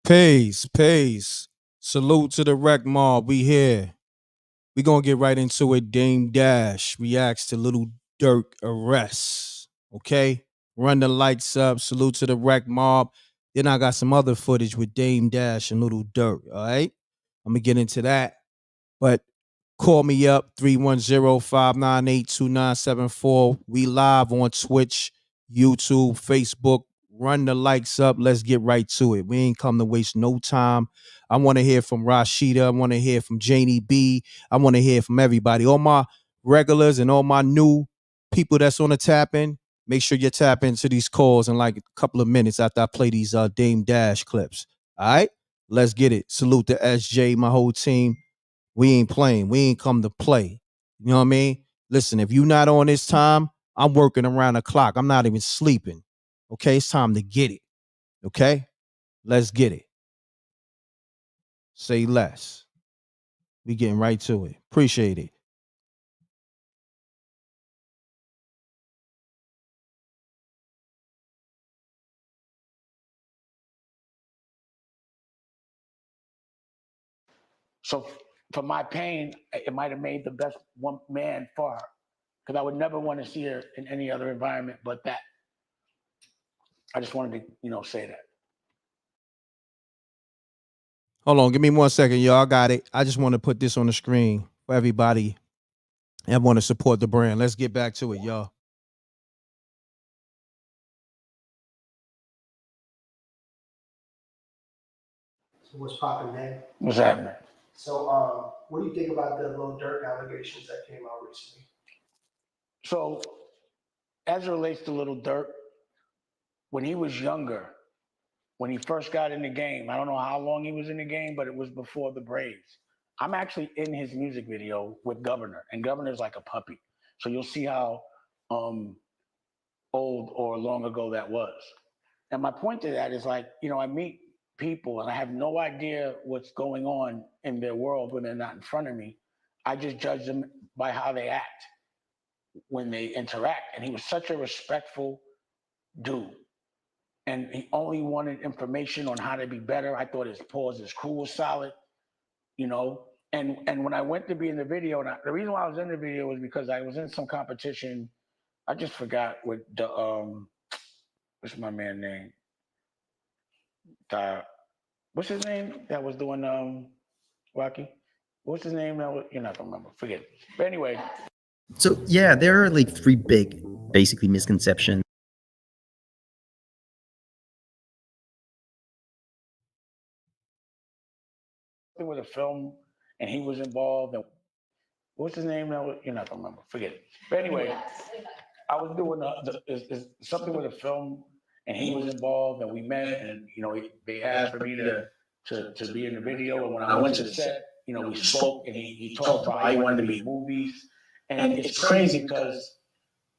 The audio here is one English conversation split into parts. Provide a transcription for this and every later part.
Peace, peace. Salute to the rec mob. We here. We gonna get right into it. Dame Dash reacts to Little Durk arrests. Okay? Run the lights up. Salute to the rec mob. Then I got some other footage with Dame Dash and Little Durk. All right? I'm gonna get into that. But call me up 310-598-2974. We live on Twitch, YouTube, Facebook. Run the likes up. Let's get right to it. We ain't come to waste no time. I want to hear from Rashida. I want to hear from Janie B. I want to hear from everybody. All my regulars and all my new people that's on the tap in. Make sure you tap into these calls in like a couple of minutes after I play these Dame Dash clips. All right? Let's get it. Salute to SJ, my whole team. We ain't playing. We ain't come to play. You know what I mean? Listen, if you not on this time, I'm working around the clock. I'm not even sleeping. Okay, it's time to get it. Okay? Let's get it. Say less. We getting right to it. Appreciate it. So for my pain, it might have made the best one man for her, because I would never want to see her in any other environment but that. I just wanted to, say that. Hold on, give me 1 second, y'all. I got it. I just want to put this on the screen for everybody and want to support the brand. Let's get back to it, y'all. So what's popping, man? What's happening? So, what do you think about the Lil Durk allegations that came out recently? So, as it relates to Little Durk, when he was younger, when he first got in the game, I don't know how long he was in the game, but it was before the Braves. I'm actually in his music video with Governor, and Governor's like a puppy. So you'll see how old or long ago that was. And my point to that is like, I meet people and I have no idea what's going on in their world when they're not in front of me. I just judge them by how they act when they interact. And he was such a respectful dude. And he only wanted information on how to be better. I thought his pause, his crew was solid, And when I went to be in the video, and the reason why I was in the video was because I was in some competition. I just forgot what the what's my man name? What's his name? That was doing Rocky. What's his name? You're not gonna remember. Forget it. But anyway. So yeah, there are like three big, basically, misconceptions. With a film, and he was involved. And what's his name? You're not gonna remember. Forget it. But anyway, I was doing something with a film, and he was involved, and we met, and they asked for me to be in the video. And when I went to the set, we spoke, and he talked about how he wanted to be in movies. And it's crazy because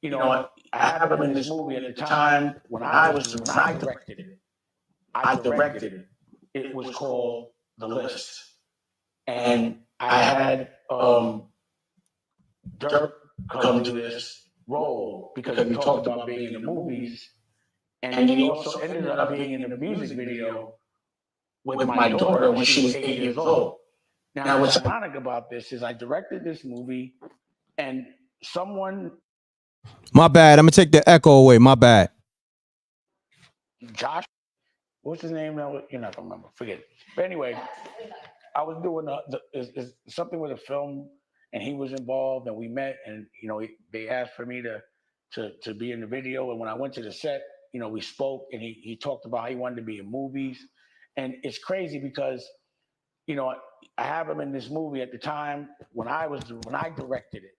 I have him in this movie at the time when I directed it. It was called The List, and I had Durk come do this role because he talked about being in the movies, and then he also ended up being in the music video with my daughter when she was 8 years old. Now, what's ironic about this is I directed this movie, and someone... My bad. I'm going to take the echo away. My bad. Josh, what's his name now? You're not going to remember. Forget it. But anyway, I was doing something with a film, and he was involved, and we met, and they asked for me to be in the video. And when I went to the set, we spoke, and he talked about how he wanted to be in movies. And it's crazy because I have him in this movie at the time when I directed it.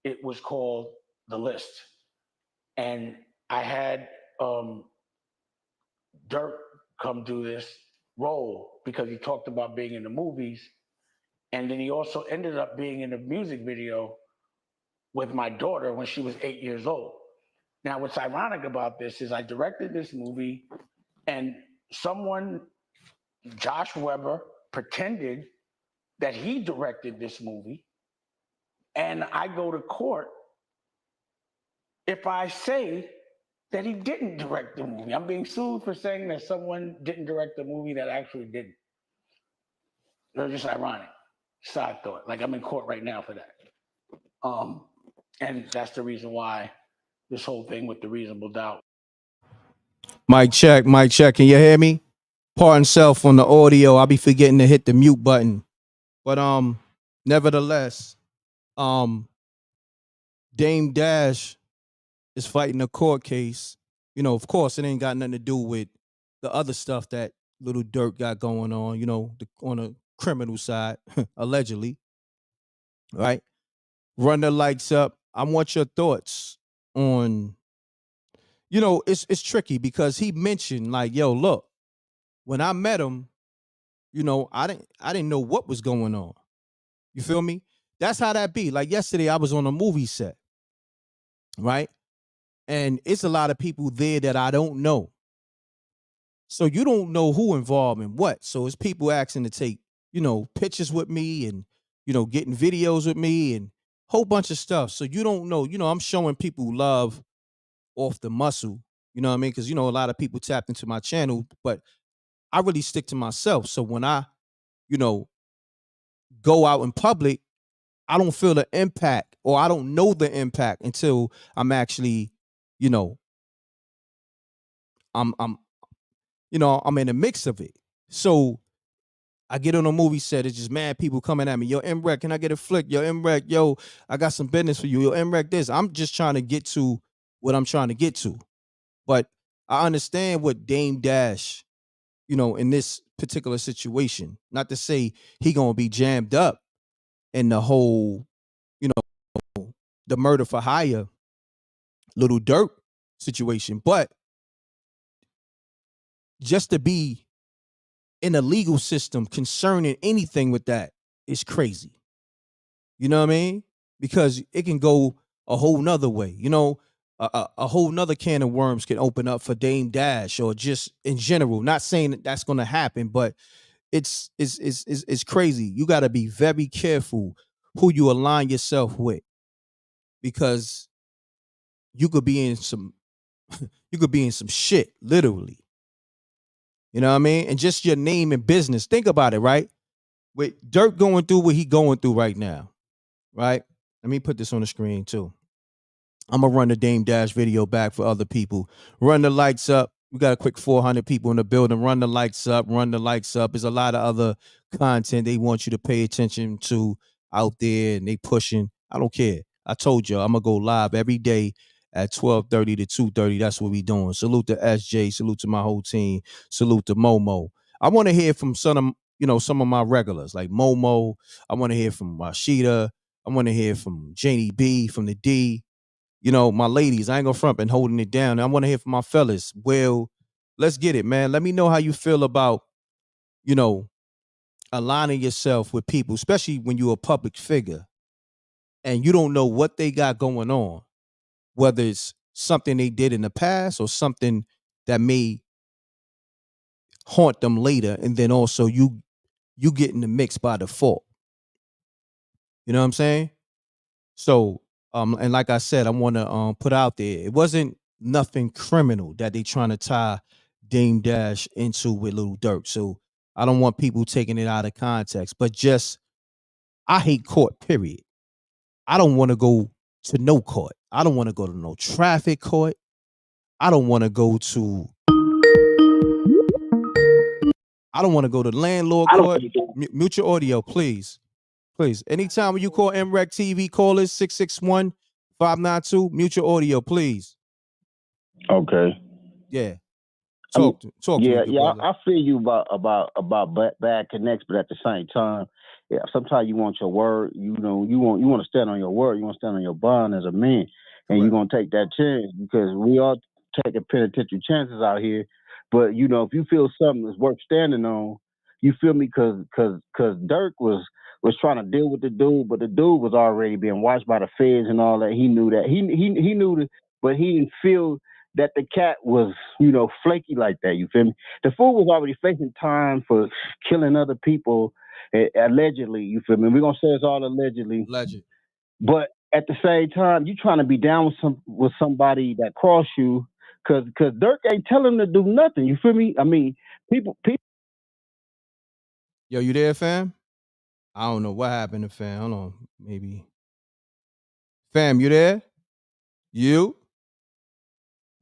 It was called The List, and I had Durk come do this role because he talked about being in the movies, and then he also ended up being in a music video with my daughter when she was 8 years old. Now, what's ironic about this is I directed this movie, and someone, Josh Weber, pretended that he directed this movie, and I go to court if I say that he didn't direct the movie. I'm being sued for saying that someone didn't direct the movie that actually didn't. They're just ironic. Side thought. Like I'm in court right now for that. And that's the reason why this whole thing with the reasonable doubt. Mic check, mic check. Can you hear me? Pardon self on the audio. I'll be forgetting to hit the mute button. But nevertheless, Dame Dash is fighting a court case. You know, of course, it ain't got nothing to do with the other stuff that Lil Durk got going on, you know, on the criminal side, allegedly. Right? Run the lights up. I want your thoughts on, you know, it's tricky because he mentioned, like, yo, look, when I met him, you know, I didn't know what was going on. You feel me? That's how that be. Like yesterday, I was on a movie set, right? And it's a lot of people there that I don't know. So you don't know who involved in what. So it's people asking to take, you know, pictures with me and, you know, getting videos with me and whole bunch of stuff. So you don't know, you know, I'm showing people love off the muscle, you know what I mean? Because, you know, a lot of people tapped into my channel, but I really stick to myself. So when I, you know, go out in public, I don't feel the impact or I don't know the impact until I'm actually, you know, I'm you know, I'm in the mix of it. So I get on a movie set, it's just mad people coming at me. Yo, m.reck, can I get a flick? Yo, m.reck, yo, I got some business for you. Yo, m.reck this. I'm just trying to get to what I'm trying to get to. But I understand what Dame Dash, you know, in this particular situation. Not to say he gonna be jammed up in the whole, you know, the murder for hire Lil Durk situation, but just to be in a legal system concerning anything with that is crazy. You know what I mean? Because it can go a whole nother way. You know, a whole nother can of worms can open up for Dame Dash or just in general. Not saying that that's going to happen, but it's crazy. You got to be very careful who you align yourself with because you could be in some you could be in some shit literally. You know what I mean? And just your name and business. Think about it, right? With Dirk going through what he going through right now, right? Let me put this on the screen too. I'm gonna run the Dame Dash video back for other people. Run the lights up. We got a quick 400 people in the building. Run the lights up. Run the lights up. There's a lot of other content they want you to pay attention to out there, and they pushing. I don't care. I told you I'm gonna go live every day at 12:30 to 2:30. That's what we doing. Salute to SJ. Salute to my whole team. Salute to Momo. I want to hear from some of my regulars like Momo. I want to hear from Rashida. I want to hear from Janie B from the D. You know, my ladies, I ain't gonna front and holding it down. I want to hear from my fellas. Well, let's get it, man. Let me know how you feel about, you know, aligning yourself with people, especially when you're a public figure and you don't know what they got going on, whether it's something they did in the past or something that may haunt them later, and then also you get in the mix by default. You know what I'm saying? So, and like I said, I want to put out there, it wasn't nothing criminal that they trying to tie Dame Dash into with Lil Durk. So I don't want people taking it out of context, but just I hate court, period. I don't want to go to no court. I don't want to go to no traffic court. I don't want to go to I don't want to go to landlord court. Mute your audio, please. Please. Anytime when you call m.reck.tv, call us 661-592. Mute your audio, please. Okay. Yeah. I mean, Talk to me, good brother. I feel you about bad connects, but at the same time, yeah, sometimes you want your word. You know, you want to stand on your word. You want to stand on your bond as a man, and you're gonna take that chance because we all taking penitentiary chances out here. But you know, if you feel something is worth standing on, you feel me? Because Dirk was trying to deal with the dude, but the dude was already being watched by the feds and all that. He knew that. He knew that, but he didn't feel that the cat was, you know, flaky like that. You feel me? The fool was already facing time for killing other people, allegedly. You feel me? We're gonna say it's all allegedly. Legend. But at the same time, you trying to be down with somebody that crossed you cause Durk ain't telling him to do nothing. You feel me? I mean, people. Yo, you there, fam? I don't know what happened to fam. Hold on, maybe. Fam, you there? You?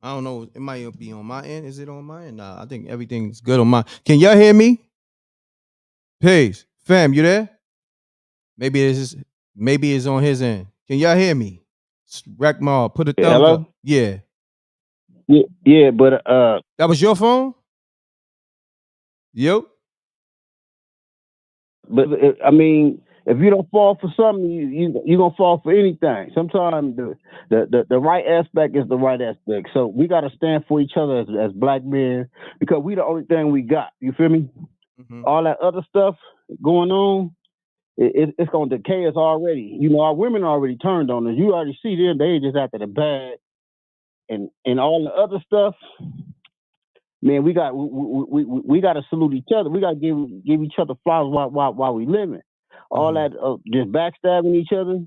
I don't know. It might be on my end. Is it on my end? Nah, I think everything's good on my. Can y'all hear me? Peace. Fam, you there? Maybe it's on his end. Can y'all hear me? Wreck Mall, put a thumbs up. Hello. Yeah. Yeah, but That was your phone? Yo. But I mean, if you don't fall for something, you gonna fall for anything. Sometimes the right aspect is the right aspect. So we gotta stand for each other as black men because we the only thing we got. You feel me? Mm-hmm. All that other stuff going on, it's gonna decay us already. You know, our women already turned on us. You already see them; they just after the bad and all the other stuff. Man, we got to salute each other. We got to give each other flowers while we living. All that just backstabbing each other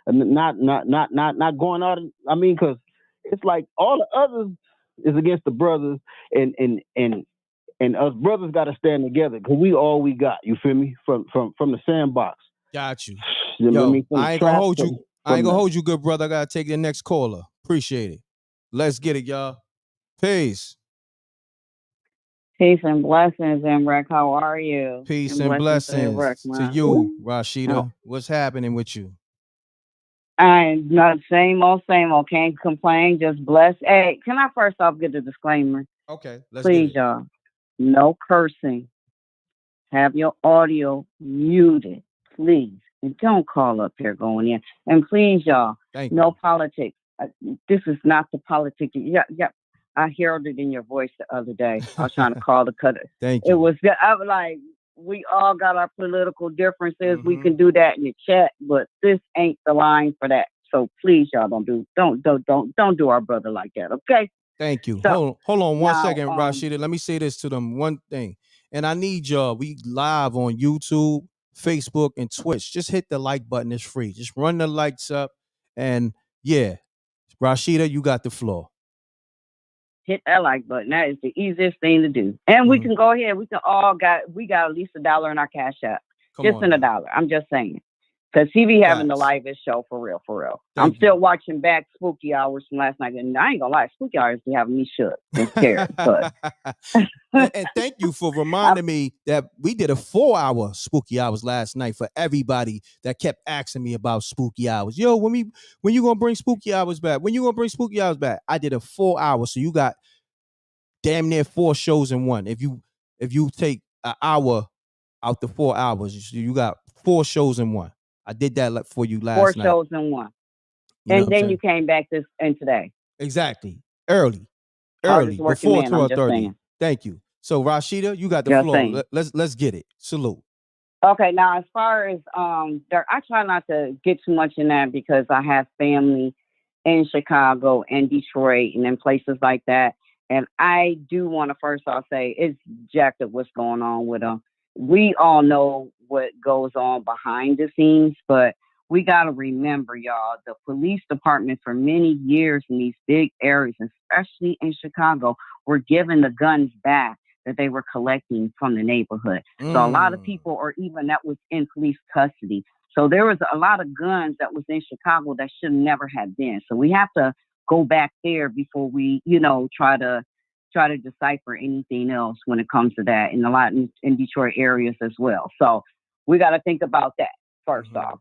and not going out. I mean, because it's like all the others is against the brothers, and us brothers got to stand together because we all we got. You feel me? From the sandbox. Got you. You know what I Yo, mean? From the I ain't gonna trap. hold you. I ain't gonna hold you, good brother. I gotta take the next caller. Appreciate it. Let's get it, y'all. Peace. Peace and blessings, m.reck. How are you? Peace And and blessings to m.reck, blessings to man. you, Oh, Rashida. What's happening with you? I'm not same old. Can't complain. Just blessed. Hey, can I first off get a disclaimer? Okay, let's get Please, it. y'all. No cursing. Have your audio muted, please. And don't call up here going in. And please, y'all, Thank no you. politics. This is not the politics. Yeah. I heard it in your voice the other day. I was trying to call the cut. Thank It you. was, I was like, we all got our political differences. We Mhm. can do that in the chat, but this ain't the line for that. So please, y'all, don't do our brother like that, okay? Thank you. So Hold on one now, second, Rashida. Let me say this to them. One thing. And I need y'all. We live on YouTube, Facebook, and Twitch. Just hit the like button. It's free. Just run the likes up. And yeah, Rashida, you got the floor. hit that like button. That is the easiest thing to do. And we can go ahead. We got at least $1 in our cash app. Come Just on in now. $1. I'm just saying. Because he be having the Facts. livest show for real. Thank I'm still watching back Spooky Hours from last night. And I ain't gonna lie, Spooky Hours be having me shook and scared. But and thank you for reminding me that we did a 4-hour Spooky Hours last night for everybody that kept asking me about Spooky Hours. Yo, when you gonna bring Spooky Hours back? When you gonna bring Spooky Hours back? I did a 4-hour, so you got damn near 4 shows in one. If you take an hour out the 4 hours, you got 4 shows in one. I did that for you last 4 night. shows in one. You know And then you came back today. Exactly. Early Hardest working before man, I'm just 12:30. saying. Thank you. So Rashida, you got the Just floor. saying. Let's get it. Salute. Okay, now as far as I try not to get too much in that because I have family in Chicago and Detroit and in places like that. And I do want to first off say it's jacked up what's going on with them. We all know what goes on behind the scenes, but we got to remember, y'all, the police department for many years in these big areas, especially in Chicago, were giving the guns back that they were collecting from the neighborhood. So a lot of people, or even that was in police custody. So there was a lot of guns that was in Chicago that should never have been. So we have to go back there before we, try to decipher anything else when it comes to that, and a lot in Detroit areas as well. So we got to think about that first off.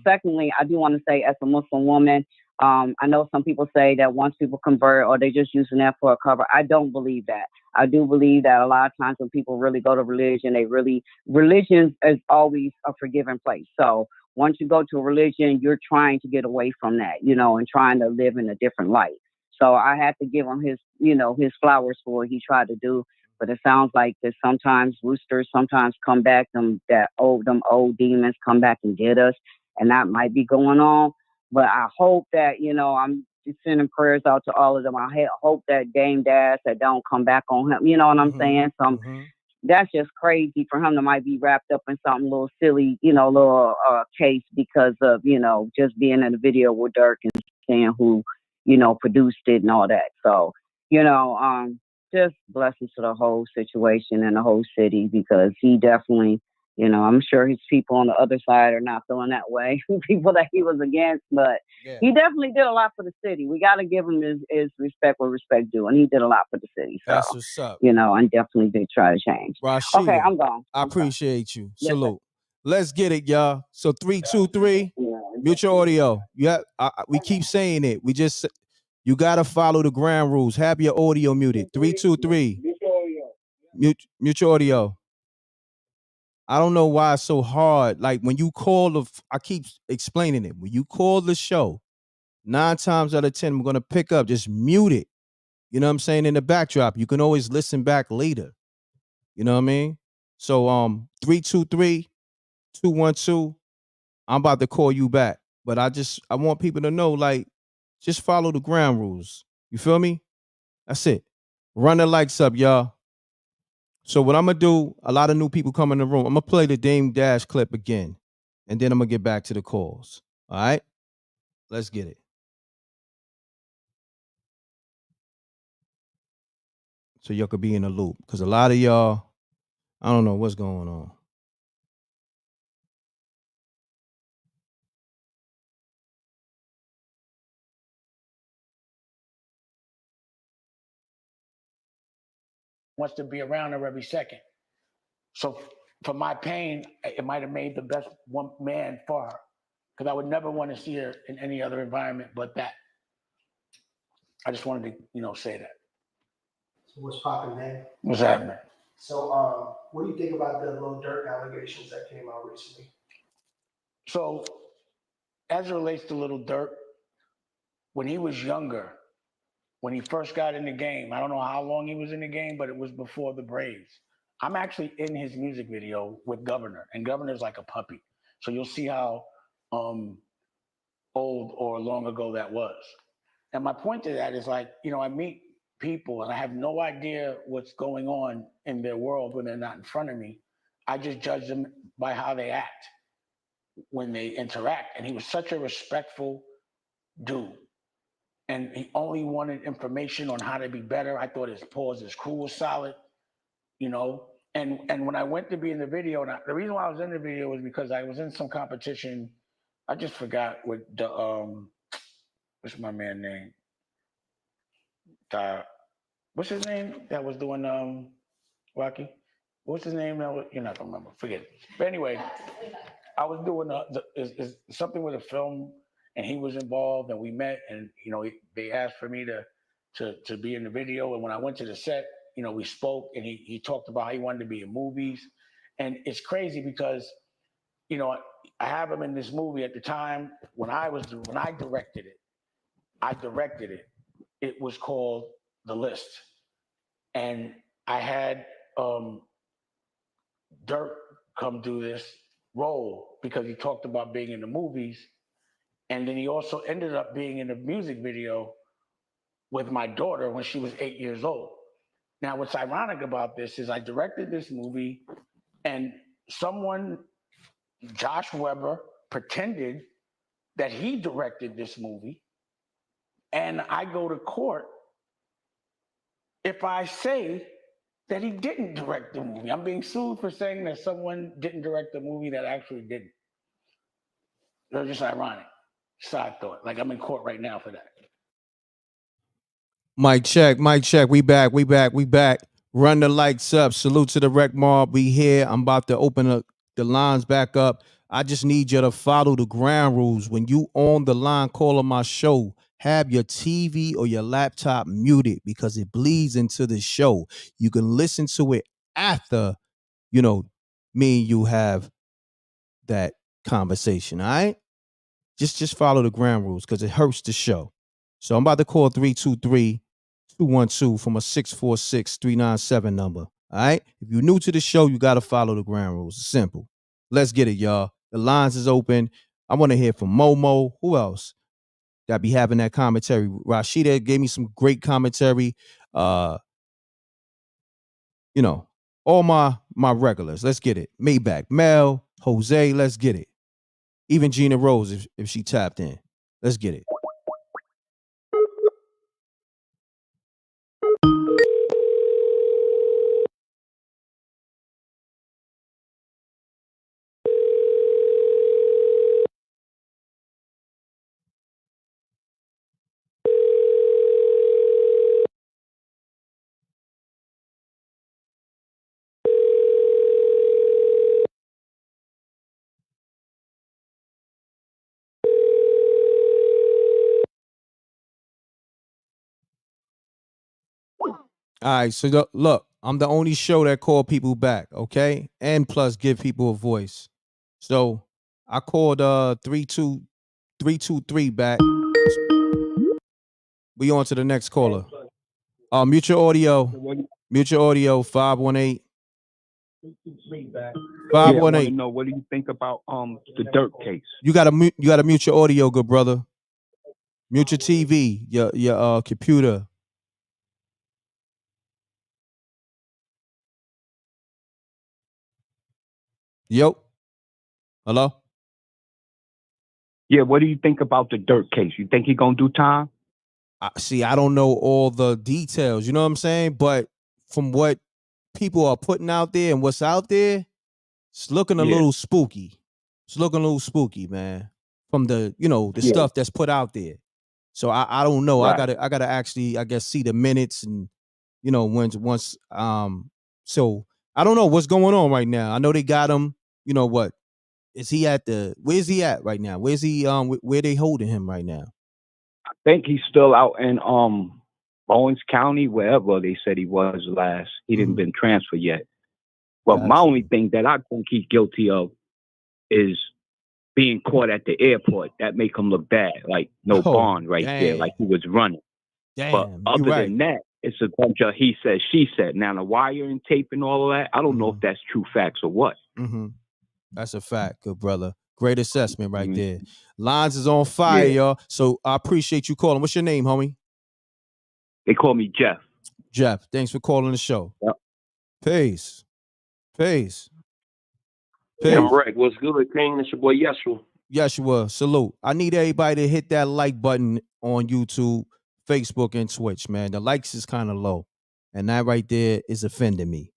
Secondly, I do want to say, as a Muslim woman, I know some people say that once people convert or they're just using that for a cover. I don't believe that. I do believe that a lot of times when people really go to religion, religion is always a forgiving place. So once you go to a religion, you're trying to get away from that, and trying to live in a different light. So I had to give him his flowers for what he tried to do. But it sounds like that sometimes roosters sometimes come back, them old demons come back and get us. And that might be going on. But I hope that, I'm sending prayers out to all of them. I hope that Dame Dash that don't come back on him. You know what I'm saying? So that's just crazy for him to might be wrapped up in something a little silly, little case because of, just being in a video with Durk and saying who, produced it and all that. So, Just blessings to the whole situation and the whole city because he definitely, I'm sure his people on the other side are not feeling that way. People that he was against, but he definitely did a lot for the city. We got to give him his respect where respect due, and he did a lot for the city. So, That's what's up. and definitely did try to change. Rashida, Okay, I'm gone. I appreciate you. Yes, sir. Salute. Let's get it, y'all. So 3, 2, 3. Mute your audio. We keep saying it. You gotta follow the ground rules. Have your audio muted. 3, 2, 3. Mute your audio. I don't know why it's so hard. Like when you call I keep explaining it. When you call the show, 9 times out of 10, I'm gonna pick up. Just mute it. You know what I'm saying? In the backdrop. You can always listen back later. You know what I mean? So 323 212. I'm about to call you back. But I want people to know, like, just follow the ground rules. You feel me? That's it. Run the likes up, y'all. So what I'm gonna do, a lot of new people come in the room. I'm gonna play the Dame Dash clip again, and then I'm gonna get back to the calls. All right? Let's get it. So y'all could be in the loop. Because a lot of y'all, I don't know what's going on. Wants to be around her every second. So for my pain, it might have made the best one man for her because I would never want to see her in any other environment but that. I just wanted to, say that. So what's popping, man? What's happening? So, what do you think about the Lil Durk allegations that came out recently? So, as it relates to Lil Durk, when he was younger, when he first got in the game, I don't know how long he was in the game, but it was before the Braves. I'm actually in his music video with Governor, and Governor's like a puppy. So you'll see how old or long ago that was. And my point to that is like, I meet people and I have no idea what's going on in their world when they're not in front of me. I just judge them by how they act when they interact. And he was such a respectful dude. And he only wanted information on how to be better. I thought his pause, his crew was solid, And when I went to be in the video, and the reason why I was in the video was because I was in some competition. I just forgot what the what's my man name? What's his name that was doing Rocky? What's his name? You're not gonna remember. Forget it. But anyway, I was doing something with a film, and he was involved, and we met, and they asked for me to be in the video, and when I went to the set, we spoke, and he talked about how he wanted to be in movies, and it's crazy because I have him in this movie at the time when I directed it. I directed it. It was called The List, and I had Durk come do this role because he talked about being in the movies, and then he also ended up being in a music video with my daughter when she was 8 years old. Now, what's ironic about this is I directed this movie, and someone, Josh Weber, pretended that he directed this movie, and I go to court if I say that he didn't direct the movie. I'm being sued for saying that someone didn't direct the movie that actually didn't. That's just ironic. Side thought. Like I'm in court right now for that. Mic check, mic check. We back. Run the lights up. Salute to the rec mob. We here. I'm about to open up the lines back up. I just need you to follow the ground rules. When you on the line calling my show, have your TV or your laptop muted because it bleeds into the show. You can listen to it after, me and you have that conversation. All right? Just follow the ground rules because it hurts the show. So I'm about to call 323-212 from a 646-397 number. All right. If you're new to the show, you got to follow the ground rules. It's simple. Let's get it, y'all. The lines is open. I want to hear from Momo. Who else that be having that commentary? Rashida gave me some great commentary. All my regulars. Let's get it. Maybach, Mel, Jose. Let's get it. Even Gina Rose, if she tapped in. Let's get it. All right, so look, I'm the only show that call people back, okay? And plus give people a voice. So I called 323 back. We on to the next caller. Mute your audio. Mute your audio 518. Yeah, I want to 518. know, what do you think about the Durk case? You gotta mute your audio, good brother. Mute your TV, your computer. Yo. Hello? Yeah, what do you think about the Durk case? You think he gonna do time? I don't know all the details, you know what I'm saying? But from what people are putting out there and what's out there, it's looking a Yeah, little spooky. It's looking a little spooky, man. From the, the yeah, stuff that's put out there. So I don't know. I right. gotta actually, I guess, see the minutes and once so I don't know what's going on right now. I know they got him, what? Is he where's he at right now? Where's he where they holding him right now? I think he's still out in Owens County, wherever they said he was last. He didn't been transferred yet. But my Gotcha. only thing that I think he's guilty of is being caught at the airport. That make him look bad, like no Oh, bond right there, damn. like he was running. But Damn, you other right. than that, it's a bunch of he said, she said. Now the wire and tape and all of that, I don't know if that's true facts or what. Mm-hmm. That's a fact, good brother. Great assessment right Mhm. there. Lines is on fire, Yeah, y'all. So I appreciate you calling. What's your name, homie? they call me Jeff. Jeff. Thanks for calling the show. Yep. Peace. Peace. Yeah, Peace. m.reck, what's good, King? It's your boy Yeshua. Yeshua, salute. I need everybody to hit that like button on YouTube, Facebook, and Twitch, man. The likes is kind of low. And that right there is offending me.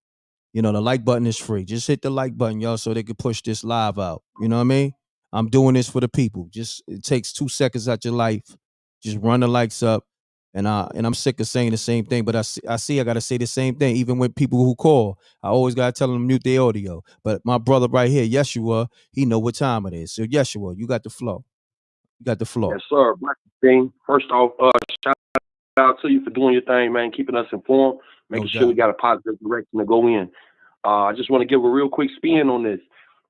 The like button is free. Just hit the like button, y'all, so they can push this live out. You know what I mean? I'm doing this for the people. Just it takes 2 seconds out your life. Just run the likes up. And I'm sick of saying the same thing, but I see I gotta say the same thing, even with people who call. I always gotta tell them to mute their audio. But my brother right here, Yeshua, he know what time it is. So Yeshua, you got the flow. You got the floor. Yes, sir. Black King. First off, shout out to you for doing your thing, man, keeping us informed, making sure we got a positive direction to go in. I just want to give a real quick spin on this.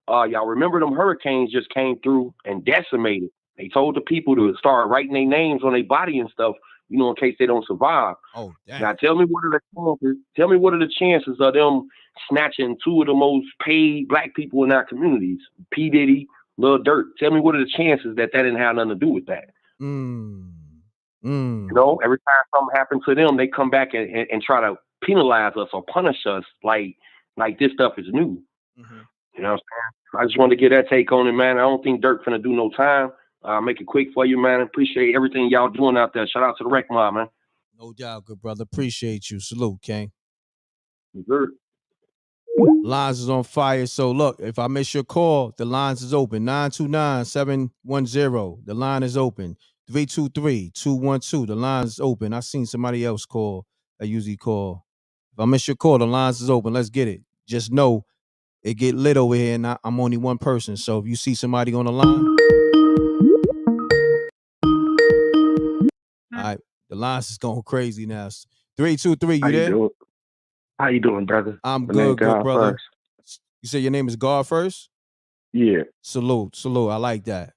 Y'all remember them hurricanes just came through and decimated. They told the people to start writing their names on their body and stuff, in case they don't survive. Oh, damn. Now tell me what are the chances of them snatching two of the most paid black people in our communities, P. Diddy, Lil Durk. Tell me what are the chances that didn't have nothing to do with that? Every time something happens to them, they come back and try to penalize us or punish us like this stuff is new. Mm-hmm. You know what I'm saying? I just wanted to get that take on it, man. I don't think Durk finna do no time. Make it quick for you, man. Appreciate everything y'all doing out there. Shout out to the Wreck Mob, man. No doubt, good brother. Appreciate you. Salute, King. Sure. Lines is on fire. So look, if I miss your call, the lines is open. 929-710. The line is open. 323-212. The line is open. I seen somebody else call. I usually call. If I miss your call, the lines is open. Let's get it. Just know it get lit over here, and I'm only one person. So if you see somebody on the line, all right, the lines is going crazy now. 323, you there? Doing? How you doing, brother? I'm My name good, brother. First. You say your name is God First? Yeah. Salute. I like that.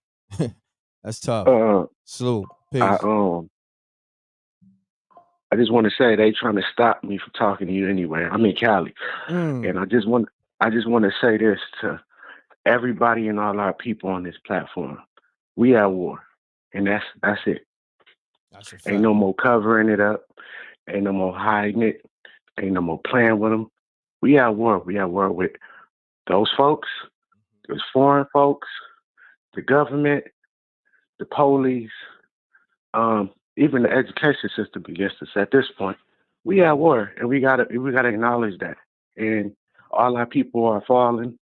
That's tough. Salute. Peace. I just want to say they trying to stop me from talking to you anyway. I'm in Cali, and I just want to say this to everybody and all our people on this platform: we at war, and that's it. That's a fact. Ain't no more covering it up. Ain't no more hiding it. Ain't no more playing with them. We at war. We at war with those folks, those foreign folks, the government, the police, even the education system against us at this point. We at war, and we gotta acknowledge that. And all our people are falling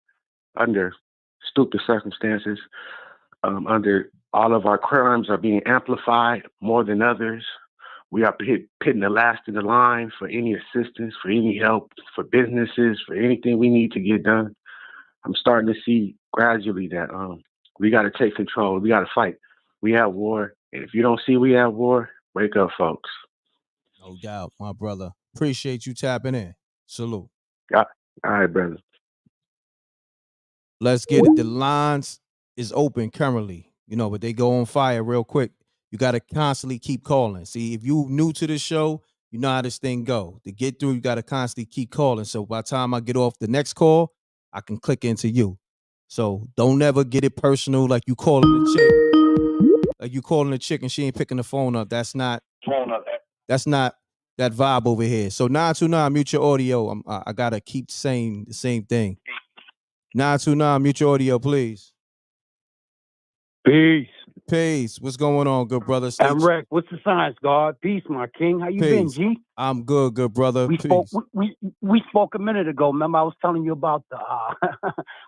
under stupid circumstances. Under all of our crimes are being amplified more than others. We are pitting the last in the line for any assistance, for any help, for businesses, for anything we need to get done. I'm starting to see gradually that we got to take control. We got to fight. We at war. And if you don't see we at war, wake up, folks. No doubt, my brother. Appreciate you tapping in. Salute. All right, brother. Let's get it. The lines is open currently, but they go on fire real quick. You got to constantly keep calling. See, if you new to the show, you know how this thing go. To get through, you got to constantly keep calling. So by the time I get off the next call, I can click into you. So don't ever get it personal like you calling the chick. Like you calling the chick and she ain't picking the phone up. That's not that vibe over here. So 929, mute your audio. I gotta keep saying the same thing. 929, mute your audio, please. Peace. Peace. What's going on, good brother? m.reck, what's the science, God? Peace, my king. How you been, G? I'm good, brother. We Peace. spoke a minute ago. Remember, I was telling you about the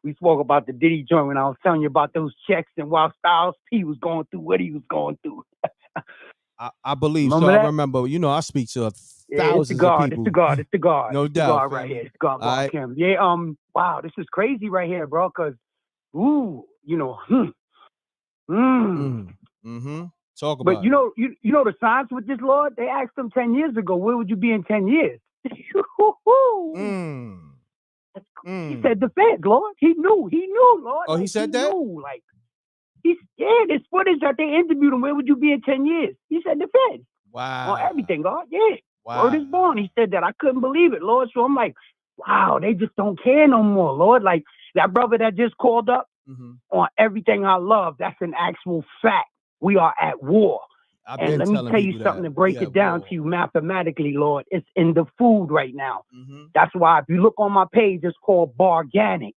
we spoke about the Diddy joint when I was telling you about those checks and while Styles P was going through what he was going through. I believe remember so. That? I remember. I speak to thousands of people. It's the God. It's the God. No it's the doubt. God right here. It's God. Right. Him. Yeah. Wow. This is crazy right here, bro. Cause, Talk about. But you know the science with this, Lord. They asked him 10 years ago, where would you be in 10 years? He said the feds, Lord. He knew, Lord. Oh, he said that? Knew, this footage that they interviewed him, where would you be in 10 years? He said the feds. Wow. On everything, God. Yeah. Wow. Word is born. He said that. I couldn't believe it, Lord. So I'm like, wow, they just don't care no more, Lord. Like that brother that just called up on everything I love, that's an actual fact. We are at war. And let me tell you something to break it down to you mathematically, Lord. It's in the food right now. That's why if you look on my page, it's called Barganics.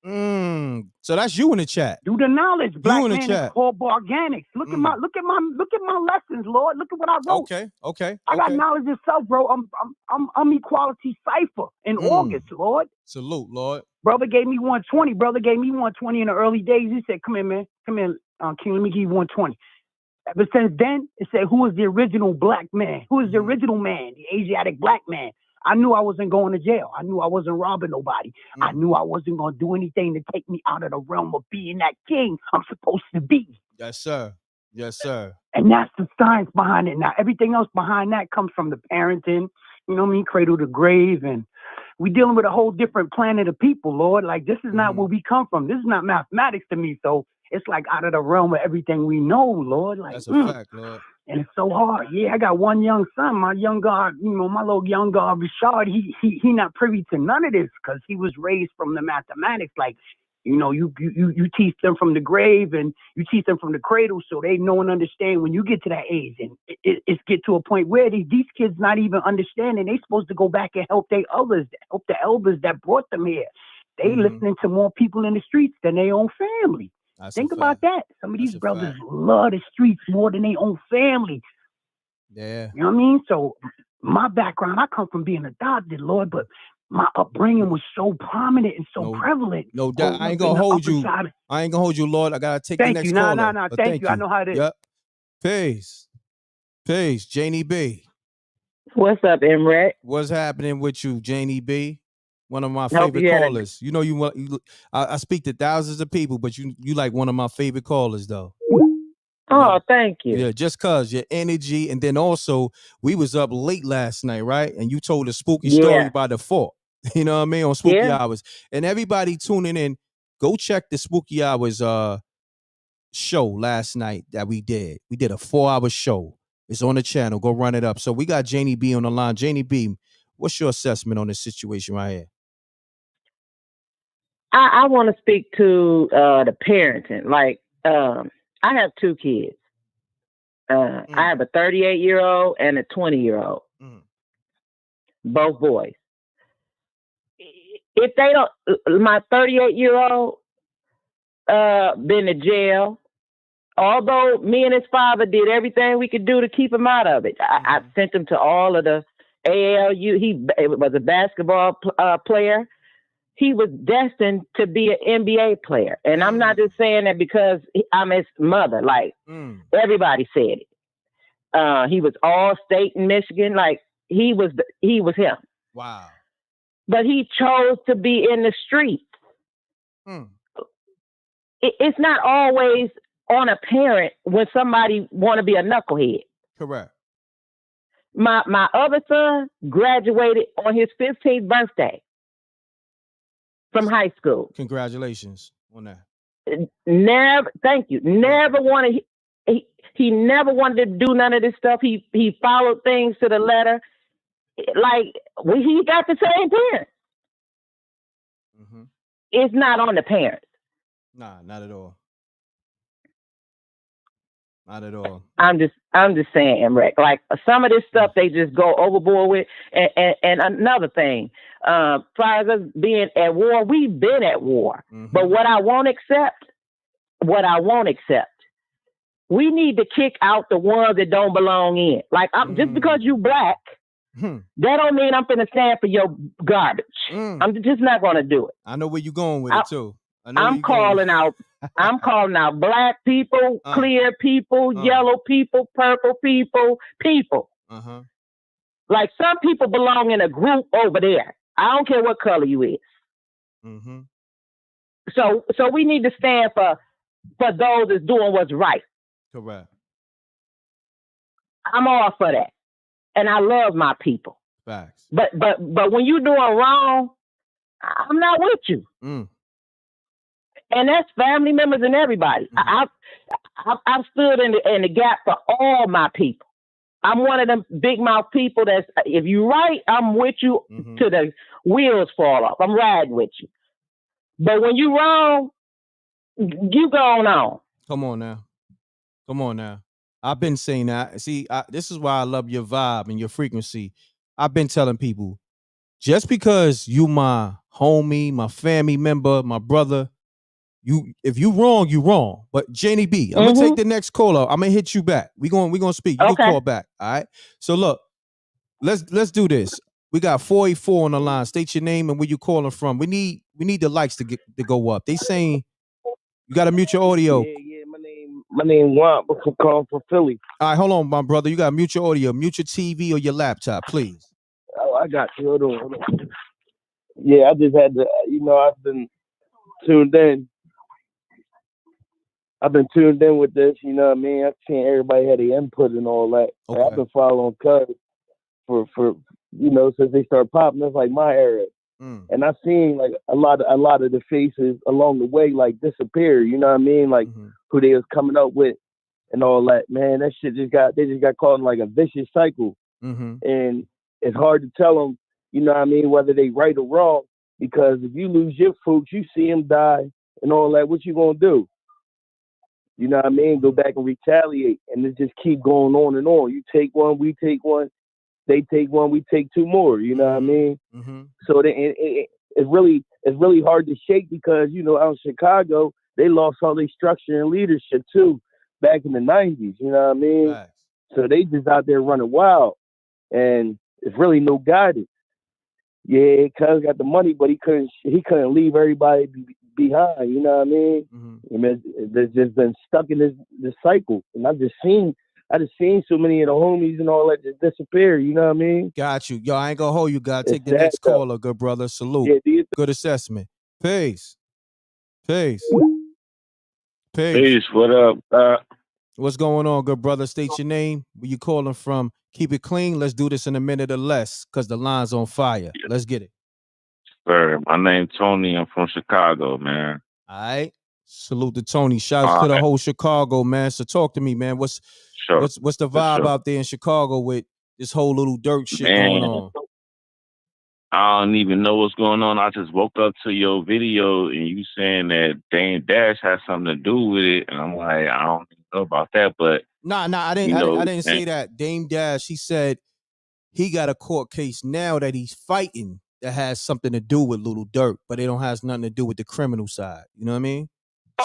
So that's you in the chat. Do the knowledge, black man. It's called Barganics. Look at my lessons, Lord. Look at what I wrote. Okay. I got knowledge itself, bro. I'm equality cipher in August, Lord. Salute, Lord. Brother gave me 120. Brother gave me 120 in the early days. He said, "Come here, man. Come here, King. Let me give you 120." Ever since then, it said, "Who is the original black man? Who is the original man? The Asiatic black man." I knew I wasn't going to jail. I knew I wasn't robbing nobody. I knew I wasn't going to do anything to take me out of the realm of being that king I'm supposed to be. Yes, sir. Yes, sir. And that's the science behind it. Now, everything else behind that comes from the parenting, cradle to grave. And we dealing with a whole different planet of people, Lord. Like, this is not where we come from. This is not mathematics to me. So it's like out of the realm of everything we know, Lord. Like, that's a fact, Lord. And it's so hard. Yeah, I got one young son. My young God, my little young God, Rashida, he not privy to none of this because he was raised from the mathematics. Like, you teach them from the grave and you teach them from the cradle so they know and understand when you get to that age. And it's get to a point where these kids not even understanding. They supposed to go back and help their others, help the elders that brought them here. They listening to more people in the streets than their own family. Think about that. Some of these brothers love the streets more than their own family. Yeah. You know what I mean? So my background, I come from being adopted, Lord, but my upbringing was so prominent and so prevalent. No doubt. I ain't gonna hold you. I ain't gonna hold you, Lord. I gotta take the next caller. No. Thank you. I know how it is. Yep. Peace. Janie B. What's up, m.reck? What's happening with you, Janie B? One of my favorite callers. I speak to thousands of people, but you like one of my favorite callers, though. Oh, thank you. Yeah, just cause your energy, and then also we was up late last night, right? And you told a spooky story by the fort. You know what I mean? On Spooky Hours, and everybody tuning in, go check the Spooky Hours show last night that we did. We did a 4-hour show. It's on the channel. Go run it up. So we got Janie B on the line. Janie B, what's your assessment on this situation right here? I want to speak to the parenting. Like, I have 2 kids. I have a 38-year-old and a 20-year-old. Both boys. If they don't, my 38-year-old been to jail. Although me and his father did everything we could do to keep him out of it. I sent him to all of the ALU. He was a basketball player. He was destined to be an NBA player. And I'm not just saying that because I'm his mother. Like, everybody said it. He was all state in Michigan. Like, he was him. Wow. But he chose to be in the streets. It's not always on a parent when somebody want to be a knucklehead. Correct. My other son graduated on his 15th birthday from high school. Congratulations on that. Never, thank you. Never wanted. He never wanted to do none of this stuff. He followed things to the letter. Like he got the same parents. Mm-hmm. It's not on the parents. Nah, not at all. Not at all. I'm just saying, m.reck. Like some of this stuff they just go overboard with. And another thing, as far as us being at war, we've been at war. Mm-hmm. But what I won't accept, we need to kick out the ones that don't belong in. Like just because you black, that don't mean I'm finna stand for your garbage. I'm just not gonna do it. I know where you're going with it too. I'm calling out black people, clear people, yellow people, purple people. Uh-huh. Like some people belong in a group over there. I don't care what color you is. Mm-hmm. So we need to stand for those that's doing what's right. Correct. I'm all for that. And I love my people. Facts. But when you're doing wrong, I'm not with you. And that's family members and everybody. I've stood in the gap for all my people. I'm one of them big mouth people that's, if you right, I'm with you till the wheels fall off. I'm riding with you. But when you wrong, you going on. Come on now. I've been saying that. See, this is why I love your vibe and your frequency. I've been telling people, just because you my homie, my family member, my brother, if you wrong, you wrong. But Janie B, I'm gonna take the next caller. I'm gonna hit you back. We gonna speak. You can call back. All right. So look, let's do this. We got 484 on the line. State your name and where you calling from. We need the likes to go up. They saying you got to mute your audio. Yeah. My name Juan. I'm calling from Philly. All right, hold on, my brother. You got to mute your audio. Mute your TV or your laptop, please. Oh, I got you. Hold on. Yeah, I just had to. I've been tuned in. I've been tuned in with this. You know what I mean? I've seen everybody had their input and all that. Okay. I've been following Cuz for since they started popping. That's like my era. And I've seen like a lot of the faces along the way like disappear. You know what I mean? Like who they was coming up with and all that. Man, that shit they just got caught in like a vicious cycle. And it's hard to tell them, you know what I mean, whether they right or wrong, because if you lose your folks, you see them die and all that. What you gonna do? You know what I mean? Go back and retaliate, and it just keep going on and on. You take one, we take one. They take one, we take two more. You know what I mean? So it's really hard to shake because out in Chicago they lost all their structure and leadership too back in the 90s. You know what I mean? Right. So they just out there running wild, and it's really no guidance. Yeah, Cuz got the money, but he couldn't leave everybody behind. You know what I mean? I mean, they've just been stuck in this cycle, and I just seen so many of the homies and all that just disappear. You know what I mean? Got you. Yo, I ain't gonna hold you. Gotta take the next caller, good brother. Salute. Yeah, good assessment. Peace. Peace. What up? What's going on, good brother? State your name. Where you calling from? Keep it clean. Let's do this in a minute or less, cause the line's on fire. Let's get it. Sir, my name's Tony. I'm from Chicago, man. All right. Salute to Tony. Shouts to the whole Chicago, man. So talk to me, man. What's the vibe out there in Chicago with this whole Lil Durk shit going on? I don't even know what's going on. I just woke up to your video and you saying that Dame Dash has something to do with it, and I'm like, I don't know about that, but I didn't say that. Dame Dash, he said he got a court case now that he's fighting that has something to do with Lil Durk, but it don't has nothing to do with the criminal side. You know what I mean?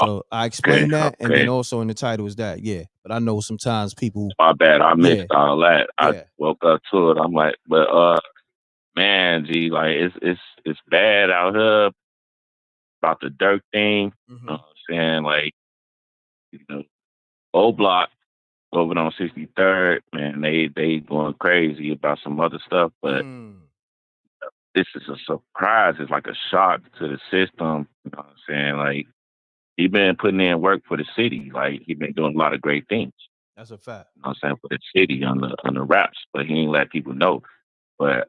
So I explained that, and then also in the title is that, yeah. But I know sometimes people. My bad, I missed all that. I woke up to it. I'm like, but man, G, like it's bad out here about the Durk thing. You know what I'm saying? Like, old block over on 63rd, man, they going crazy about some other stuff, but this is a surprise. It's like a shock to the system. You know what I'm saying? Like, he been putting in work for the city. Like, he been doing a lot of great things. That's a fact. You know what I'm saying, for the city on the raps, but he ain't let people know. But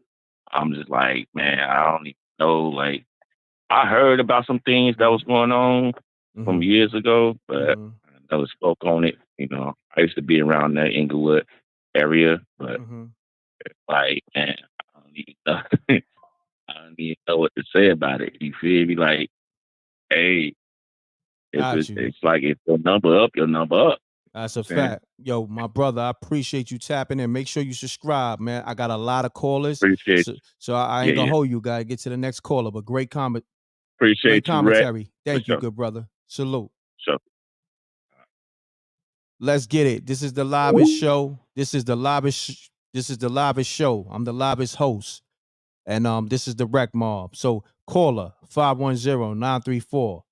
I'm just like, man, I don't even know. Like, I heard about some things that was going on from years ago, but I never spoke on it. You know, I used to be around that Inglewood area, but like, man, I don't even know. I don't even know what to say about it. You feel me? Like, hey, it's like if your number up, your number up. That's a fact. Yo, my brother, I appreciate you tapping in. Make sure you subscribe, man. I got a lot of callers. Appreciate so I ain't gonna hold you, guys. Get to the next caller, but great Appreciate you, commentary. Rhett. Thank you, good brother. Salute. Let's get it. This is the livest show. This is the livest show. I'm the livest host. And this is the Wreck Mob. So caller 510-934.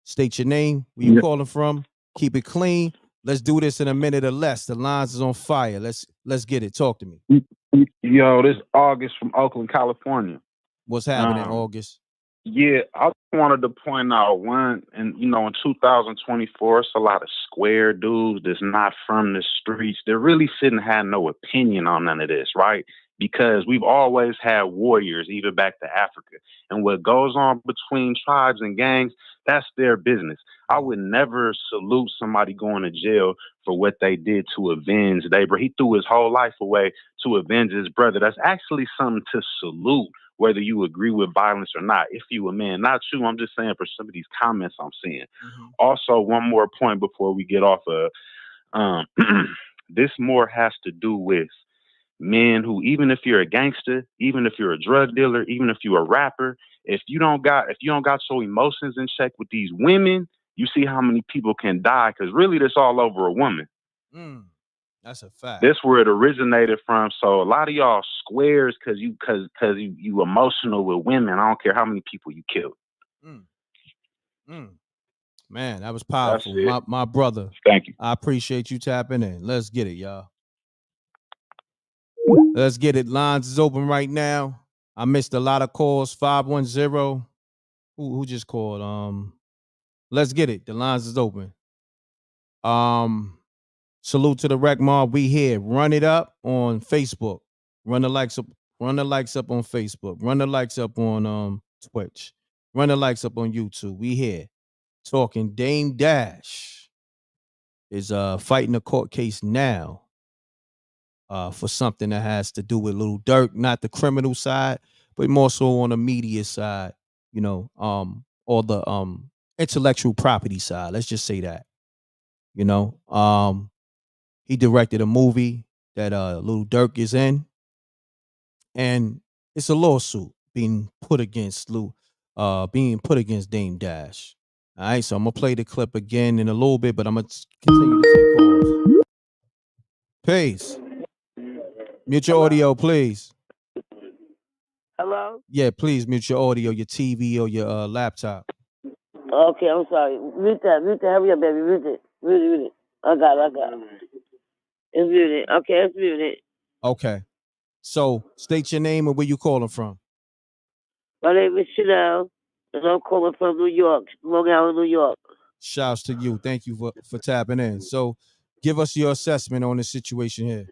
State your name, where you calling from. Keep it clean. Let's do this in a minute or less. The lines is on fire. Let's get it. Talk to me. Yo, this is August from Oakland, California. What's happening, August? Yeah, I just wanted to point out one, and in 2024, it's a lot of square dudes that's not from the streets. They really shouldn't have no opinion on none of this, right? Because we've always had warriors, even back to Africa. And what goes on between tribes and gangs, that's their business. I would never salute somebody going to jail for what they did to avenge their brother. He threw his whole life away to avenge his brother. That's actually something to salute, whether you agree with violence or not. If you a man, not you, I'm just saying for some of these comments I'm seeing. Also, one more point before we get off of, this more has to do with men who, even if you're a gangster, even if you're a drug dealer, even if you're a rapper, if you don't got your emotions in check with these women, you see how many people can die, because really this all over a woman. That's a fact. That's where it originated from. So a lot of y'all squares because you emotional with women. I don't care how many people you killed. Man, that was powerful. That's it. My brother. Thank you. I appreciate you tapping in. Let's get it, y'all. Let's get it. Lines is open right now. I missed a lot of calls. 510. Who just called? Let's get it. The lines is open. Salute to the Wreck Mob. We here. Run it up on Facebook. Run the likes up. Run the likes up on Facebook. Run the likes up on Twitch. Run the likes up on YouTube. We here. Talking Dame Dash is fighting a court case now for something that has to do with Lil Durk, not the criminal side, but more so on the media side, or the intellectual property side. Let's just say that. He directed a movie that Lil Durk is in, and it's a lawsuit being put against Dame Dash. All right, so I'm gonna play the clip again in a little bit, but I'm gonna continue to take calls. Please mute your audio, please. Hello? Yeah, please mute your audio, your TV or your laptop. Okay, I'm sorry. Mute that. Hurry up, baby. Mute it. I got it. It's muted. Okay, it's muted. Okay. So state your name and where you calling from. My name is Chanel, and I'm calling from New York, Long Island, New York. Shouts to you. Thank you for tapping in. So give us your assessment on the situation here.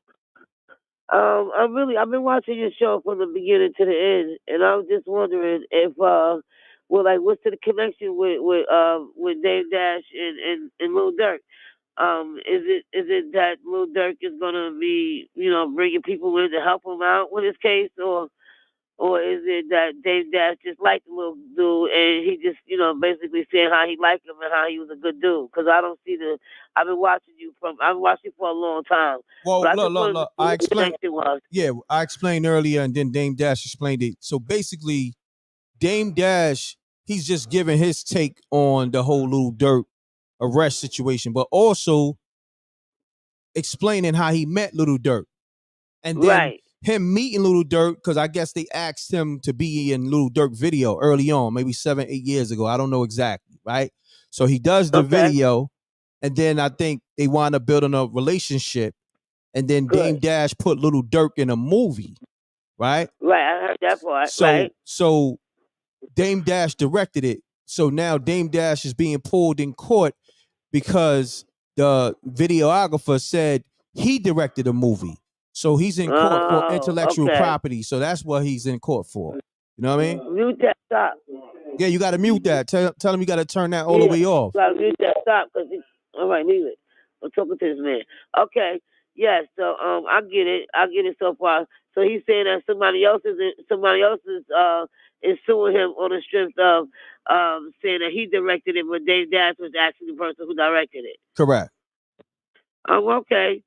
I've been watching your show from the beginning to the end, and I'm just wondering if, what's the connection with Dame Dash and Lil Durk? Is it that Lil Durk is gonna be, bringing people in to help him out with his case, or is it that Dame Dash just liked the little dude and he just, basically saying how he liked him and how he was a good dude? Because I don't see I've been watching you for a long time. Well, look. I explained. Yeah, I explained earlier, and then Dame Dash explained it. So basically, Dame Dash, he's just giving his take on the whole Lil Durk arrest situation, but also explaining how he met Lil Durk. And then him meeting Lil Durk, because I guess they asked him to be in Lil Durk video early on, maybe 7-8 years ago. I don't know exactly, right? So he does the video, and then I think they wind up building a relationship, and then Dame Dash put Lil Durk in a movie, right? Right, I heard that part. So Dame Dash directed it. So now Dame Dash is being pulled in court because the videographer said he directed a movie. So he's in court for intellectual property. So that's what he's in court for. You know what I mean? Mute that, stop. Yeah, you got to mute that. Tell him you got to turn that all the way off. Gotta mute that, stop. All right, leave it. I'm talking to this man. Okay, yes. So I get it. So far. So he's saying that somebody else is suing him on the strength of saying that he directed it, but Dave Dash was actually the person who directed it. Correct. Okay.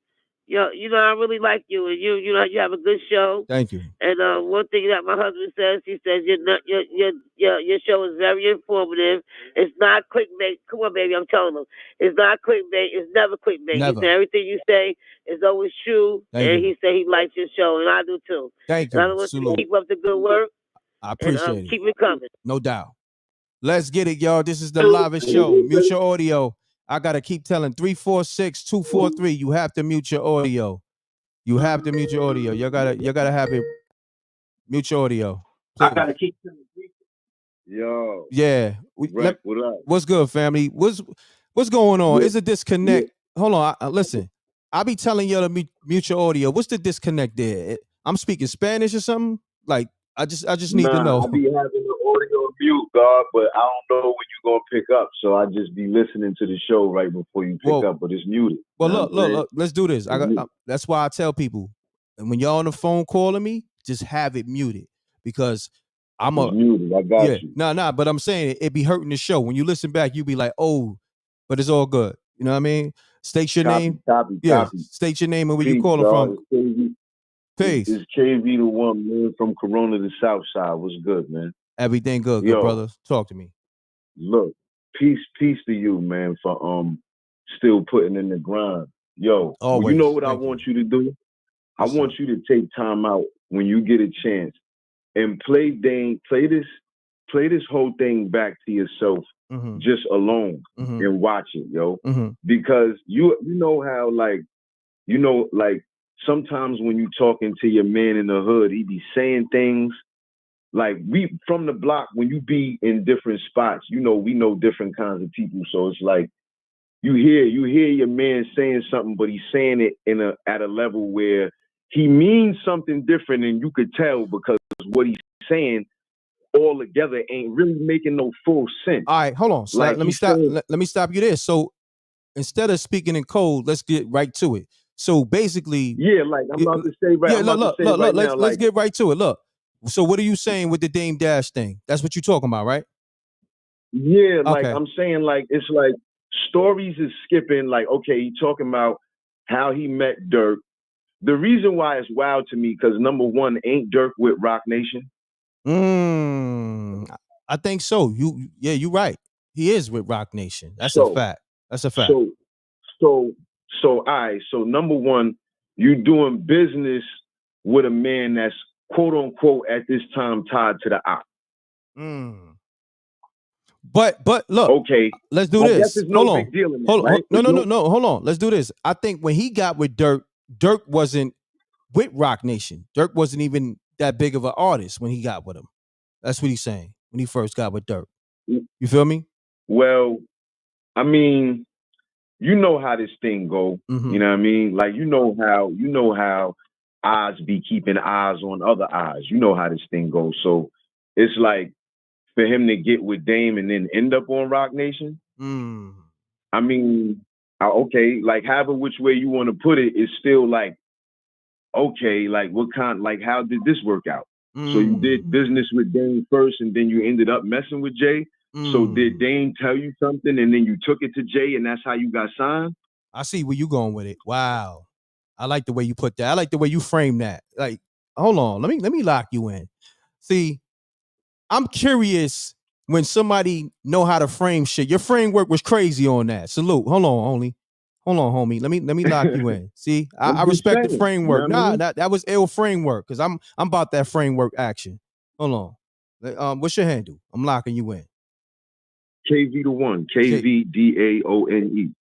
You know, I really like you, and you know, you have a good show. Thank you. And one thing that my husband says, he says your show is very informative. It's not clickbait. Come on, baby, I'm telling him, it's not clickbait. It's never clickbait. Never. He said everything you say is always true, he said he likes your show, and I do too. Thank you. And I want you to keep up the good work. I appreciate it. Keep it coming. No doubt. Let's get it, y'all. This is the livest show. Mute your audio. I gotta keep telling 346-243. You have to mute your audio. You have to mute your audio. You gotta have it. Mute your audio. Please. I gotta keep telling yo. Yeah. What up? What's good, family? What's going on? Is a disconnect? Hold on. Listen. I be telling y'all to mute your audio. What's the disconnect there? I'm speaking Spanish or something? Like I just need to know. I be having the audio mute, God, but I don't know when you gonna pick up. So I just be listening to the show right before you pick up, but it's muted. Well, look, let's do this. That's why I tell people, and when y'all on the phone calling me, just have it muted because I'm muted. I got you. Nah, but I'm saying it be hurting the show. When you listen back, you be like, oh, but it's all good. You know what I mean? State your name. Copy. State your name and where you calling from. Peace. It's KV the one, man, from Corona, the South Side. What's good, man? Everything good, good brother. Talk to me. Look, peace to you, man, for still putting in the grind. Yo, always. You know what I want you to do? I want you to take time out when you get a chance and play this whole thing back to yourself, just alone, and watch it, yo. Because you know how like sometimes when you talking to your man in the hood, he be saying things like we from the block. When you be in different spots, we know different kinds of people. So it's like you hear your man saying something, but he's saying it at a level where he means something different, and you could tell because what he's saying all together ain't really making no full sense. All right, hold on. So let me stop you there. So instead of speaking in code, let's get right to it. So basically, like I'm about to say right. Yeah, let's get right to it. Look, so what are you saying with the Dame Dash thing? That's what you're talking about, right? Yeah, like I'm saying, like it's like stories is skipping. Like, okay, he talking about how he met Durk. The reason why it's wild to me because number one, ain't Durk with Rock Nation? I think so. You're right. He is with Rock Nation. That's a fact. That's a fact. So all right. So number one, you doing business with a man that's quote unquote at this time tied to the op. But look, okay, let's do this. Guess there's no big deal in that, right? No. Hold on. Let's do this. I think when he got with Durk wasn't with Rock Nation. Durk wasn't even that big of an artist when he got with him. That's what he's saying when he first got with Durk. You feel me? Well, I mean, you know how this thing go. You know what I mean? Like you know how eyes be keeping eyes on other eyes. You know how this thing goes. So it's like for him to get with Dame and then end up on Rock Nation. I mean, okay, like however which way you want to put it, it's still like, okay, like what kind, like how did this work out? So you did business with Dame first and then you ended up messing with Jay. So did Dame tell you something and then you took it to Jay and that's how you got signed? I see where you going with it. Wow. I like the way you put that. I like the way you frame that. Like, hold on, let me lock you in. See, I'm curious when somebody know how to frame shit. Your framework was crazy on that. Salute. Hold on, homie. Let me lock you in. See, I respect the framework. You know what I mean? That was ill framework because I'm about that framework action. Hold on. What's your handle? I'm locking you in. KV the one. KVDAONE.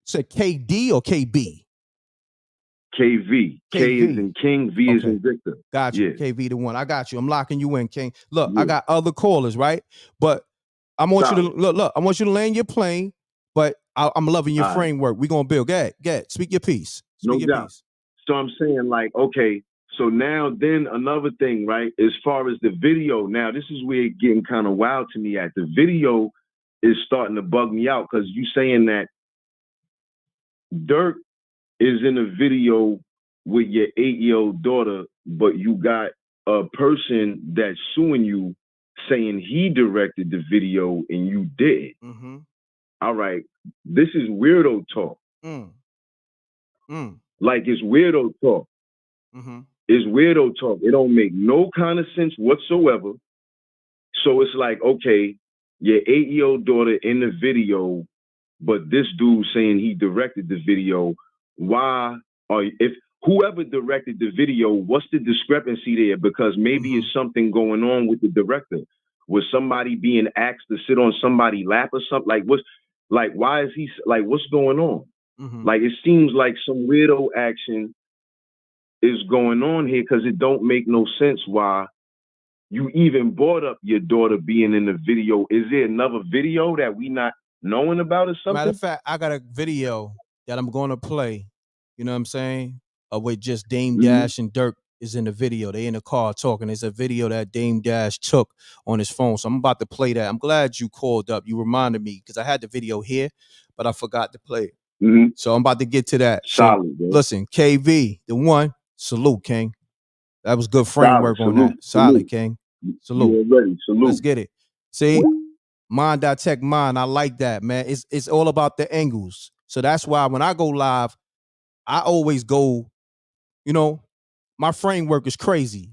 Said KD or KB? KV. K is in King, V is in Victor. Got you. Yeah. KV the one. I got you. I'm locking you in, King. Look, I got other callers, right? But I want you to look. I want you to land your plane. But I'm loving your All right. framework. We're gonna build. Go ahead. Speak your piece. No Speak your doubt. piece. So I'm saying, like, okay, so now then another thing, right? As far as the video, now this is where it's getting kind of wild to me at. The video is starting to bug me out because you saying that Durk is in a video with your 8-year-old daughter, but you got a person that's suing you saying he directed the video and you did. Mm-hmm. All right. This is weirdo talk. Like, it's weirdo talk. Mm-hmm. It's weirdo talk. It don't make no kind of sense whatsoever. So it's like, okay, your 8-year-old daughter in the video, but this dude saying he directed the video. Why if whoever directed the video, what's the discrepancy there? Because maybe it's something going on with the director. Was somebody being asked to sit on somebody's lap or something? Why is he like, what's going on? Like, it seems like some weirdo action is going on here because it don't make no sense why you even brought up your daughter being in the video. Is there another video that we not knowing about or something? Matter of fact, I got a video that I'm going to play. You know what I'm saying? With just Dame Dash and Durk is in the video. They in the car talking. It's a video that Dame Dash took on his phone. So I'm about to play that. I'm glad you called up. You reminded me because I had the video here, but I forgot to play it. So I'm about to get to that. Solid, so listen, KV, the one, salute, King. That was good framework on that. Solid, King. Salute. Yeah, ready. Salute. Let's get it. See, Mind.tech Mind. I like that, man. It's all about the angles. So that's why when I go live, I always go, my framework is crazy.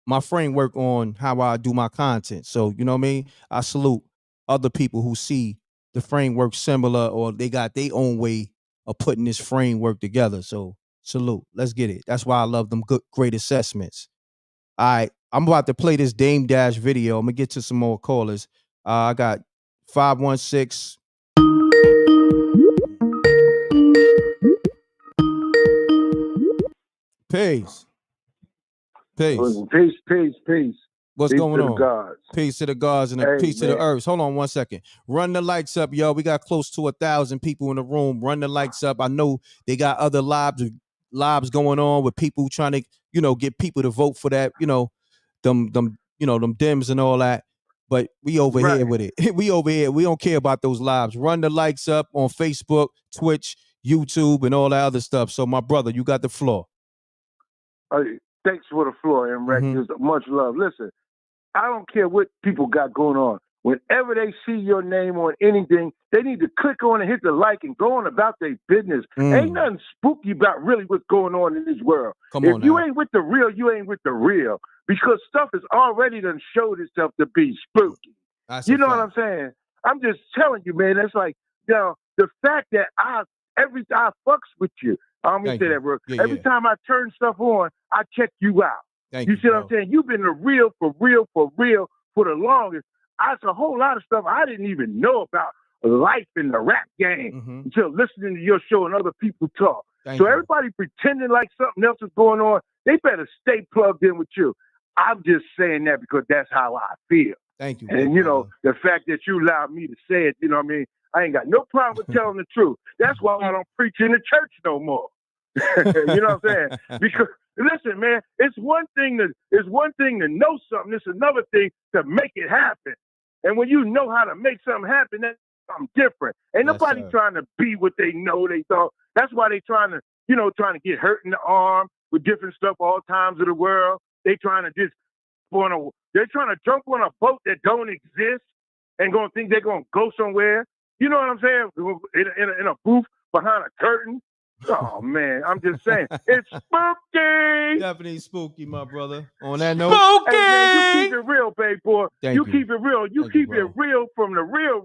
My framework on how I do my content. So, you know what I mean? I salute other people who see the framework similar or they got their own way of putting this framework together. So salute. Let's get it. That's why I love them good, great assessments. All right. I'm about to play this Dame Dash video. I'm gonna get to some more callers. I got 516. Peace. Peace. What's peace going to on? The gods. Peace to the gods and peace to the earth. Hold on 1 second. Run the lights up, yo. We got close to 1,000 people in the room. Run the lights up. I know they got other lives going on with people trying to, get people to vote for that, them Dems and all that. But we over here with it. We over here. We don't care about those lives. Run the lights up on Facebook, Twitch, YouTube, and all that other stuff. So my brother, you got the floor. Thanks for the floor, m.reck. Much love. Listen, I don't care what people got going on. Whenever they see your name on anything, they need to click on and hit the like and go on about their business. Ain't nothing spooky about really what's going on in this world. If you ain't with the real, you ain't with the real. Because stuff has already done showed itself to be spooky. You know what I'm saying? I'm just telling you, man. It's like, the fact that I fucks with you. I don't mean to say that, bro. Every time I turn stuff on, I check you out. You see what I'm saying? You've been the real for the longest. That's a whole lot of stuff I didn't even know about life in the rap game until listening to your show and other people talk. Everybody pretending like something else is going on, they better stay plugged in with you. I'm just saying that because that's how I feel. Thank you. And, the fact that you allowed me to say it, you know what I mean? I ain't got no problem with telling the truth. That's why I don't preach in the church no more. You know what I'm saying? Because listen, man, it's one thing to know something. It's another thing to make it happen. And when you know how to make something happen, that's something different. Ain't nobody trying to be what they know they thought. That's why they trying to get hurt in the arm with different stuff all times of the world. They trying to they're trying to jump on a boat that don't exist and gonna think they're gonna go somewhere. You know what I'm saying? In a booth behind a curtain. Oh man, I'm just saying, it's spooky. Definitely spooky, my brother. On that note, hey man, you keep it real, baby boy. You keep it real. You keep it real from the real.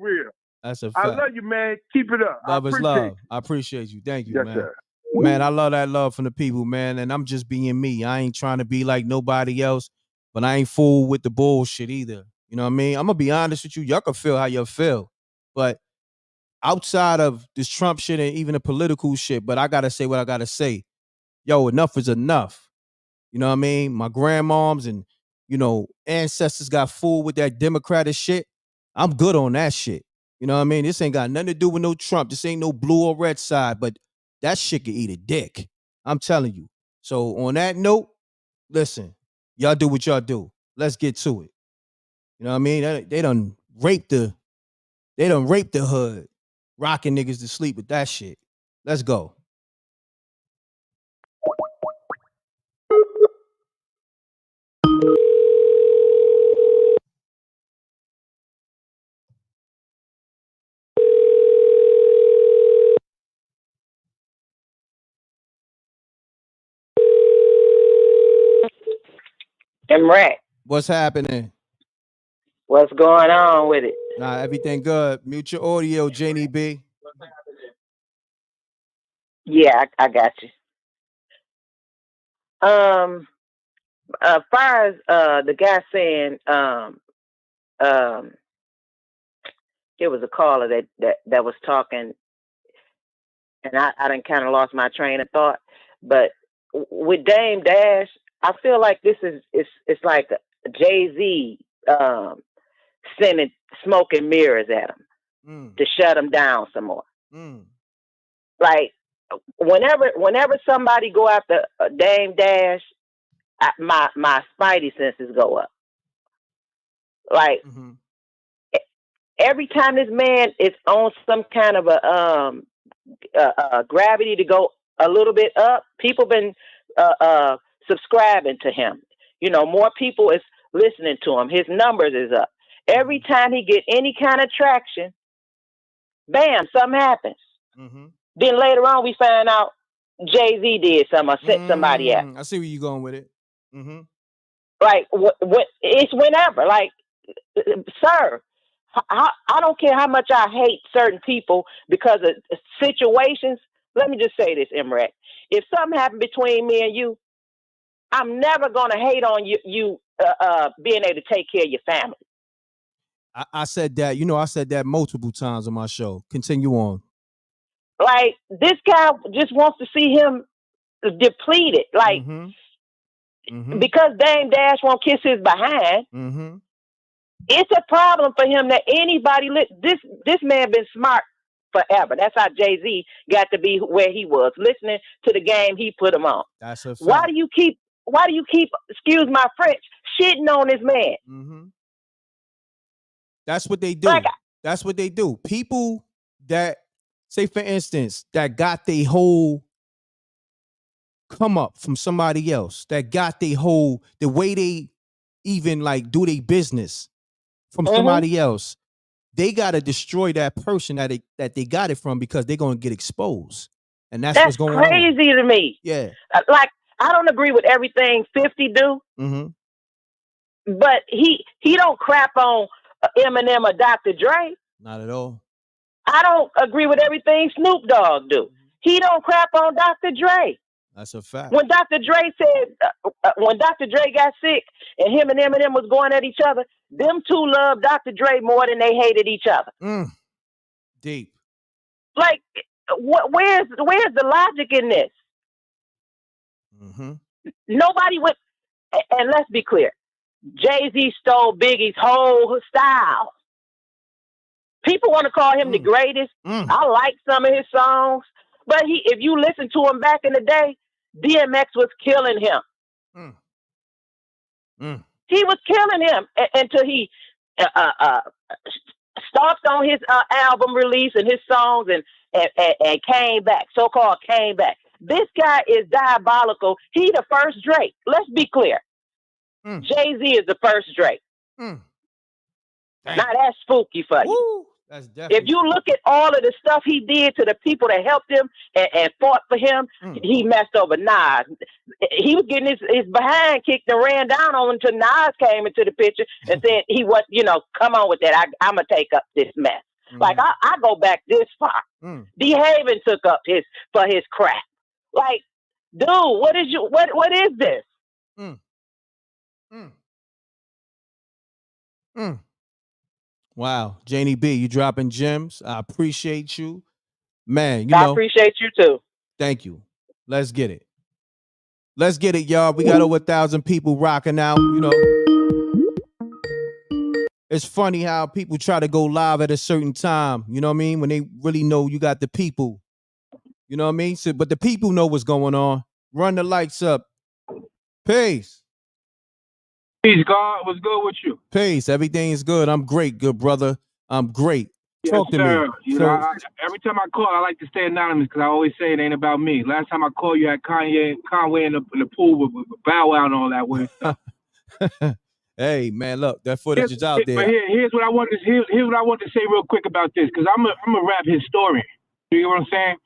That's a fact. I love you, man. Keep it up. Love is love. I appreciate you. Thank you, yes, man. Sir. Man, I love that love from the people, man. And I'm just being me. I ain't trying to be like nobody else, but I ain't fooled with the bullshit either. You know what I mean? I'm gonna be honest with you. Y'all can feel how you feel, but outside of this Trump shit and even the political shit, but I gotta say what I gotta say. Yo, enough is enough. You know what I mean? My grandmoms and, ancestors got fooled with that Democratic shit. I'm good on that shit. You know what I mean? This ain't got nothing to do with no Trump. This ain't no blue or red side, but that shit can eat a dick. I'm telling you. So on that note, listen, y'all do what y'all do. Let's get to it. You know what I mean? They done raped the hood, rocking niggas to sleep with that shit. Let's go. m.reck. What's happening? What's going on with it? Nah, everything good. Mute your audio, Janie B. Yeah, I got you. As far as the guy saying, it was a caller that was talking, and I done kind of lost my train of thought. But with Dame Dash, I feel like this is it's like Jay-Z sending smoke and mirrors at him to shut him down some more. Like whenever somebody go after Dame Dash, my spidey senses go up. Like every time this man is on some kind of a gravity to go a little bit up, people been subscribing to him. You know, more people is listening to him. His numbers is up. Every time he get any kind of traction, bam, something happens. Then later on, we find out Jay-Z did something or sent somebody out. I see where you going with it. Like what? It's whenever. Like, sir, I don't care how much I hate certain people because of situations. Let me just say this, m.reck. If something happened between me and you, I'm never gonna hate on you being able to take care of your family. I said that. You know, I said that multiple times on my show. Continue on. Like this guy just wants to see him depleted. Like because Dame Dash won't kiss his behind. It's a problem for him that anybody this man been smart forever. That's how Jay-Z got to be where he was, listening to the game he put him on. That's a fact. Why do you keep, excuse my French, shitting on this man? That's what they do. That's what they do. People that, say for instance, that got their whole come up from somebody else, that got their whole, the way they even like do their business from somebody else, they got to destroy that person that they got it from because they're going to get exposed. And that's what's going crazy on. to me. Yeah. Like, I don't agree with everything 50 do, but he don't crap on Eminem or Dr. Dre. Not at all. I don't agree with everything Snoop Dogg do. He don't crap on Dr. Dre. That's a fact. When Dr. Dre said, when Dr. Dre got sick and him and Eminem was going at each other, them two loved Dr. Dre more than they hated each other. Deep. Like, where's the logic in this? Nobody would, and let's be clear, Jay-Z stole Biggie's whole style. People want to call him the greatest. I like some of his songs, but if you listen to him back in the day, DMX was killing him. He was killing him until he stopped on his album release and his songs and came back, so-called came back. This guy is diabolical. He the first Drake. Let's be clear. Jay-Z is the first Drake. Now that's spooky for you. That's definitely. If you look at all of the stuff he did to the people that helped him and fought for him, he messed over Nas. He was getting his behind kicked and ran down on until Nas came into the picture and said he was, come on with that. I'm going to take up this mess. Like, I go back this far. D. Haven took up for his crap. Like, dude, what is this? Wow, Janie B, you dropping gems. I appreciate you, man. I appreciate you too. Thank you. Let's get it. Let's get it, y'all. We got over 1,000 people rocking out. it's funny how people try to go live at a certain time, you know what I mean? When they really know you got the people. You know what I mean? So, but the people know what's going on. Run the lights up. Peace. Peace, God. What's good with you? Peace. Everything is good. I'm great, good brother. I'm great. Yes, Talk to sir. me. You know, every time I call, I like to stay anonymous because I always say it ain't about me. Last time I called, you had Conway in the pool with Bow Wow and all that weird stuff. Hey man, look, that footage is out there. But here's what I want to here's what I want to say real quick about this because I'm a rap historian. You know what I'm saying?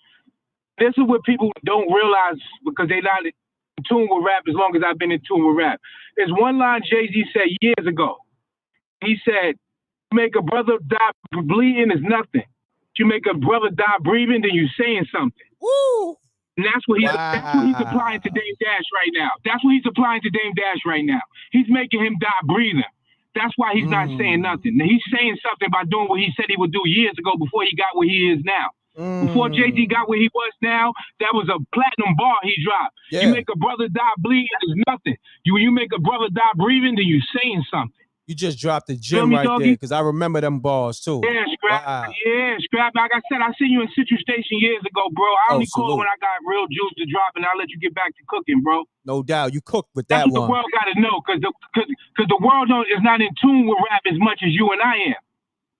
This is what people don't realize because they not in tune with rap as long as I've been in tune with rap. There's one line Jay-Z said years ago. He said, "Make a brother die bleeding is nothing. You make a brother die breathing, then you saying something." Woo! And that's what he's applying to Dame Dash right now. That's what he's applying to Dame Dash right now. He's making him die breathing. That's why he's not saying nothing. He's saying something by doing what he said he would do years ago before he got where he is now. Before Jay-Z got where he was now, that was a platinum bar he dropped. Yeah. You make a brother die bleeding is nothing. You make a brother die breathing, then you saying something. You just dropped the gem right there because I remember them bars too. Yeah, Scrap. Wow. Yeah, Scrap. Like I said, I seen you in Citrus Station years ago, bro. I only call when I got real juice to drop, and I'll let you get back to cooking, bro. No doubt, you cooked with That's that what one. the world got to know, because the world is not in tune with rap as much as you and I am.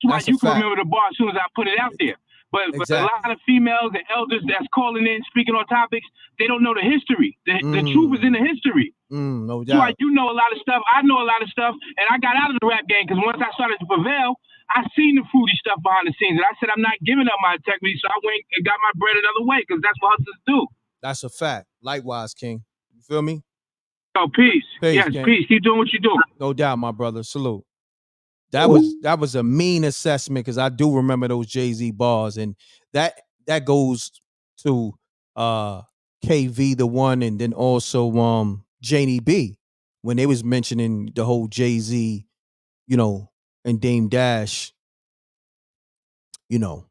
That's why you can remember the bar as soon as I put it out there. But a lot of females and elders that's calling in, speaking on topics, they don't know the history. The truth is in the history. No That's why doubt. you know a lot of stuff. I know a lot of stuff, and I got out of the rap game because once I started to prevail, I seen the fruity stuff behind the scenes, and I said I'm not giving up my integrity, so I went and got my bread another way because that's what hustlers do. That's a fact. Likewise, King. You feel me? Oh, peace. Yes, King. peace. Keep doing what you do. No doubt, my brother. Salute. That was a mean assessment because I do remember those Jay-Z bars, and that goes to KV the one, and then also Janie B when they was mentioning the whole Jay-Z, you know, and Dame Dash, you know,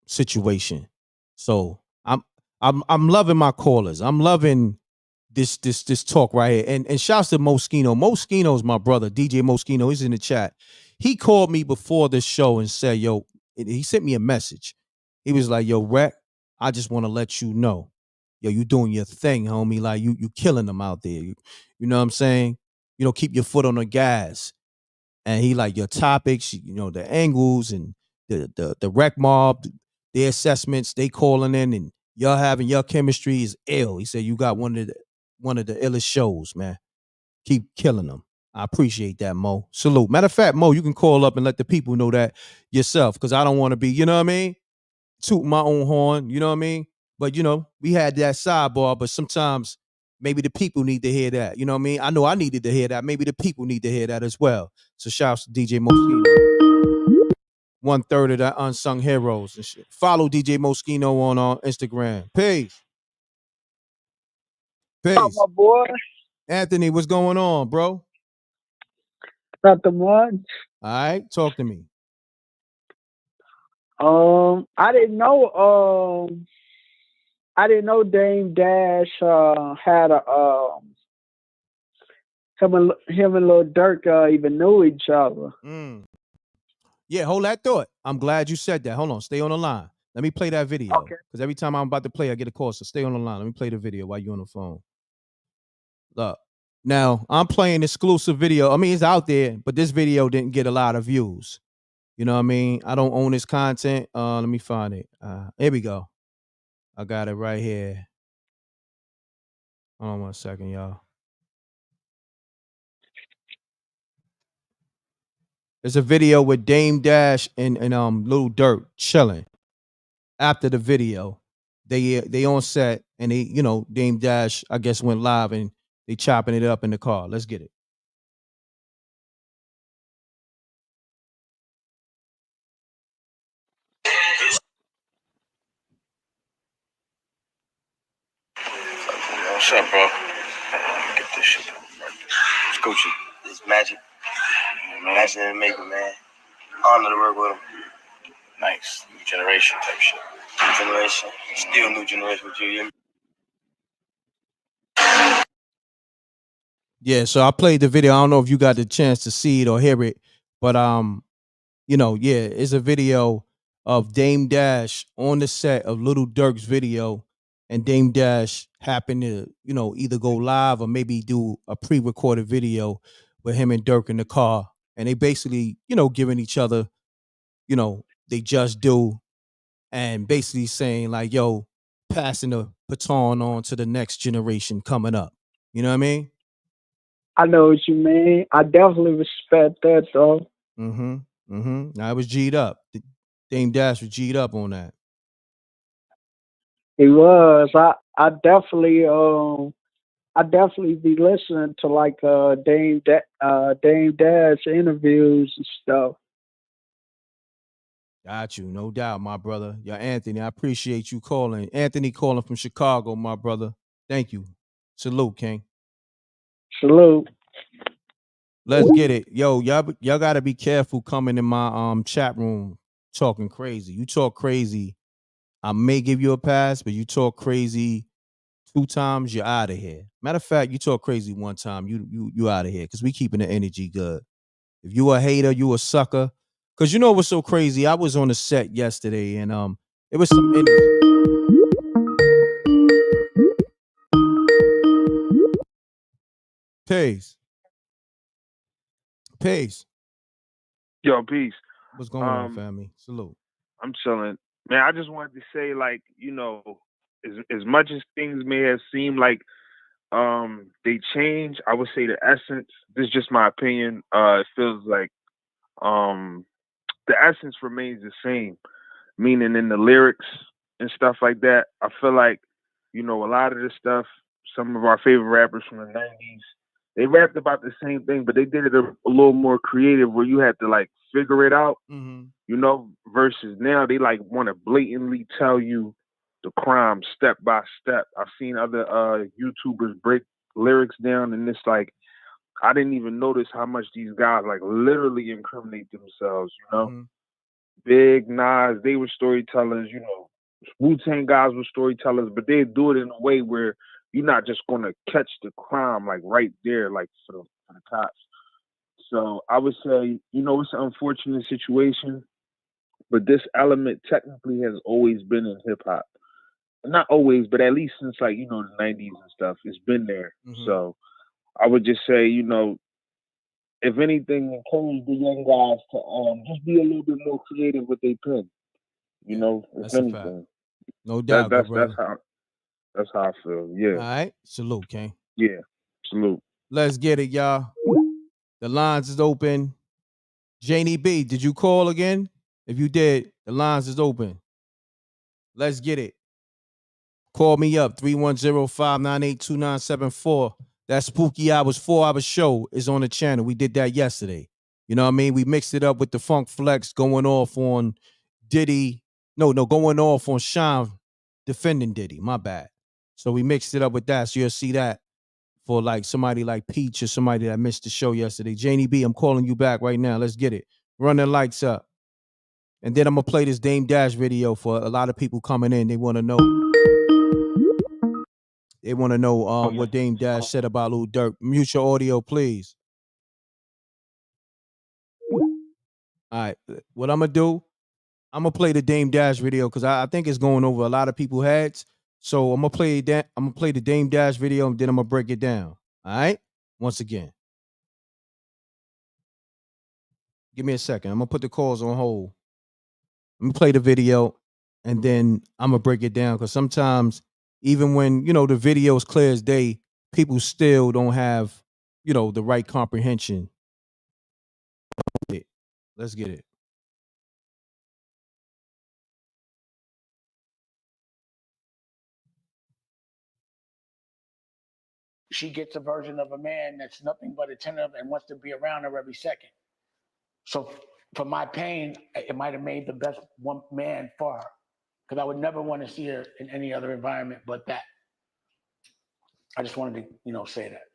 situation. So I'm loving my callers. I'm loving this talk right here. And shouts to Moschino. Moschino's my brother, DJ Moschino. He's in the chat. He called me before the show and said, yo, he sent me a message. He was like, yo, Rec, I just want to let you know, yo, you doing your thing, homie. Like you killing them out there. You know what I'm saying? You know, keep your foot on the gas. And he like your topics, you know, the angles and the rec mob, the assessments, they calling in, and y'all having your chemistry is ill. He said you got one of the illest shows, man. Keep killing them. I appreciate that, Mo. Salute. Matter of fact, Mo, you can call up and let the people know that yourself, because I don't want to be, you know what I mean, toot my own horn, you know what I mean? But, you know, we had that sidebar, but sometimes maybe the people need to hear that, you know what I mean? I know I needed to hear that. Maybe the people need to hear that as well. So shouts to DJ Moschino. 1/3 of the unsung heroes and shit. Follow DJ Moschino on Instagram. Peace. Oh, my boy. Anthony, what's going on, bro? Nothing much. All right, talk to me. I didn't know Dame Dash had him and Lil Durk even knew each other. Yeah, hold that thought. I'm glad you said that. Hold on, stay on the line. Let me play that video. Okay. Because every time I'm about to play, I get a call. So stay on the line. Let me play the video while you're on the phone. Look. Now, I'm playing exclusive video. I mean, it's out there, but this video didn't get a lot of views. You know what I mean? I don't own this content. Let me find it. Here we go. I got it right here. Hold on 1 second, y'all. There's a video with Dame Dash and Lil Durk chilling. After the video, they on set and they, you know, Dame Dash, I guess, went live and they chopping it up in the car. Let's get it. What's up, bro? Get this shit. It's Gucci. It's Magic. Magic and Maker, man. Honor to work with him. Nice. New generation type shit. New generation. Still new generation with you. Yeah, so I played the video. I don't know if you got the chance to see it or hear it, But yeah, it's a video of Dame Dash on the set of Lil Durk's video, and Dame Dash happened to, either go live or maybe do a pre-recorded video with him and Durk in the car. And they basically, giving each other, they just do, and basically saying like, yo, passing the baton on to the next generation coming up. You know what I mean? I know what you mean. I definitely respect that though. Now it was G'd up. Dame Dash was G'd up on that. He was. I definitely be listening to like Dame Dash interviews and stuff. Got you, no doubt, my brother. Yeah, Anthony, I appreciate you calling. Anthony calling from Chicago, my brother. Thank you. Salute, King. Salute. Let's get it. Yo, y'all gotta be careful coming in my chat room talking crazy. You talk crazy, I may give you a pass, but you talk crazy 2 times, you're out of here. Matter of fact, you talk crazy 1 time, you out of here, because we keeping the energy good. If you a hater, you a sucker. Cause you know what's so crazy? I was on the set yesterday, and it was some Peace. Yo, peace. What's going on, family? Salute. I'm chilling. Man, I just wanted to say, like, as much as things may have seemed like they change, I would say the essence, this is just my opinion, it feels like the essence remains the same. Meaning in the lyrics and stuff like that, I feel like, a lot of this stuff, some of our favorite rappers from the 90s, they rapped about the same thing, but they did it a little more creative where you had to like figure it out, versus now they like want to blatantly tell you the crime step by step. I've seen other YouTubers break lyrics down, and it's like, I didn't even notice how much these guys like literally incriminate themselves, Big Nas, they were storytellers, Wu-Tang guys were storytellers, but they do it in a way where you're not just going to catch the crime like right there, like for the cops. So I would say, it's an unfortunate situation, but this element technically has always been in hip hop. Not always, but at least since like, the 90s and stuff, it's been there. So I would just say, if anything, encourage the young guys to just be a little bit more creative with their pen. If anything. No doubt, That's how I feel. Yeah. All right. Salute, King. Yeah. Salute. Let's get it, y'all. The lines is open. Janie B, did you call again? If you did, the lines is open. Let's get it. Call me up, 310-598-2974. That Spooky Hours 4-hour show is on the channel. We did that yesterday. You know what I mean? We mixed it up with the Funk Flex going off on Diddy. No, going off on Sean defending Diddy. My bad. So we mixed it up with that. So you'll see that for like somebody like Peach or somebody that missed the show yesterday. Janie B, I'm calling you back right now. Let's get it. Run the lights up. And then I'm going to play this Dame Dash video for a lot of people coming in. They want to know. They want to know what Dame Dash said about Lil Durk. Mute your audio, please. All right. What I'm going to do, I'm going to play the Dame Dash video because I think it's going over a lot of people's heads. So I'm going to play that. I'm going to play the Dame Dash video, and then I'm going to break it down. All right? Once again. Give me a second. I'm going to put the calls on hold. Let me play the video, and then I'm going to break it down because sometimes even when, the video is clear as day, people still don't have, the right comprehension. Let's get it. She gets a version of a man that's nothing but attentive and wants to be around her every second. So for my pain, it might have made the best one man for her, because I would never want to see her in any other environment but that. I just wanted to, say that.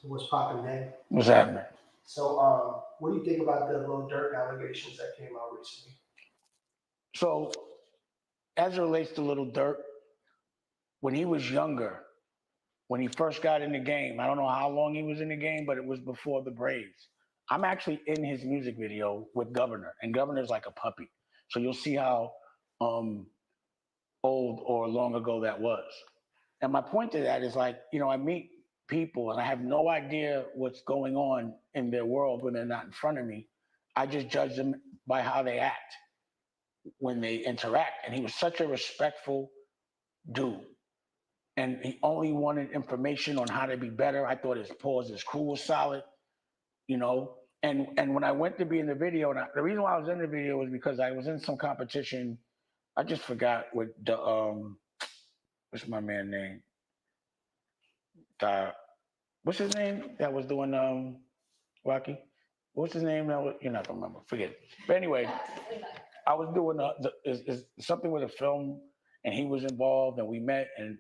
So what's popping, man? What's happening? So what do you think about the Lil Durk allegations that came out recently? So as it relates to Lil Durk, when he was younger, when he first got in the game, I don't know how long he was in the game, but it was before the Braves. I'm actually in his music video with Governor, and Governor's like a puppy. So you'll see how old or long ago that was. And my point to that is like, I meet people and I have no idea what's going on in their world when they're not in front of me. I just judge them by how they act when they interact. And he was such a respectful dude. And he only wanted information on how to be better. I thought his crew was solid, And when I went to be in the video, and the reason why I was in the video was because I was in some competition. I just forgot what the what's my man name? What's his name that was doing Rocky? What's his name? You're not gonna remember. Forget it. But anyway, I was doing is something with a film, and he was involved, and we met, and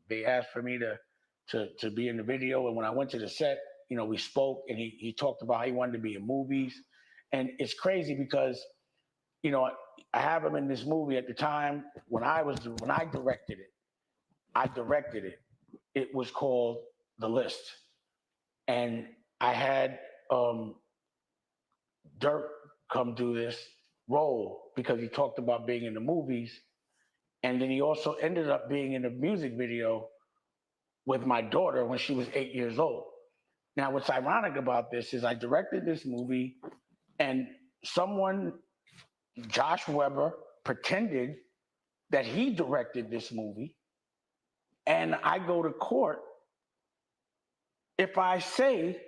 they asked for me to be in the video, and when I went to the set, we spoke, and he talked about how he wanted to be in movies, and it's crazy because I have him in this movie at the time when I directed it. I directed it. It was called The List, and I had Durk come do this role because he talked about being in the movies, and then he also ended up being in a music video with my daughter when she was 8 years old. Now, what's ironic about this is I directed this movie, and someone, Josh Weber, pretended that he directed this movie, and I go to court if I say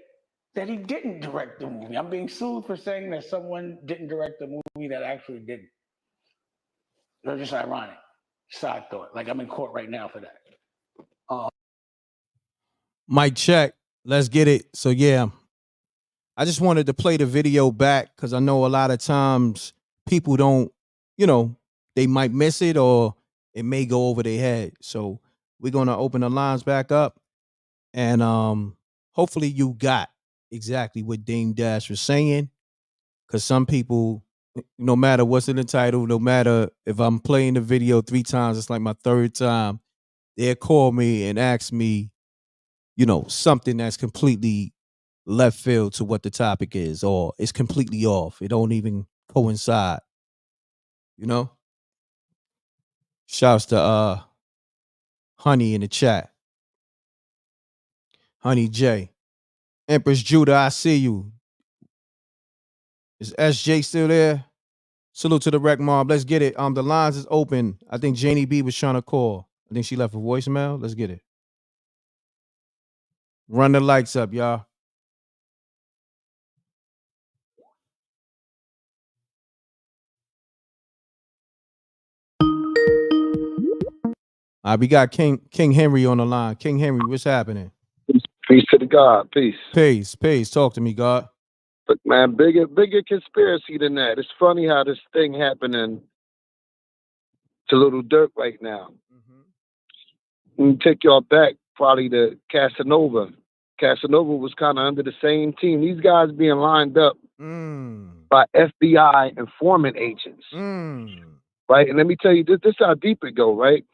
that he didn't direct the movie. I'm being sued for saying that someone didn't direct the movie that actually didn't. It's just ironic. Side thought. Like I'm in court right now for that. Mic check. Let's get it. So yeah, I just wanted to play the video back because I know a lot of times people don't, they might miss it or it may go over their head. So we're gonna open the lines back up, and hopefully you got exactly what Dame Dash was saying. Because some people, no matter what's in the title, no matter if I'm playing the video 3 times, it's like my 3rd time, they'll call me and ask me, something that's completely left field to what the topic is, or it's completely off. It don't even coincide. Shouts to Honey in the chat. Honey J. Empress Judah, I see you. Is SJ still there? Salute to the rec mob. Let's get it. The lines is open. I think Janie B was trying to call. I think she left a voicemail. Let's get it. Run the lights up, y'all. We got King Henry on the line. King Henry, what's happening? Peace to the God. Peace. Peace. Talk to me, God. But man, bigger conspiracy than that. It's funny how this thing happening to Lil Durk right now. Let me take y'all back probably to Casanova. Casanova was kind of under the same team. These guys being lined up by FBI informant agents. Right? And let me tell you, this is how deep it go, right?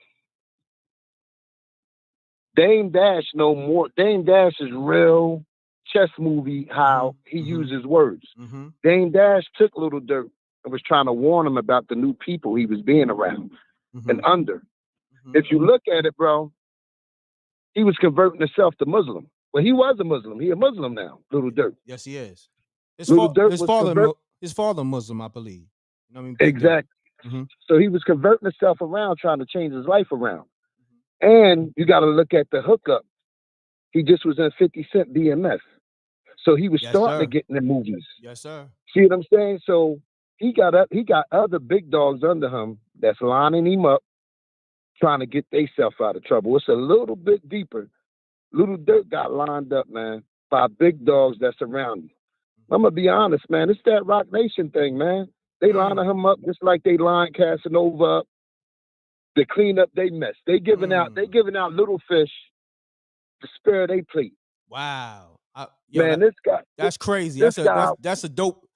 Dame Dash no more. Dame Dash is real chess movie how he uses words. Dame Dash took Lil Durk and was trying to warn him about the new people he was being around and under. If you look at it, bro, he was converting himself to Muslim. Well, he was a Muslim. He a Muslim now, Lil Durk. Yes, he is. His father Muslim, I believe. Exactly. So he was converting himself around, trying to change his life around. And you got to look at the hookup. He just was in 50 Cent BMF. So he was starting to get in the movies. Yes, sir. See what I'm saying? So he got other big dogs under him that's lining him up, trying to get themselves out of trouble. It's a little bit deeper. Lil Durk got lined up, man, by big dogs that's around him. I'm going to be honest, man. It's that Rock Nation thing, man. They lining him up just like they lined Casanova up to clean up their mess. They giving out little fish to spare their plate. Wow. This guy. That's crazy. That's a dope.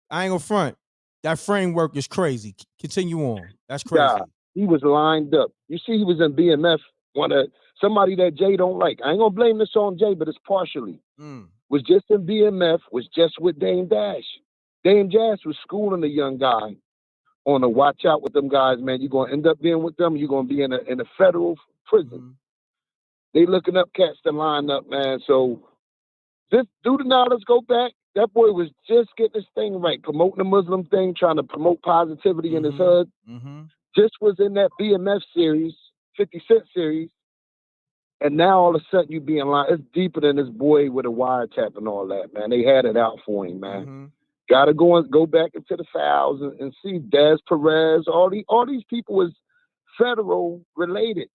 I ain't gonna front. That framework is crazy. Continue on. That's crazy. God, he was lined up. You see, he was in BMF. Somebody that Jay don't like. I ain't gonna blame this on Jay, but it's partially. was just in BMF, was just with Dame Dash. Dame Dash was schooling the young guy on to watch out with them guys, man. You're gonna end up being with them. You're gonna be in a federal prison. They looking up cats to line up, man. So this do the knowledge go back. That boy was just getting his thing right, promoting the Muslim thing, trying to promote positivity in his hood. Just was in that BMF series, 50 Cent series. And now all of a sudden you be in line. It's deeper than this boy with a wiretap and all that, man. They had it out for him, man. Gotta go back into the files and see Dez Perez, all these people was federal related.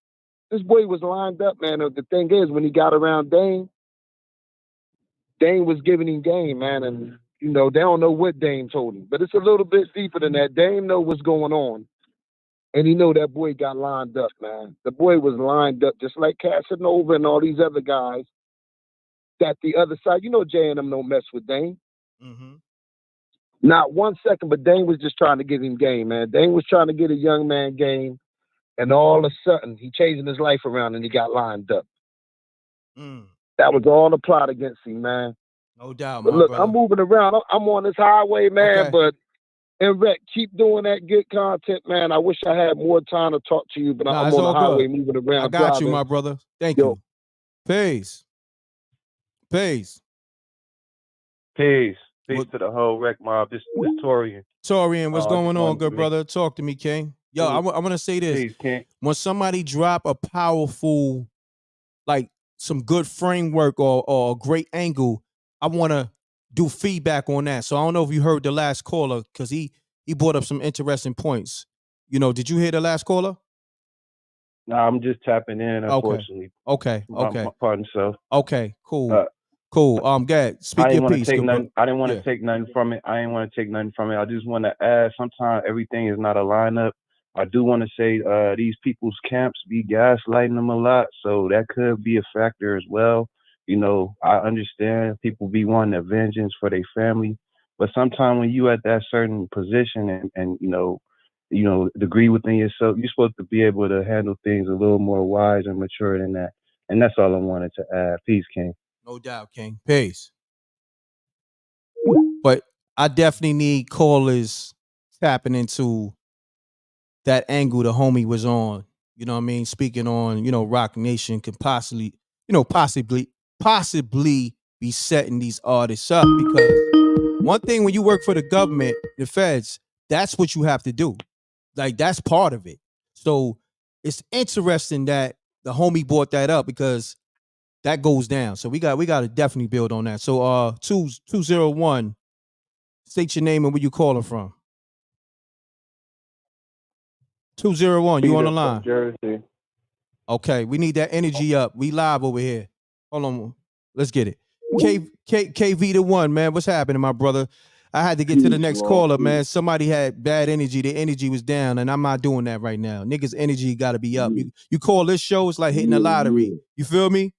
This boy was lined up, man. The thing is, when he got around Dame was giving him game, man. And, you know, they don't know what Dame told him. But it's a little bit deeper than that. Dame know what's going on. And he know that boy got lined up, man. The boy was lined up just like Casanova and all these other guys. That the other side, you know, Jay and them don't mess with Dame. Not 1 second, but Dame was just trying to give him game, man. Dame was trying to get a young man game. And all of a sudden, he changing his life around and he got lined up. That was all a plot against him, man. No doubt, but my look, brother. I'm moving around. I'm on this highway, man. Okay. But m.reck, keep doing that good content, man. I wish I had more time to talk to you, but I'm it's on the all highway good. moving around. I got you, driving. my brother. Thank you. Peace. Peace. Peace. Peace to the whole rec mob. This is Torian. Torian, what's going on, good to brother? Talk to me, King. Yo, I want to say this. Peace, King. When somebody drop a powerful, like some good framework or a great angle, I want to do feedback on that. So I don't know if you heard the last caller because he brought up some interesting points. You know, did you hear the last caller? Nah, I'm just tapping in, unfortunately. Okay. My pardon self. Okay, cool. Cool. Gad, speak I your didn't want piece. to take good nothing. bro. I didn't want to take nothing from it. I didn't want to take nothing from it. I just want to add. Sometimes everything is not a lineup. I do want to say these people's camps be gaslighting them a lot, so that could be a factor as well. You know, I understand people be wanting a vengeance for their family, but sometimes when you at that certain position and you know, degree within yourself, you're supposed to be able to handle things a little more wise and mature than that. And that's all I wanted to add. Peace, King. No doubt, King. Peace. But I definitely need callers tapping into that angle the homie was on. You know what I mean? Speaking on, you know, Rock Nation could possibly be setting these artists up because one thing when you work for the government, the feds, that's what you have to do. Like that's part of it. So it's interesting that the homie brought that up because that goes down. So we got to definitely build on that. So 201, state your name and where you calling from. 201, you on the line? Jersey. Okay, we need that energy up. We live over here. Hold on, let's get it. KV the one, man. What's happening, my brother? I had to get to the next caller, man. Somebody had bad energy. The energy was down, and I'm not doing that right now. Niggas' energy got to be up. You call this show, it's like hitting the lottery. You feel me?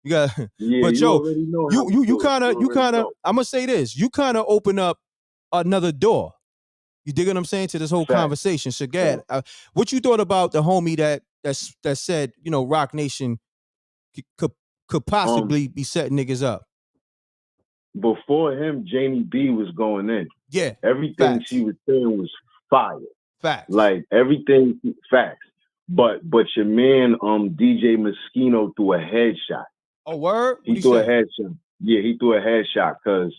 You got, but yo, you kind of. I'm gonna say this. You kind of open up another door. You dig what I'm saying to this whole conversation, Shagad? What you thought about the homie that said, you know, Rock Nation could possibly be setting niggas up? Before him, Janie B was going in. Yeah, everything she was saying was fire. Facts. Like everything, facts. But your man, DJ Moschino threw a headshot. Oh, word? He threw a headshot. Yeah, he threw a headshot because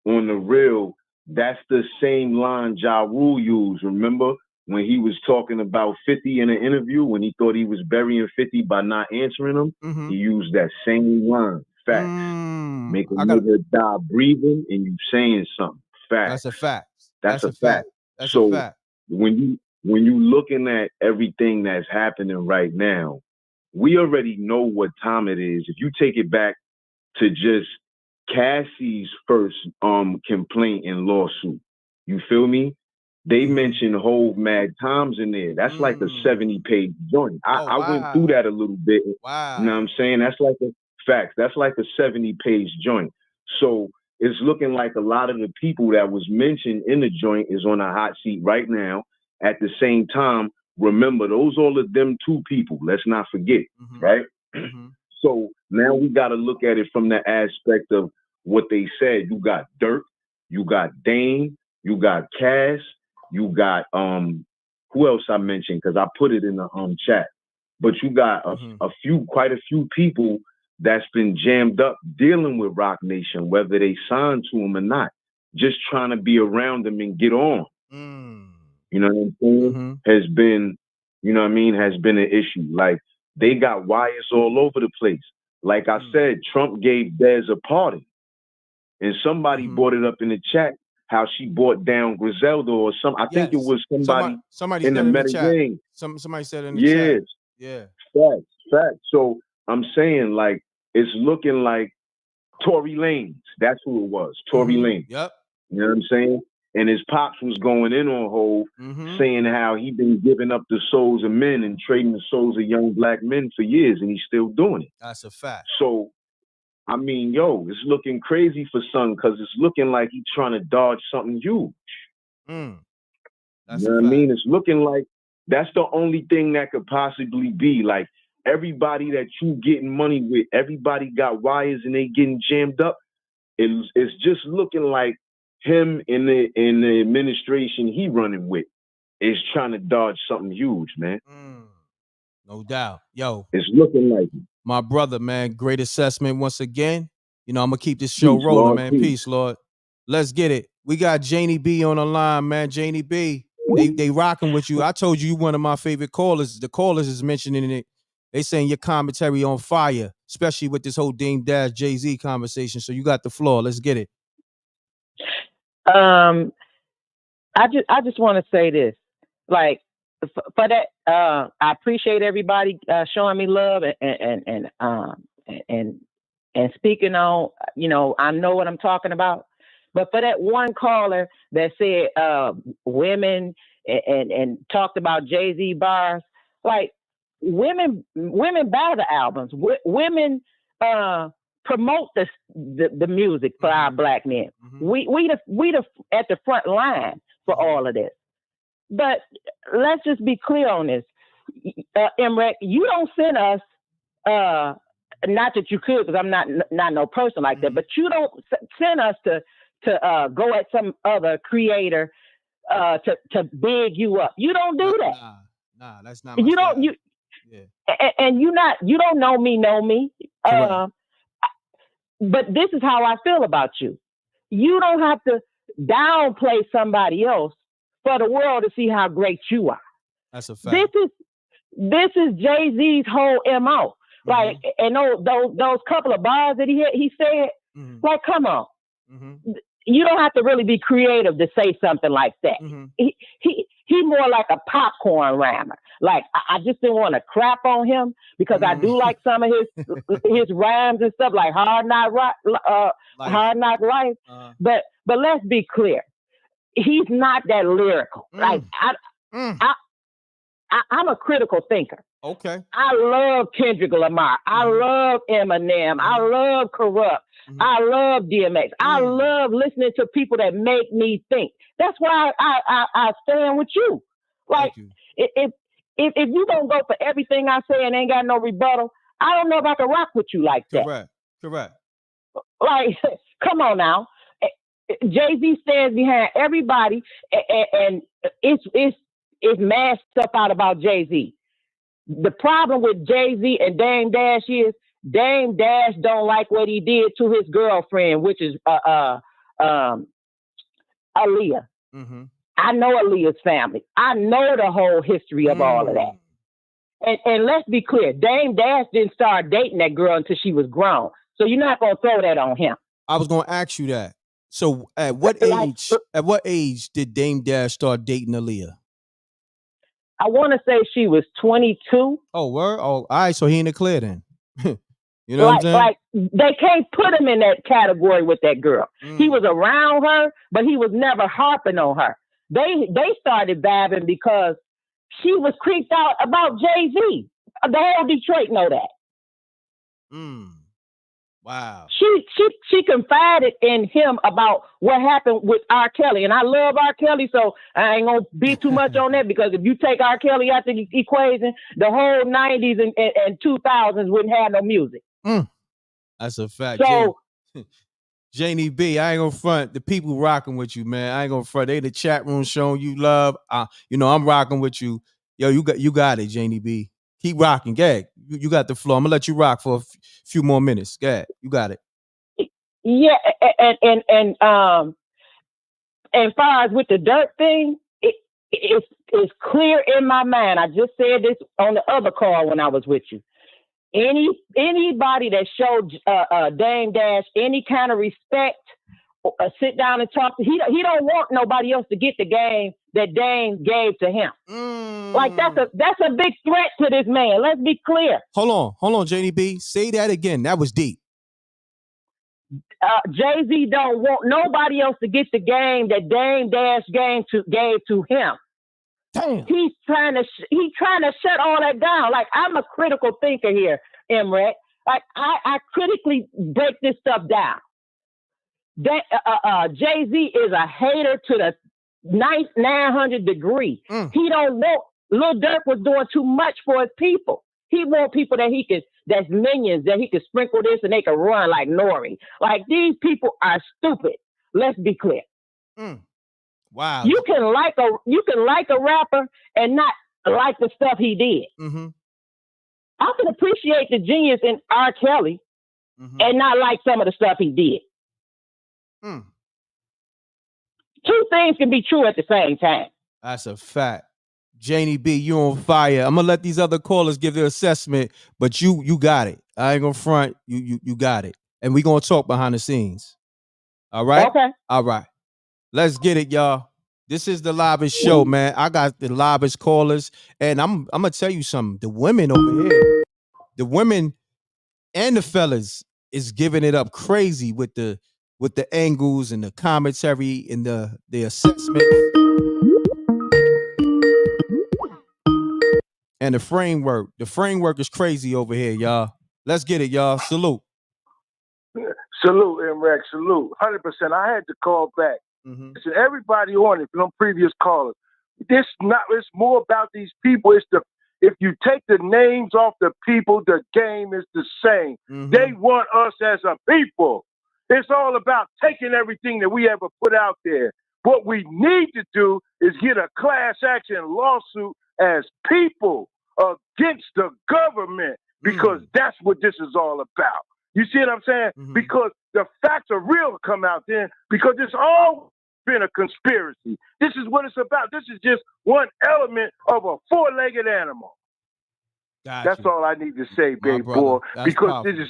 on the real, that's the same line Ja Rule used. Remember when he was talking about 50 in an interview when he thought he was burying 50 by not answering him? He used that same line. Facts. Make a nigga die breathing and you saying something. Facts. That's a fact. That's a fact. So when you looking at everything that's happening right now, we already know what time it is. If you take it back to just Cassie's first complaint and lawsuit, you feel me? They mentioned Hove mad times in there. That's like a 70-page joint. I went through that a little bit. Wow. You know what I'm saying? That's like a fact. That's like a 70-page joint. So it's looking like a lot of the people that was mentioned in the joint is on a hot seat right now. At the same time, remember, those all of them two people. Let's not forget, right? So now we got to look at it from the aspect of what they said. You got Durk, you got Dame, you got Cass, you got who else I mentioned? Because I put it in the chat. But you got quite a few people that's been jammed up dealing with Rock Nation, whether they signed to him or not, just trying to be around them and get on. You know what I'm saying? Has been, you know what I mean, has been an issue. Like, they got wires all over the place. Like I said, Trump gave Dez a party. And somebody brought it up in the chat, how she brought down Griselda or something. I think it was somebody in the Medellin. Somebody said in the chat. Yeah. Facts. So I'm saying, like, it's looking like Tory Lanez. That's who it was. Tory Lanez. Yep. You know what I'm saying? And his pops was going in on Hov, saying how he been giving up the souls of men and trading the souls of young black men for years, and he's still doing it. That's a fact. So, I mean, it's looking crazy for Son, because it's looking like he's trying to dodge something huge. That's you know what I mean? It's looking like that's the only thing that could possibly be. Like, everybody that you getting money with, everybody got wires and they getting jammed up. It's just looking like him in the administration he running with is trying to dodge something huge, man. No doubt. Yo. It's looking like it. My brother, man, great assessment once again. You know, I'm going to keep this show rolling, Lord, man. Peace, Lord. Let's get it. We got Janie B on the line, man. Janie B, they rocking with you. I told you one of my favorite callers. The callers is mentioning it. They saying your commentary on fire, especially with this whole Dame Dash Jay-Z conversation. So you got the floor. Let's get it. I just want to say this, like, for that, I appreciate everybody showing me love and speaking on, you know, I know what I'm talking about. But for that one caller that said women and talked about Jay-Z bars, like, women buy the albums. Women promote the music for our black men. We the at the front line for all of this. But let's just be clear on this. m.reck, you don't send us, not that you could, because I'm not no person like that, but you don't send us to go at some other creator to big you up. You don't do that. Nah, that's not my style. And you don't know me. But this is how I feel about you. You don't have to downplay somebody else for the world to see how great you are. That's a fact. This is Jay-Z's whole MO. Like, and those couple of bars that he said, like, come on. You don't have to really be creative to say something like that. He more like a popcorn rammer. Like, I just didn't want to crap on him because I do like some of his rhymes and stuff, like Hard Knock Life. But let's be clear, he's not that lyrical. Like, I'm a critical thinker. Okay. I love Kendrick Lamar. I love Eminem. I love Corrupt. I love DMX. I love listening to people that make me think. That's why I stand with you. Like, if you don't go for everything I say and ain't got no rebuttal, I don't know if I can rock with you like that. Correct. Like, come on now. Jay-Z stands behind everybody, and it's mad stuff out about Jay-Z. The problem with Jay-Z and Dame Dash is Dame Dash don't like what he did to his girlfriend, which is Aaliyah. I know Aaliyah's family. I know the whole history of all of that. And let's be clear, Dame Dash didn't start dating that girl until she was grown. So you're not gonna throw that on him. I was gonna ask you that. So at what age did Dame Dash start dating Aaliyah? I want to say she was 22. Oh, word? Oh, all right. So he in the clear then. You know what I'm saying? Like, they can't put him in that category with that girl. He was around her, but he was never harping on her. They started babbing because she was creeped out about Jay-Z. The whole Detroit know that. Wow. She confided in him about what happened with R. Kelly. And I love R. Kelly, so I ain't going to be too much on that, because if you take R. Kelly out the equation, the whole 90s and 2000s wouldn't have no music. That's a fact. So Janie B, I ain't gonna front. The people rocking with you, man. I ain't gonna front. They in the chat room showing you love. I'm rocking with you. Yo, you got it, Janie B. Keep rocking. Gag. You got the floor. I'm gonna let you rock for a few more minutes. Gag. You got it. Yeah, as far as with the Durk thing, it's clear in my mind. I just said this on the other call when I was with you. Anybody that showed Dame Dash any kind of respect, sit down and talk to, he don't want nobody else to get the game that Dame gave to him. Like that's a big threat to this man. Let's be clear. Hold on, Janie B. Say that again. That was deep. Jay-Z don't want nobody else to get the game that Dame Dash gave to him. Damn. He's trying to shut all that down. Like, I'm a critical thinker here, m.reck. Like, I critically break this stuff down. Jay-Z is a hater to the 900 degree. He don't want, Lil Durk was doing too much for his people. He want people that's minions, that he could sprinkle this and they could run like Nori. Like, these people are stupid. Let's be clear. Wow. You can like a rapper and not like the stuff he did. Mm-hmm. I can appreciate the genius in R. Kelly and not like some of the stuff he did. Two things can be true at the same time. That's a fact. Janie B, you on fire. I'm gonna let these other callers give their assessment, but you got it. I ain't gonna front. You got it. And we gonna talk behind the scenes. All right? Okay. All right. Let's get it, y'all. This is the livest show, man. I got the livest callers, and I'm gonna tell you something. The women over here, the women and the fellas is giving it up crazy with the angles and the commentary and the assessment and the framework. The framework is crazy over here, y'all. Let's get it, y'all. Salute. Salute, m.reck. Salute. 100%. I had to call back. Listen, everybody on it, from previous callers. It's more about these people. If you take the names off the people, the game is the same. They want us as a people. It's all about taking everything that we ever put out there. What we need to do is get a class action lawsuit as people against the government, because that's what this is all about. You see what I'm saying? Because the facts are real to come out then, because it's all been a conspiracy. This is what it's about. This is just one element of a four-legged animal. That's all I need to say, baby boy, because powerful. this is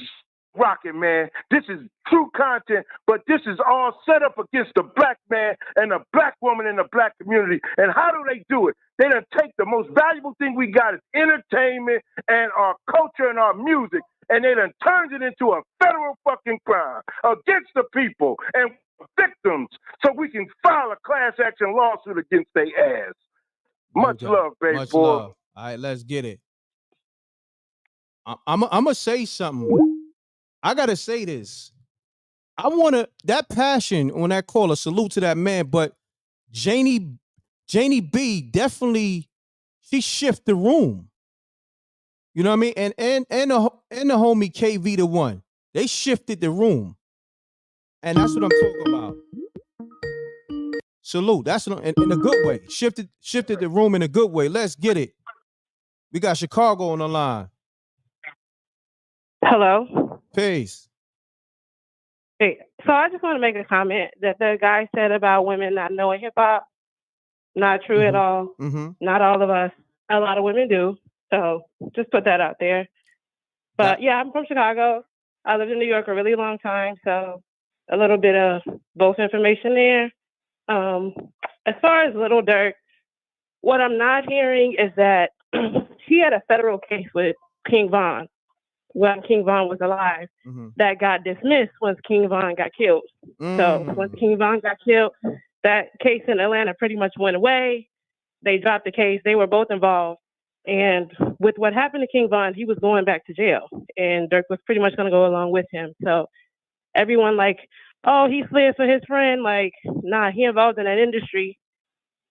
rocking, man. This is true content, but this is all set up against the black man and the black woman in the black community. And how do they do it? They done take the most valuable thing we got is entertainment and our culture and our music, and they done turned it into a federal fucking crime against the people and victims, so we can file a class action lawsuit against their ass. Much love, baby Much boy. love. All right, let's get it. I'm gonna say something. I gotta say this. I wanna that passion on that caller. Salute to that man, but Janie B definitely, she shift the room. You know what I mean? And the homie KV the one. They shifted the room. And that's what I'm talking about. Salute. That's what in a good way. Shifted the room in a good way. Let's get it. We got Chicago on the line. Hello. Peace. Hey, so I just want to make a comment that the guy said about women not knowing hip hop. Not true at all. Not all of us. A lot of women do. So just put that out there. But yeah, I'm from Chicago. I lived in New York a really long time, so a little bit of both information there. As far as Lil Durk, what I'm not hearing is that he had a federal case with King Von when King Von was alive that got dismissed once King Von got killed. So once King Von got killed, that case in Atlanta pretty much went away. They dropped the case. They were both involved. And with what happened to King Von, he was going back to jail. And Durk was pretty much going to go along with him. So everyone like, oh, he slid for his friend. Like, nah, he involved in that industry.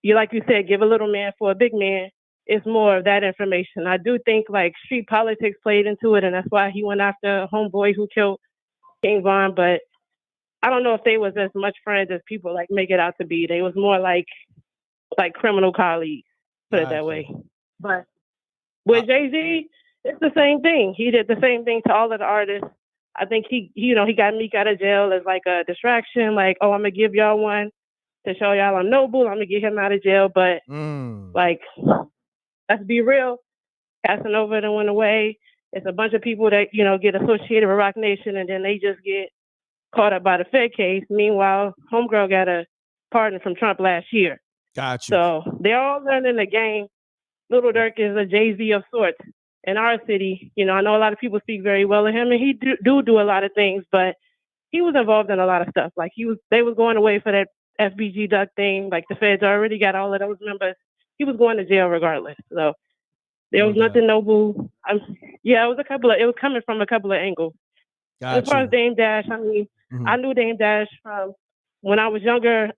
Like you said, give a little man for a big man. It's more of that information. I do think like street politics played into it, and that's why he went after a homeboy who killed King Von. But I don't know if they was as much friends as people like make it out to be. They was more like criminal colleagues, put it that way. But with Jay-Z, it's the same thing. He did the same thing to all of the artists. I think he got Meek out of jail as like a distraction, like, oh, I'm gonna give y'all one to show y'all I'm noble. I'm gonna get him out of jail. But like, let's be real, Casanova done went away. It's a bunch of people that, get associated with Rock Nation and then they just get caught up by the Fed case. Meanwhile, Homegirl got a pardon from Trump last year. Got you. So they're all learning the game. Lil Durk is a Jay-Z of sorts in our city. I know a lot of people speak very well of him, and he do a lot of things, but he was involved in a lot of stuff. Like they was going away for that FBG duck thing. Like the feds already got all of those members. He was going to jail regardless. So there was nothing noble. It was coming from a couple of angles. As far as Dame Dash, I mean, I knew Dame Dash from when I was younger.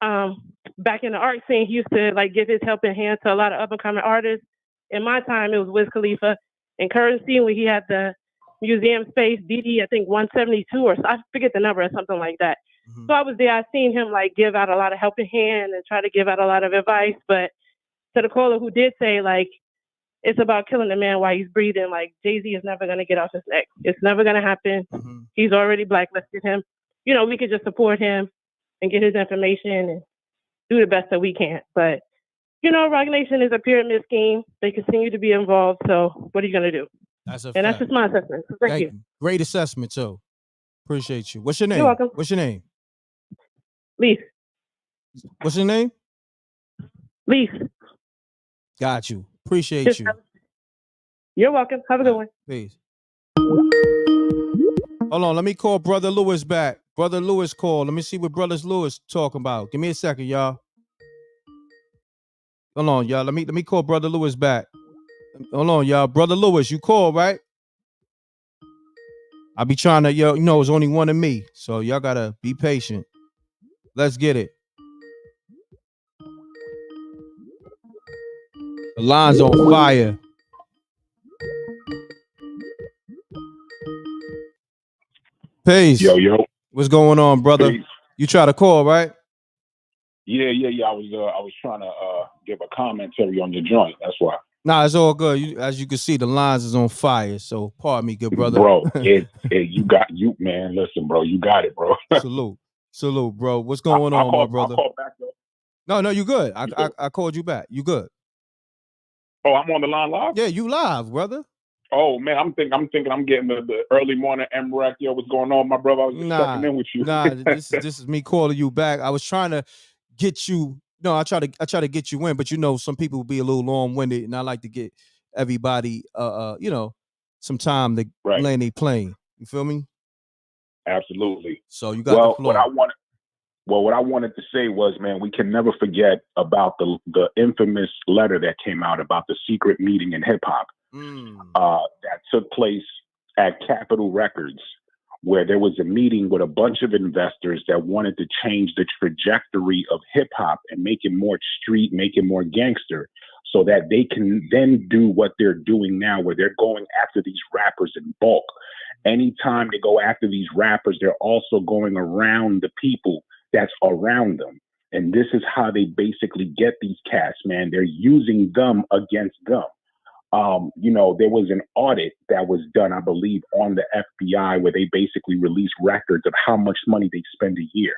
Back in the art scene, he used to like give his helping hand to a lot of up and coming artists. In my time, it was Wiz Khalifa and Currency when he had the museum space, DD, I think 172 or I forget the number or something like that. So I was there. I seen him like give out a lot of helping hand and try to give out a lot of advice. But to the caller who did say like it's about killing the man while he's breathing, like Jay-Z is never gonna get off his neck. It's never gonna happen. He's already blacklisted him. We could just support him and get his information and do the best that we can. But Rock Nation is a pyramid scheme. They continue to be involved. So what are you going to do? That's a fact. That's just my assessment. So thank you. Great assessment, too. Appreciate you. What's your name? You're welcome. What's your name? Leaf. What's your name? Leaf. Got you. Appreciate you. You're welcome. Have a good one. Please. Hold on. Let me call Brother Lewis back. Brother Lewis called. Let me see what Brother Lewis talking about. Give me a second, y'all. Hold on, y'all. Let me call Brother Lewis back. Hold on, y'all. Brother Lewis, you called, right? I be trying to, it's only one of me. So y'all gotta be patient. Let's get it. The line's on fire. Peace. Yo. What's going on, brother? Peace. You try to call, right? Yeah. I was trying to give a commentary on your joint. That's why. Nah, it's all good. As you can see, the lines is on fire. So pardon me, good brother. Bro, you got you, man. Listen, bro, you got it, bro. Salute, bro. What's going on, my brother? I'll call back, though. No, you good. I called you back. You good? Oh, I'm on the line live? Yeah, you live, brother. Oh man, I'm thinking I'm getting the early morning m.reck. Yo, what's going on, my brother? I was just checking in with you. This is me calling you back. I was trying to get you. No, I try to get you in, but some people will be a little long-winded, and I like to get everybody some time to land their plane. You feel me? Absolutely. So you got the floor. What I wanted to say was, man, we can never forget about the infamous letter that came out about the secret meeting in hip hop that took place at Capitol Records, where there was a meeting with a bunch of investors that wanted to change the trajectory of hip hop and make it more street, make it more gangster, so that they can then do what they're doing now, where they're going after these rappers in bulk. Anytime they go after these rappers, they're also going around the people that's around them. And this is how they basically get these cats, man. They're using them against them. There was an audit that was done, I believe, on the FBI, where they basically released records of how much money they spend a year.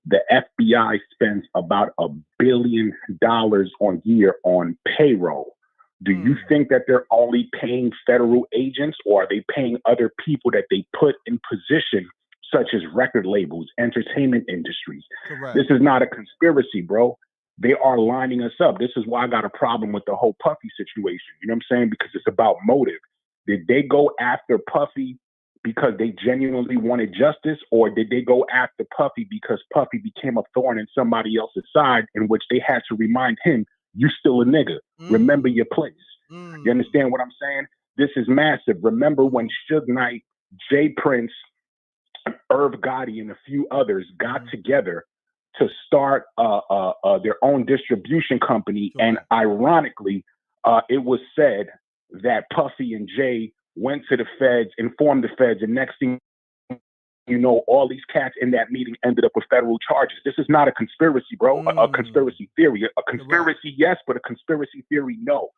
The FBI spends about $1 billion a year on payroll. Do you think that they're only paying federal agents, or are they paying other people that they put in position, such as record labels, entertainment industries? Correct. This is not a conspiracy, bro. They are lining us up. This is why I got a problem with the whole Puffy situation. You know what I'm saying? Because it's about motive. Did they go after Puffy because they genuinely wanted justice, or did they go after Puffy because Puffy became a thorn in somebody else's side, in which they had to remind him, you still a nigga. Remember your place. You understand what I'm saying? This is massive. Remember when Suge Knight, Jay Prince, Irv Gotti, and a few others got together to start their own distribution company. And ironically, it was said that Puffy and Jay went to the feds, informed the feds, and next thing you know, all these cats in that meeting ended up with federal charges. This is not a conspiracy, bro. A conspiracy theory. A conspiracy, yes, but a conspiracy theory, no.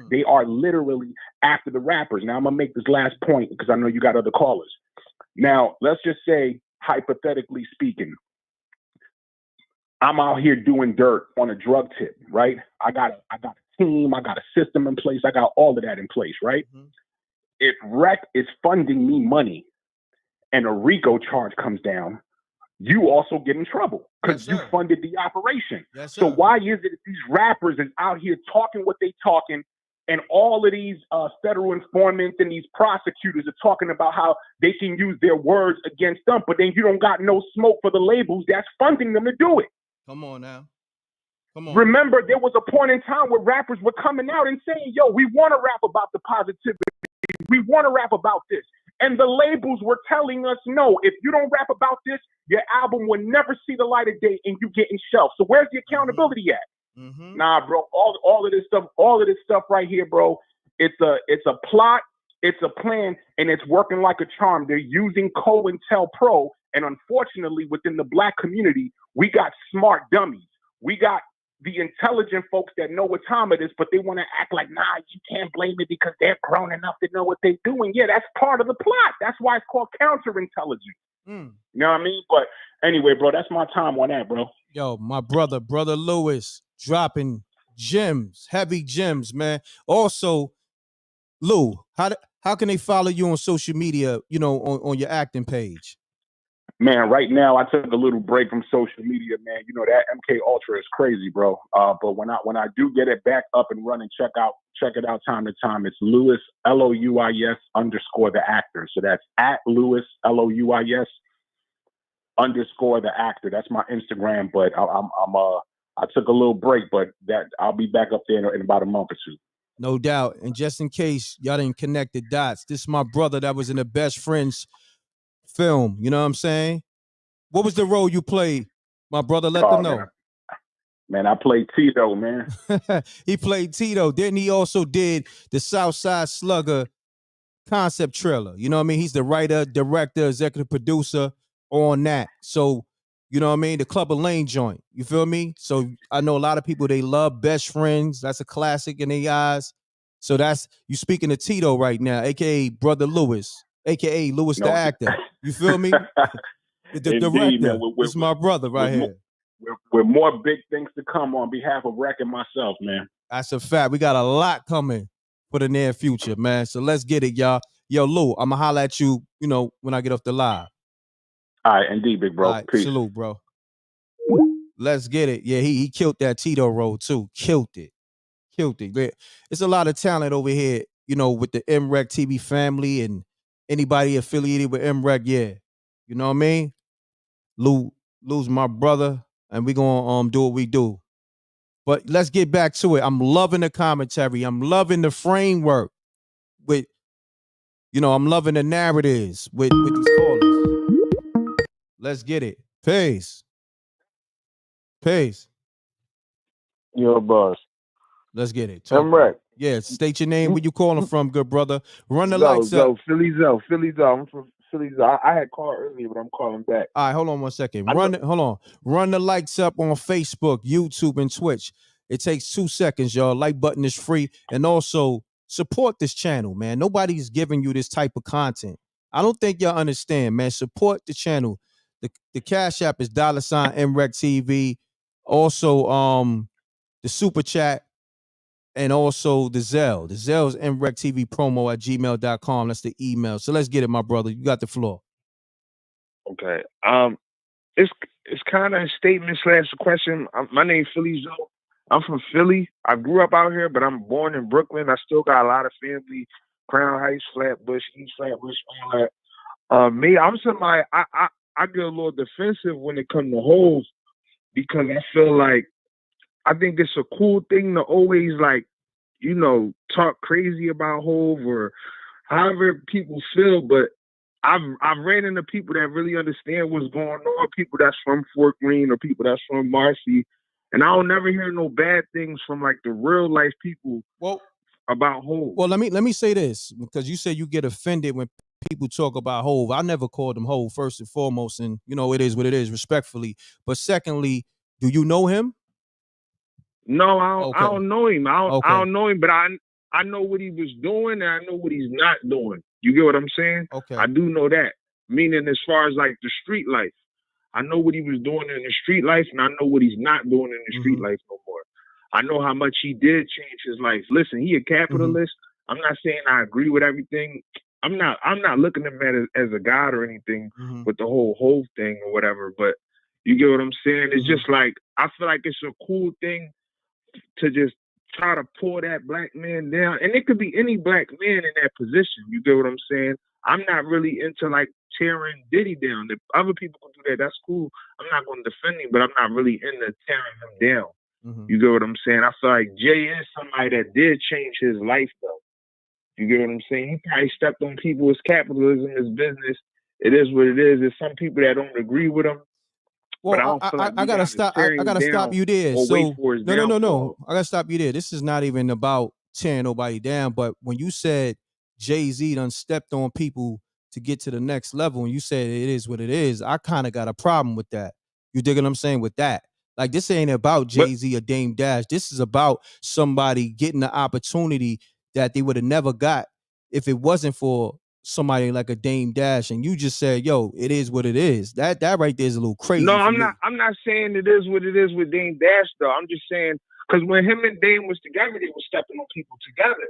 They are literally after the rappers. Now, I'm going to make this last point because I know you got other callers. Now, let's just say, hypothetically speaking, I'm out here doing dirt on a drug tip, right? I got a team, I got a system in place, I got all of that in place, right? If m.reck is funding me money and a RICO charge comes down, you also get in trouble because you funded the operation. So why is it that these rappers is out here talking what they talking, and all of these federal informants and these prosecutors are talking about how they can use their words against them, but then you don't got no smoke for the labels that's funding them to do it? Come on now. Come on. Remember, there was a point in time where rappers were coming out and saying, yo, we want to rap about the positivity. We want to rap about this. And the labels were telling us, no, if you don't rap about this, your album will never see the light of day and you get in shelf. So where's the accountability at? Nah, bro, all of this stuff right here, bro, it's a plot, it's a plan, and it's working like a charm. They're using COINTELPRO, and unfortunately, within the black community, we got smart dummies. We got the intelligent folks that know what time it is, but they want to act like, nah, you can't blame it because they're grown enough to know what they're doing. Yeah, that's part of the plot. That's why it's called counterintelligence. You know what I mean? But anyway, bro, that's my time on that, bro. Yo, my brother Lewis, dropping gems, heavy gems, man. Also, Lou, how can they follow you on social media, you know, on your acting page? Man, right now I took a little break from social media, man. You know that MK Ultra is crazy, bro. But when I do get it back up and running, check it out time to time. It's Louis LOUIS _ the actor. So that's at Louis LOUIS _ the actor. That's my Instagram. But I took a little break, but that I'll be back up there in about a month or two. No doubt. And just in case y'all didn't connect the dots, this is my brother that was in the Best Friends film. You know what I'm saying? What was the role you played, my brother? Let them know. Man, I played Tito, man. He played Tito. Then he also did the Southside Slugger concept trailer. You know what I mean? He's the writer, director, executive producer on that. So, you know what I mean? The Club of Lane joint. You feel me? So I know a lot of people, they love Best Friends. That's a classic in their eyes. So that's, you speaking to Tito right now, aka Brother Lewis, aka Lewis the actor. You feel me? The director. It's my brother right here. With more big things to come on behalf of m.reck and myself, man. That's a fact. We got a lot coming for the near future, man. So let's get it, y'all. Yo, Lou, I'm going to holler at you, you know, when I get off the live. All right, indeed, big bro. All right, peace. Salute, bro. Let's get it. Yeah, he killed that Tito role, too. Killed it. It's a lot of talent over here, you know, with the m.reck TV family and anybody affiliated with m.reck, yeah. You know what I mean? Lou's my brother, and we gonna do what we do. But let's get back to it. I'm loving the commentary. I'm loving the framework with, you know, I'm loving the narratives with these callers. Let's get it. Peace. Yo, boss. Let's get it. m.reck. Yeah, state your name, where you calling from, good brother. Run the lights up. Philly Zoe. I'm from Philly Zoe. I had called earlier, but I'm calling back. All right, hold on 1 second. Run the lights up on Facebook, YouTube, and Twitch. It takes 2 seconds, y'all. Like button is free. And also support this channel, man. Nobody's giving you this type of content. I don't think y'all understand, man. Support the channel. The Cash App is $m.reck.tv. Also, the Super Chat. And also the Zelle. The Zelle is mrecktv@gmail.com. That's the email. So let's get it, my brother. You got the floor. Okay. It's kind of a statement / a question. My name's Philly Zoe. I'm from Philly. I grew up out here, but I'm born in Brooklyn. I still got a lot of family, Crown Heights, Flatbush, East Flatbush, all that. Me, I'm somebody, I get a little defensive when it comes to hoes because I feel like I think it's a cool thing to always, like, you know, talk crazy about Hov or however people feel, but I've ran into people that really understand what's going on, people that's from Fort Greene or people that's from Marcy, and I don't never hear no bad things from like the real life people about Hov. Well, let me say this, because you say you get offended when people talk about Hove. I never called him Hove, first and foremost, and you know, it is what it is, respectfully. But secondly, do you know him? No, I Okay. don't know him. I Okay. don't know him, but I know what he was doing and I know what he's not doing. You get what I'm saying? Okay. I do know that. Meaning as far as like the street life. I know what he was doing in the street life and I know what he's not doing in the street life no more. I know how much he did change his life. Listen, he a capitalist. I'm not saying I agree with everything. I'm not looking at him as a god or anything with the whole thing or whatever, but you get what I'm saying? It's just like I feel like it's a cool thing to just try to pull that black man down. And it could be any black man in that position. You get what I'm saying? I'm not really into like tearing Diddy down. If other people can do that, that's cool. I'm not going to defend him, but I'm not really into tearing him down. You get what I'm saying? I feel like Jay is somebody that did change his life though. You get what I'm saying? He probably stepped on people. It's capitalism, it's business. It is what it is. There's some people that don't agree with him. Well, but I don't feel like I gotta stop. I gotta stop you there. or wait So for his no. downfall. I gotta stop you there. This is not even about tearing nobody down. But when you said Jay-Z done stepped on people to get to the next level, and you said it is what it is, I kind of got a problem with that. You dig what I'm saying with that? Like this ain't about Jay-Z or Dame Dash. This is about somebody getting the opportunity that they would have never got if it wasn't for somebody like a Dame Dash. And you just said, yo, it is what it is. That right there is a little crazy. No, for I'm me. not. I'm not saying it is what it is with Dame Dash though. I'm just saying because when him and Dame was together, they were stepping on people together.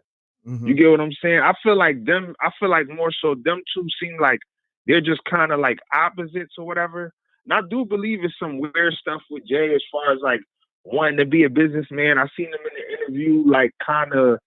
You get what I'm saying? I feel like them. I feel like more so them two seem like they're just kind of like opposites or whatever. And I do believe it's some weird stuff with Jay as far as like wanting to be a businessman. I seen him in the interview like kind of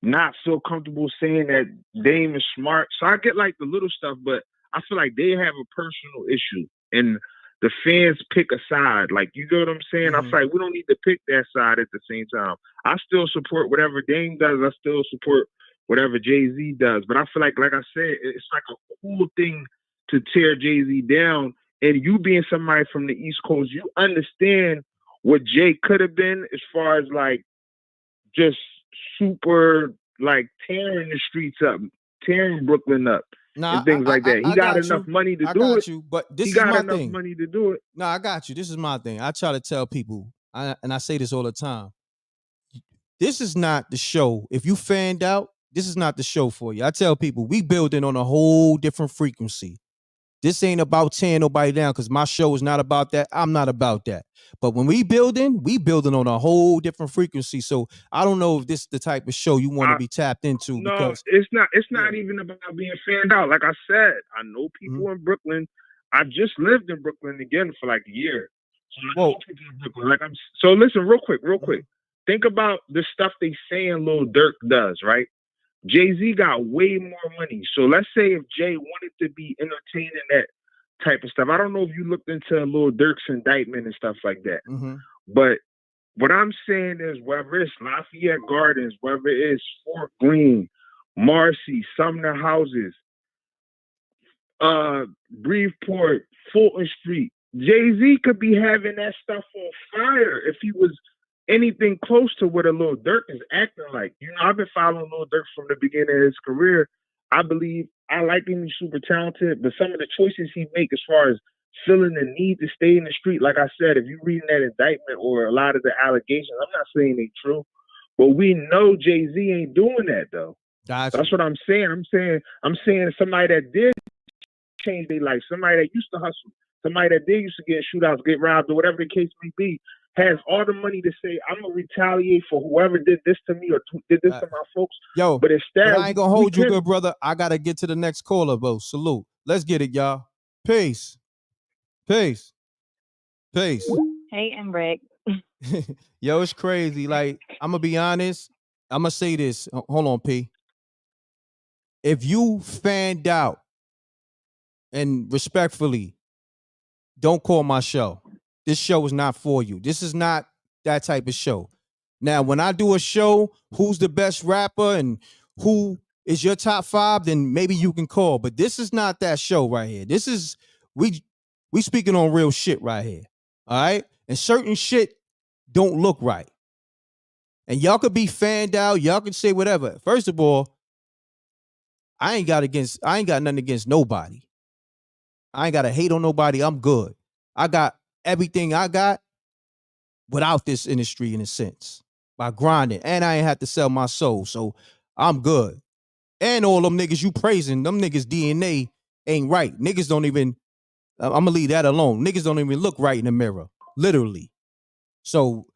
not feel comfortable saying that Dame is smart. So I get like the little stuff, but I feel like they have a personal issue and the fans pick a side. Like, you get what I'm saying? I feel like we don't need to pick that side at the same time. I still support whatever Dame does. I still support whatever Jay-Z does. But I feel like I said, it's like a cool thing to tear Jay-Z down. And you being somebody from the East Coast, you understand what Jay could have been as far as like just super like tearing the streets up, tearing Brooklyn up, and things like that. He got enough money to do it. But this He is got my enough thing. money to do it. No, I got you. This is my thing. I try to tell people, and I say this all the time. This is not the show. If you fanned out, this is not the show for you. I tell people we building on a whole different frequency. This ain't about tearing nobody down because my show is not about that. I'm not about that. But when we building on a whole different frequency. So I don't know if this is the type of show you want to be tapped into. No, because it's not. It's not even about being fanned out. Like I said, I know people in Brooklyn. I just lived in Brooklyn again for like a year. So I know people in Brooklyn. Like so listen, real quick. Think about the stuff they saying Lil Durk does, right? Jay-Z got way more money. So let's say if Jay wanted to be entertaining that type of stuff. I don't know if you looked into Lil Durk's indictment and stuff like that. But what I'm saying is whether it's Lafayette Gardens, whether it's Fort Greene, Marcy, Sumner Houses, Breeveport, Fulton Street, Jay-Z could be having that stuff on fire if he was anything close to what a Lil Durk is acting like. You know, I've been following Lil Durk from the beginning of his career. I believe I like him. He's super talented, but some of the choices he make as far as feeling the need to stay in the street, like I said, if you're reading that indictment or a lot of the allegations, I'm not saying they true, but we know Jay-Z ain't doing that though. Gotcha. That's what I'm saying. I'm saying somebody that did change their life, somebody that used to hustle, somebody that did used to get shootouts, get robbed, or whatever the case may be, has all the money to say, I'm gonna retaliate for whoever did this to me or did this to my folks. Yo, but instead, I ain't gonna hold you, good brother. I gotta get to the next caller, bro. Salute. Let's get it, y'all. Peace. Peace. Peace. Hey, m.reck. Yo, it's crazy. Like, I'm gonna be honest. I'm gonna say this. Hold on, P. If you fanned out, and respectfully, don't call my show. This show is not for you. This is not that type of show. Now, when I do a show, who's the best rapper and who is your top 5, then maybe you can call. But this is not that show right here. This is we speaking on real shit right here. All right? And certain shit don't look right. And y'all could be fanned out. Y'all can say whatever. First of all, I ain't got nothing against nobody. I ain't got to hate on nobody. I'm good. I got everything I got without this industry in a sense by grinding, and I ain't had to sell my soul, so I'm good. And all them niggas you praising, them niggas DNA ain't right. Niggas don't even. I'm gonna leave that alone. Niggas don't even look right in the mirror, literally. So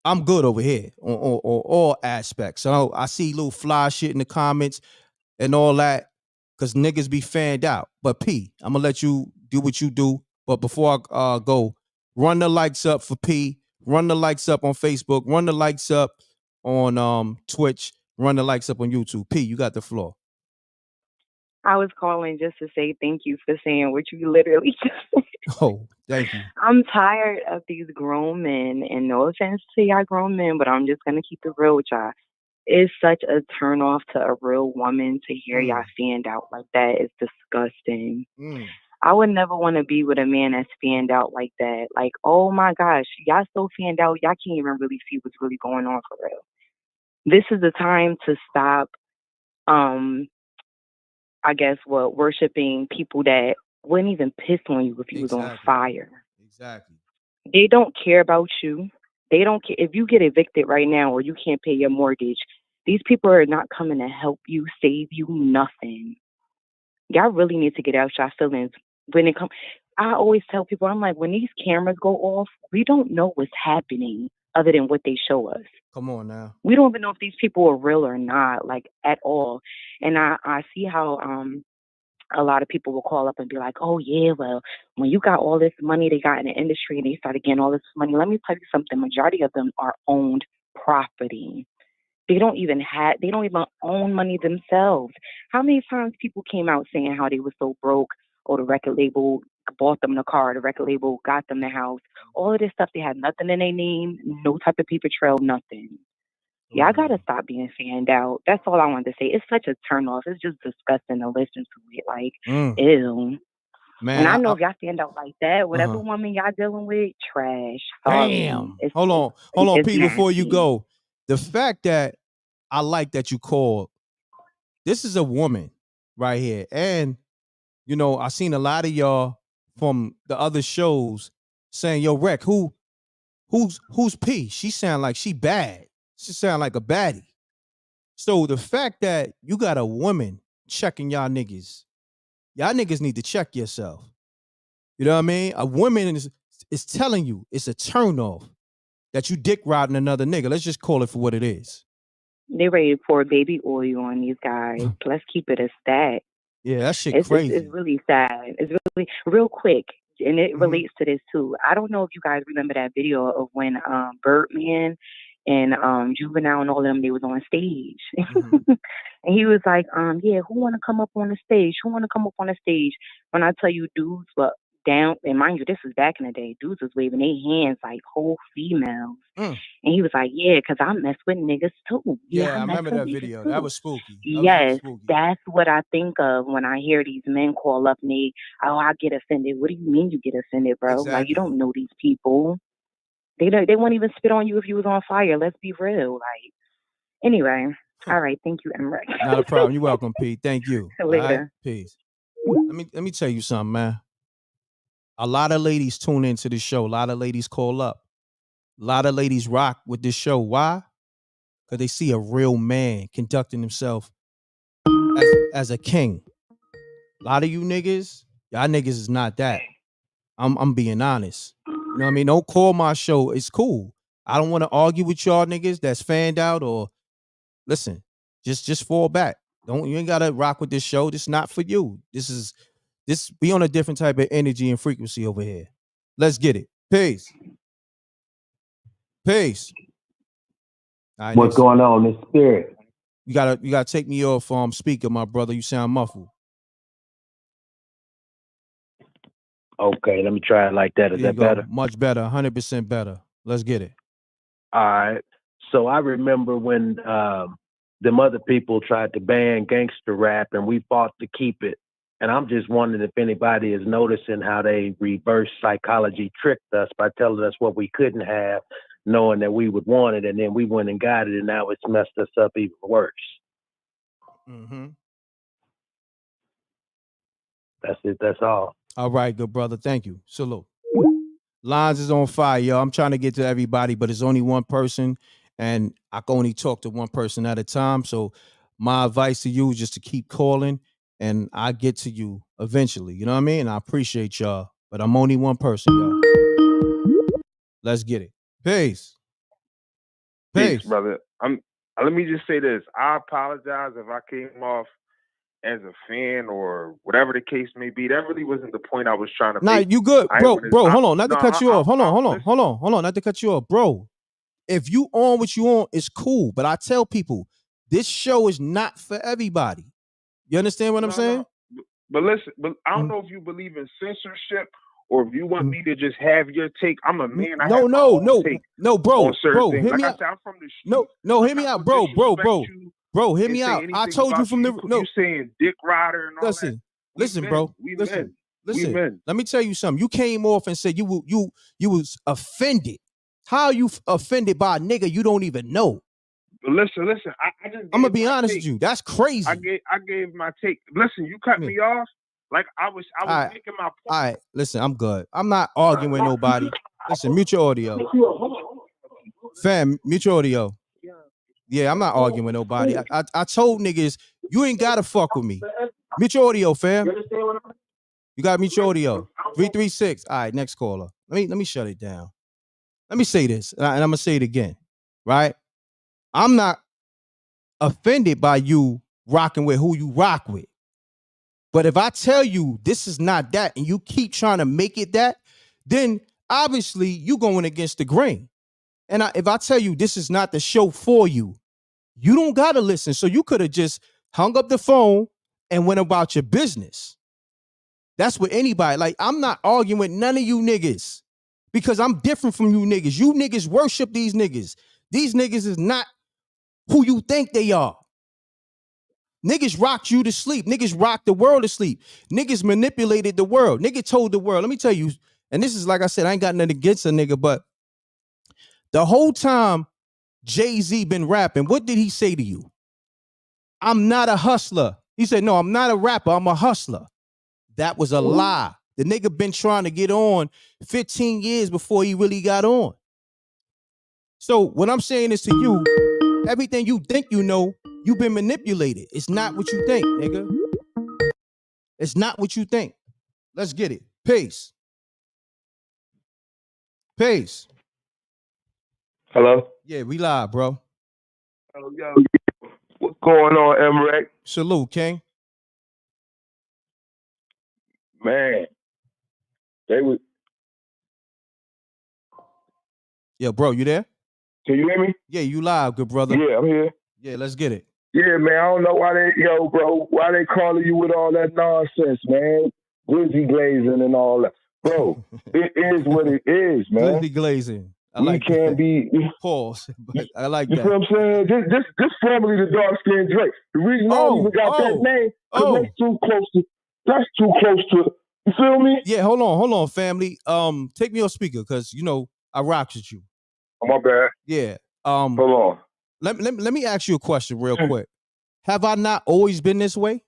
I'm good over here on all aspects. So I see little fly shit in the comments and all that, because niggas be fanned out. But P, I'm gonna let you do what you do. But before I go, run the likes up for P. Run the likes up on Facebook. Run the likes up on Twitch. Run the likes up on YouTube. P, you got the floor. I was calling just to say thank you for saying what you literally just said. Oh, thank you. I'm tired of these grown men, and no offense to y'all grown men, but I'm just gonna keep it real with y'all. It's such a turn off to a real woman to hear y'all stand out like that. It's disgusting. I would never want to be with a man that stand out like that. Like, oh my gosh, y'all so fanned out, y'all can't even really see what's really going on for real. This is the time to stop, I guess, worshiping people that wouldn't even piss on you if you was on fire. Exactly. They don't care about you. They don't care if you get evicted right now or you can't pay your mortgage. These people are not coming to help you, save you, nothing. Y'all really need to get out your feelings when it comes. I always tell people, I'm like, when these cameras go off, we don't know what's happening other than what they show us. Come on now. We don't even know if these people are real or not, like at all. And I see how a lot of people will call up and be like, oh yeah, well, when you got all this money they got in the industry and they started getting all this money, let me tell you something, majority of them are owned property. They don't even own money themselves. How many times people came out saying how they were so broke, or the record label bought them the car, the record label got them the house, all of this stuff, they had nothing in their name, no type of paper trail, nothing. Yeah, I gotta stop being fanned out. That's all I wanted to say. It's such a turn off. It's just disgusting to listen to it. Like, ew. Man, And I know if y'all stand out like that, whatever woman y'all dealing with, trash. Sorry. Damn. It's Hold on, it's P, before you nasty. go. The fact that I like that you called, this is a woman right here. And, you know, I seen a lot of y'all from the other shows saying, yo, m.reck, who's P? She sound like she bad. She sound like a baddie. So the fact that you got a woman checking y'all niggas need to check yourself. You know what I mean? A woman is telling you it's a turn off that you dick riding another nigga. Let's just call it for what it is. They ready to pour baby oil on these guys. Let's keep it a stat. Yeah, that shit It's crazy. really sad. It's really real quick, and it relates to this too. I don't know if you guys remember that video of when Birdman and Juvenile and all of them, they was on stage. And he was like, yeah, who wanna come up on the stage? Who wanna come up on the stage? When I tell you dudes were down, and mind you, this was back in the day, dudes was waving their hands like whole females. And he was like, yeah, because I mess with niggas too. Yeah, I I mess remember with that niggas video. too. That was spooky. That was Yes, spooky. that's what I think of when I hear these men call up and I get offended. What do you mean you get offended, bro? Like, you don't know these people. They won't even spit on you if you was on fire. Let's be real. Like, anyway, all right. Thank you, m.reck. Not a problem. You're welcome, Pete. Thank you. All right? Later. Peace. Let me tell you something, man. A lot of ladies tune into this show. A lot of ladies call up. A lot of ladies rock with this show. Why? Because they see a real man conducting himself as a king. A lot of you niggas, y'all niggas is not that. I'm being honest. You know what I mean? Don't call my show. It's cool. I don't want to argue with y'all niggas that's fanned out, or listen, just fall back. You ain't gotta rock with this show. This is not for you. This be on a different type of energy and frequency over here. Let's get it. Peace. Peace. All right, What's going on in spirit? You gotta take me off speaker, my brother. You sound muffled. Okay, let me try it like that. Is that better? Much better. 100% better. Let's get it. All right. So I remember when them other people tried to ban gangster rap and we fought to keep it. And I'm just wondering if anybody is noticing how they reverse psychology tricked us by telling us what we couldn't have, knowing that we would want it, and then we went and got it, and now it's messed us up even worse. That's it. That's all. All right, good brother. Thank you. Salute. Lines is on fire, yo. I'm trying to get to everybody, but it's only one person, and I can only talk to one person at a time. So my advice to you is just to keep calling, and I get to you eventually. You know what I mean? I appreciate y'all, but I'm only one person, y'all. Let's get it. Peace. Peace, brother. Let me just say this. I apologize if I came off as a fan or whatever the case may be. That really wasn't the point I was trying to make. Nah, you good, bro. Hold on. Not to cut you off. Hold on. Not to cut you off, bro. If you on what you on, it's cool. But I tell people, this show is not for everybody. You understand what I'm saying? But listen, I don't know if you believe in censorship or if you want me to just have your take. I'm a man. No, bro. Bro, things. hear me like out. I said, I'm from the street. No, hear me out, bro. Bro, hear me out. I told you from the you saying dick rider and all that. Listen, bro. Listen. Men. Let me tell you something. You came off and said you was offended. How are you offended by a nigga you don't even know? Listen. I'm gonna be honest with you. That's crazy. I gave my take. Listen, you cut me off. Like I was making my point. All right, listen, I'm good. I'm not arguing with nobody. Listen, mute your audio. Fam, mute your audio. Yeah, I'm not arguing with nobody. I told niggas, you ain't gotta fuck with me. Mute your audio, fam. You gotta mute your audio. 336. All right, next caller. Let me shut it down. Let me say this, and I'm gonna say it again, right? I'm not offended by you rocking with who you rock with. But if I tell you this is not that and you keep trying to make it that, then obviously you going against the grain. And if I tell you this is not the show for you, you don't got to listen. So you could have just hung up the phone and went about your business. That's with anybody. Like, I'm not arguing with none of you niggas because I'm different from you niggas. You niggas worship these niggas. These niggas is not who you think they are. Niggas rocked you to sleep. Niggas rocked the world to sleep. Niggas manipulated the world. Nigga told the world. Let me tell you, and this is like I said, I ain't got nothing against a nigga, but the whole time Jay-Z been rapping, what did he say to you? I'm not a hustler. He said, no, I'm not a rapper. I'm a hustler. That was a lie. The nigga been trying to get on 15 years before he really got on. So what I'm saying is to you, everything you think you know, you've been manipulated. It's not what you think, nigga. It's not what you think. Let's get it. Peace. Peace. Hello? Yeah, we live, bro. Oh, yo, what's going on, m.reck? Salute, King. Man, they would. Yo, bro, you there? Can you hear me? Yeah, you live, good brother. Yeah, I'm here. Yeah, let's get it. Yeah, man, I don't know why why they calling you with all that nonsense, man. Glizzy glazing and all that. Bro, it is what it is, man. Glizzy glazing. We can't be pause, but I like you that. You know what I'm saying? This formerly the dark skinned Drake. The reason I don't even got that name, because that's too close to, you feel me? Yeah, hold on, family. Take me on speaker, because you know I rocks with you. Oh, my bad. Yeah. Hold on. Let me ask you a question real quick. Have I not always been this way?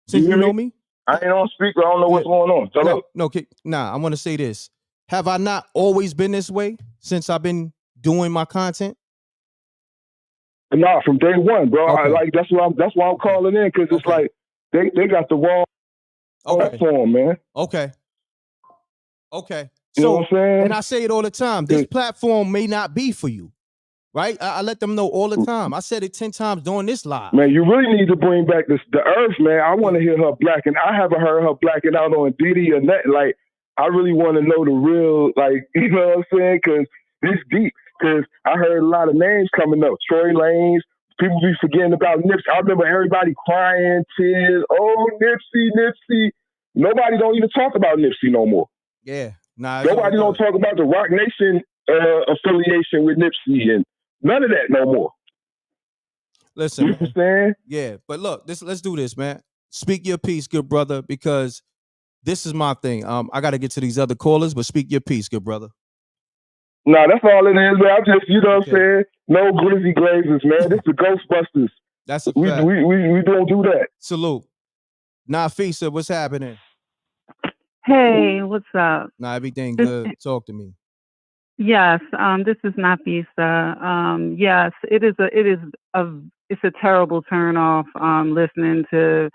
Since you know me? I ain't on speaker. I don't know what's going on. Nah, I want to say this. Have I not always been this way since I've been doing my content? Nah, from day one, bro. Okay. That's why I'm calling in, because it's like they got the wrong platform, man. Okay. You know what I'm saying? And I say it all the time. This platform may not be for you. Right? I let them know all the time. I said it 10 times during this live. Man, you really need to bring back the earth, man. I want to hear her blacking. I haven't heard her blacking out on Diddy or nothing. Like, I really want to know the real, like, you know what I'm saying? Because it's deep. Because I heard a lot of names coming up. Troy Lanez. People be forgetting about Nipsey. I remember everybody crying, tears. Oh, Nipsey. Nobody don't even talk about Nipsey no more. Yeah. Nobody don't talk about the Rock Nation affiliation with Nipsey and none of that no more. Listen, you understand? Yeah, but look, let's do this, man. Speak your piece, good brother, because this is my thing. I got to get to these other callers, but speak your piece, good brother. Nah, that's all it is, man. I'm just, you know what I'm saying? No glizzy glazes, man. This is the Ghostbusters. That's a fact. We don't do that. Salute. Nafisa, what's happening? Hey, what's up? Nah, everything This, good. Talk to me. yes, this is Nafisa. Yes, it's a terrible turn off listening to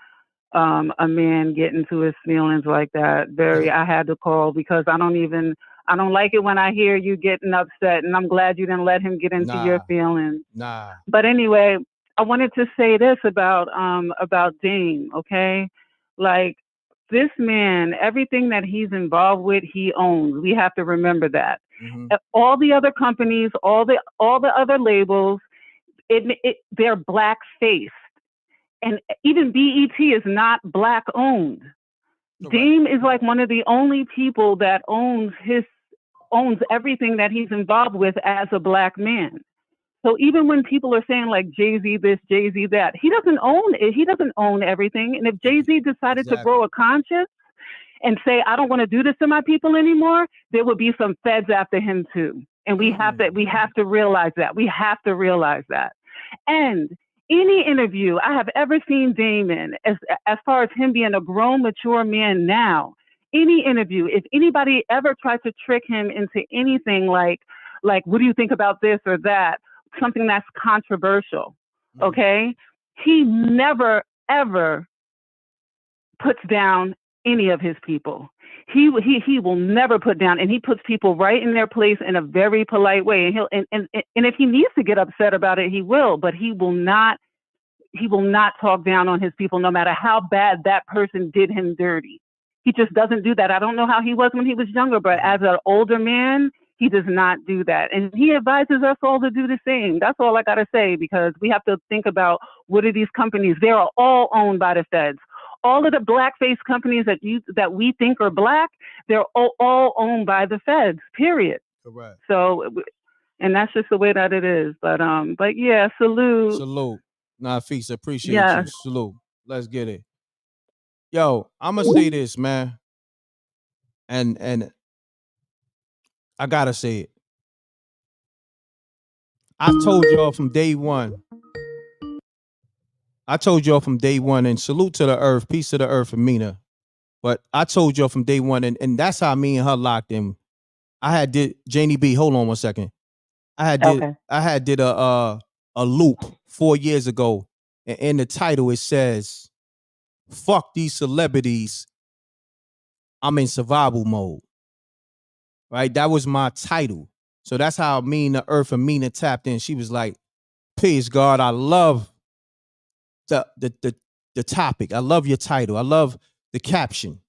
a man get into his feelings like that. I had to call because I don't like it when I hear you getting upset, and I'm glad you didn't let him get into your feelings. Nah. But anyway, I wanted to say this about Dame, okay? Like, this man, everything that he's involved with, he owns. We have to remember that. All the other companies, all the other labels, they're black faced, and even BET is not black owned. Dame is like one of the only people that owns everything that he's involved with as a black man. So even when people are saying like Jay-Z this, Jay-Z that, he doesn't own it. He doesn't own everything. And if Jay-Z decided to grow a conscience and say, I don't want to do this to my people anymore, there would be some feds after him too. And we have to realize that. We have to realize that. And any interview I have ever seen Dame in, as far as him being a grown, mature man now, any interview, if anybody ever tried to trick him into anything like, what do you think about this or that? Something that's controversial, okay? He never, ever puts down any of his people. He will never put down, and he puts people right in their place in a very polite way. And and if he needs to get upset about it, he will, but he will not talk down on his people, no matter how bad that person did him dirty. He just doesn't do that. I don't know how he was when he was younger, but as an older man, he does not do that. And he advises us all to do the same. That's all I got to say, because we have to think about, what are these companies? They are all owned by the feds. All of the blackface companies that we think are black, they're all owned by the feds, period. Correct. So, and that's just the way that it is. But yeah, salute. Salute. Nafisa, appreciate Yes. you. Salute. Let's get it. Yo, I'm going to say this, man. And I got to say it. I told y'all from day one. And salute to the earth, peace to the earth, Amina. But I told y'all from day one, and that's how me and her locked in. I had did Janie B. Hold on one second. I had did a loop 4 years ago, and in the title it says, "Fuck these celebrities, I'm in survival mode." Right, that was my title. So that's how me and the earth Amina tapped in. She was like, "Peace, God, I love the topic. I love your title. I love the caption."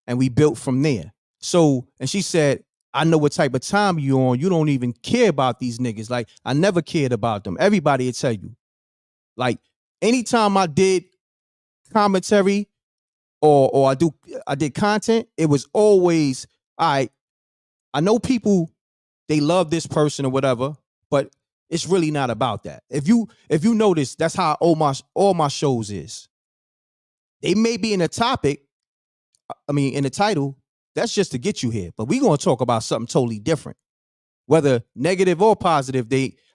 And we built from there. So, and she said, "I know what type of time you on. You don't even care about these niggas." Like, I never cared about them. Everybody will tell you. Like, anytime I did commentary or I did content, it was always, all right, I know people, they love this person or whatever, but it's really not about that. If you notice, that's how all my shows is. They may be in a topic, in the title, that's just to get you here. But we're gonna talk about something totally different. Whether negative or positive,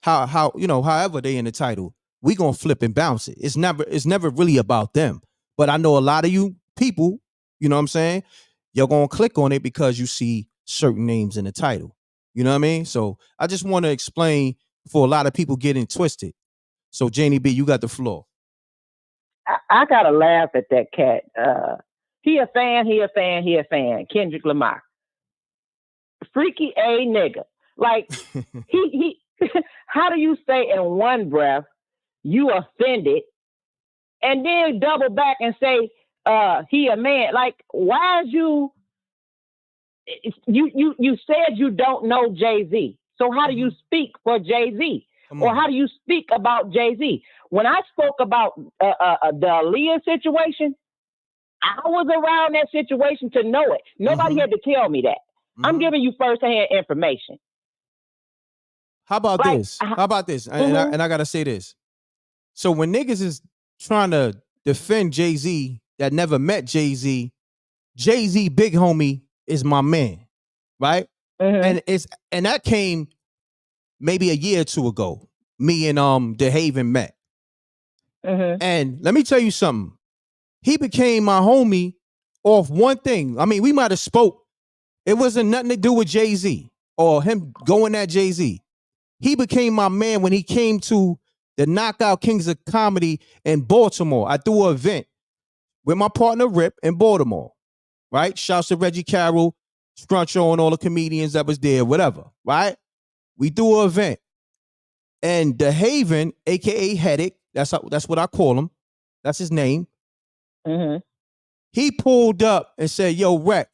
however they in the title, we gonna flip and bounce it. It's never really about them. But I know a lot of you people, you know what I'm saying, you're gonna click on it because you see certain names in the title. You know what I mean? So I just want to explain for a lot of people getting twisted. So Janie B, you got the floor. I gotta laugh at that cat. He a fan. Kendrick Lamar. Freaky A nigga. Like, he how do you say in one breath you offended and then double back and say he a man? Like, why is you said you don't know Jay-Z. So how do you speak for Jay-Z? Or how do you speak about Jay-Z? When I spoke about the Aaliyah situation, I was around that situation to know it. Nobody had to tell me that. I'm giving you firsthand information. How about this? And I gotta say this. So when niggas is trying to defend Jay-Z that never met Jay-Z, Jay-Z big homie is my man, right? And that came maybe a year or two ago. Me and DeHaven met. And let me tell you something. He became my homie off one thing. I mean, we might have spoke. It wasn't nothing to do with Jay-Z or him going at Jay-Z. He became my man when he came to the Knockout Kings of Comedy in Baltimore. I threw an event with my partner Rip in Baltimore, right? Shouts to Reggie Carroll, Scruncho, and all the comedians that was there, whatever, right? We threw an event. And the Haven, aka Headache, that's what I call him. That's his name. Mm-hmm. He pulled up and said, "Yo, Rec,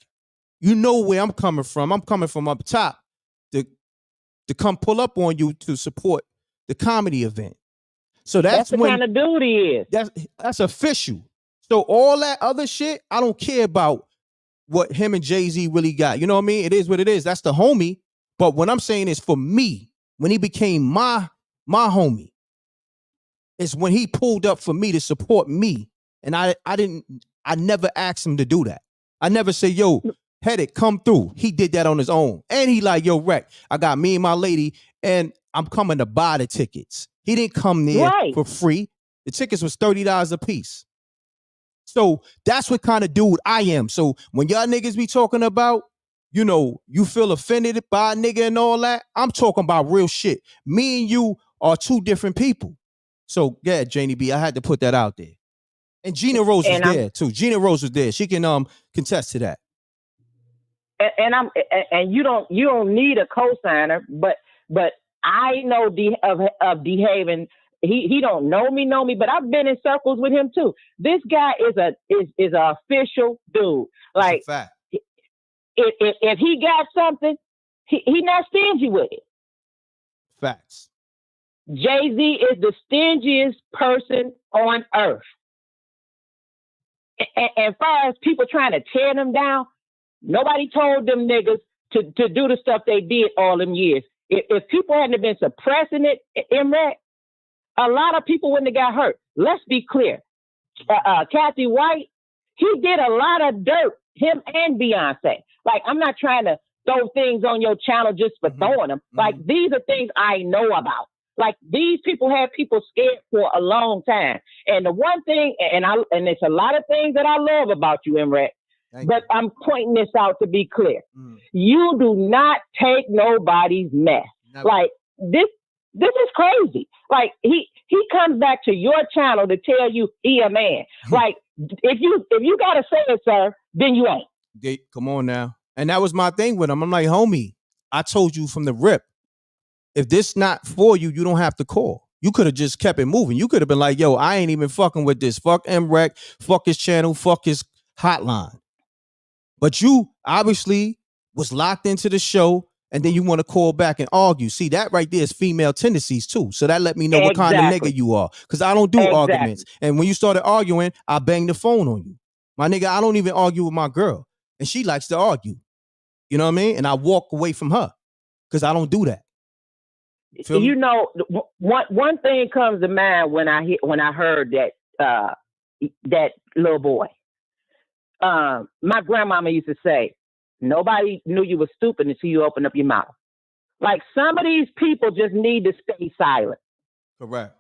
you know where I'm coming from. I'm coming from up top to come pull up on you to support the comedy event." So that's the when, kind of dude he is. That's official. So all that other shit, I don't care about what him and Jay-Z really got. You know what I mean? It is what it is. That's the homie. But what I'm saying is, for me, when he became my homie, it's when he pulled up for me to support me. And I never asked him to do that. I never say, "Yo, Headache, come through." He did that on his own. And he like, "Yo, Rec, I got me and my lady, and I'm coming to buy the tickets." He didn't come there for free. The tickets was $30 a piece. So that's what kind of dude I am. So when y'all niggas be talking about, you know, you feel offended by a nigga and all that, I'm talking about real shit. Me and you are two different people. So yeah, Janie B, I had to put that out there. And Gina Rose was there too. Gina Rose was there. She can contest to that. And you don't need a cosigner, but I know of D Haven. He don't know me, but I've been in circles with him too. This guy is an official dude. Like, fact. If he got something, he not stingy with it. Facts. Jay-Z is the stingiest person on earth. And as far as people trying to tear them down, nobody told them niggas to do the stuff they did all them years. If people hadn't been suppressing it, m.reck, a lot of people wouldn't have got hurt. Let's be clear. Kathy White, he did a lot of dirt, him and Beyonce. Like, I'm not trying to throw things on your channel just for throwing them. Like, these are things I know about. Like, these people had people scared for a long time. And the one thing, and it's a lot of things that I love about you, m.reck, but I'm pointing this out to be clear. You do not take nobody's mess. Never. Like, this is crazy. Like, he comes back to your channel to tell you he a man. Like, if you gotta say it, sir, then you ain't. Come on now. And that was my thing with him. I'm like, homie, I told you from the rip, if this not for you, you don't have to call. You could have just kept it moving. You could have been like, "Yo, I ain't even fucking with this. Fuck m.reck, fuck his channel, fuck his hotline." But you obviously was locked into the show, and then you want to call back and argue. See, that right there is female tendencies too. So that let me know what kind of nigga you are. Because I don't do arguments. And when you started arguing, I banged the phone on you. My nigga, I don't even argue with my girl. And she likes to argue. You know what I mean? And I walk away from her because I don't do that. You know, one thing comes to mind when I heard that little boy. My grandmama used to say, "Nobody knew you were stupid until you opened up your mouth." Like, some of these people just need to stay silent. Correct.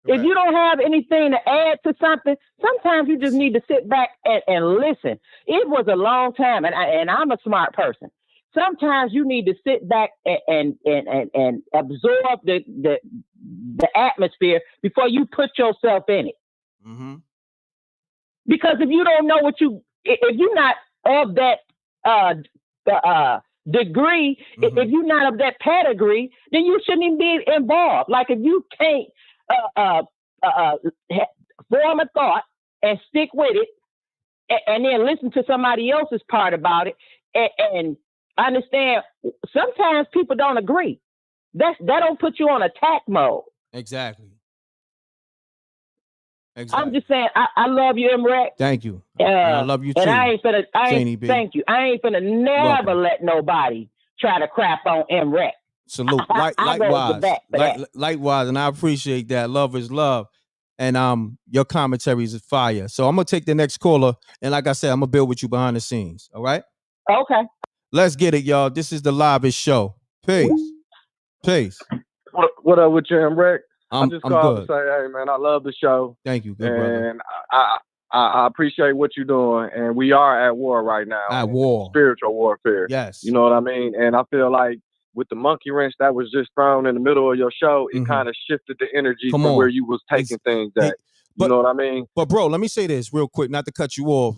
If you don't have anything to add to something, sometimes you just need to sit back and listen. It was a long time, and I'm a smart person. Sometimes you need to sit back and absorb the atmosphere before you put yourself in it. Mm-hmm. Because if you don't know if you're not of that degree, if you're not of that pedigree, then you shouldn't even be involved. Like, if you can't form a thought and stick with it, and then listen to somebody else's part about it, and understand, sometimes people don't agree. That don't put you on attack mode. Exactly. I'm just saying, I love you, m.reck. Thank you. And I love you too. And I ain't Janie B. thank you. I ain't finna never let nobody try to crap on m.reck. Salute. Likewise, and I appreciate that. Love is love. And your commentaries is fire. So I'm gonna take the next caller, and like I said, I'm gonna build with you behind the scenes. All right? Okay. Let's get it, y'all. This is the livest show. Peace. Peace. What up with you, m.reck? I just I'm called good. to say, hey man, I love the show. Thank you, good brother. And I appreciate what you're doing, and we are at war right now. At and war. Spiritual warfare. Yes. You know what I mean? And I feel like with the monkey wrench that was just thrown in the middle of your show, it kind of shifted the energy Come from on. where you was taking things at. You know what I mean? But bro, let me say this real quick, not to cut you off.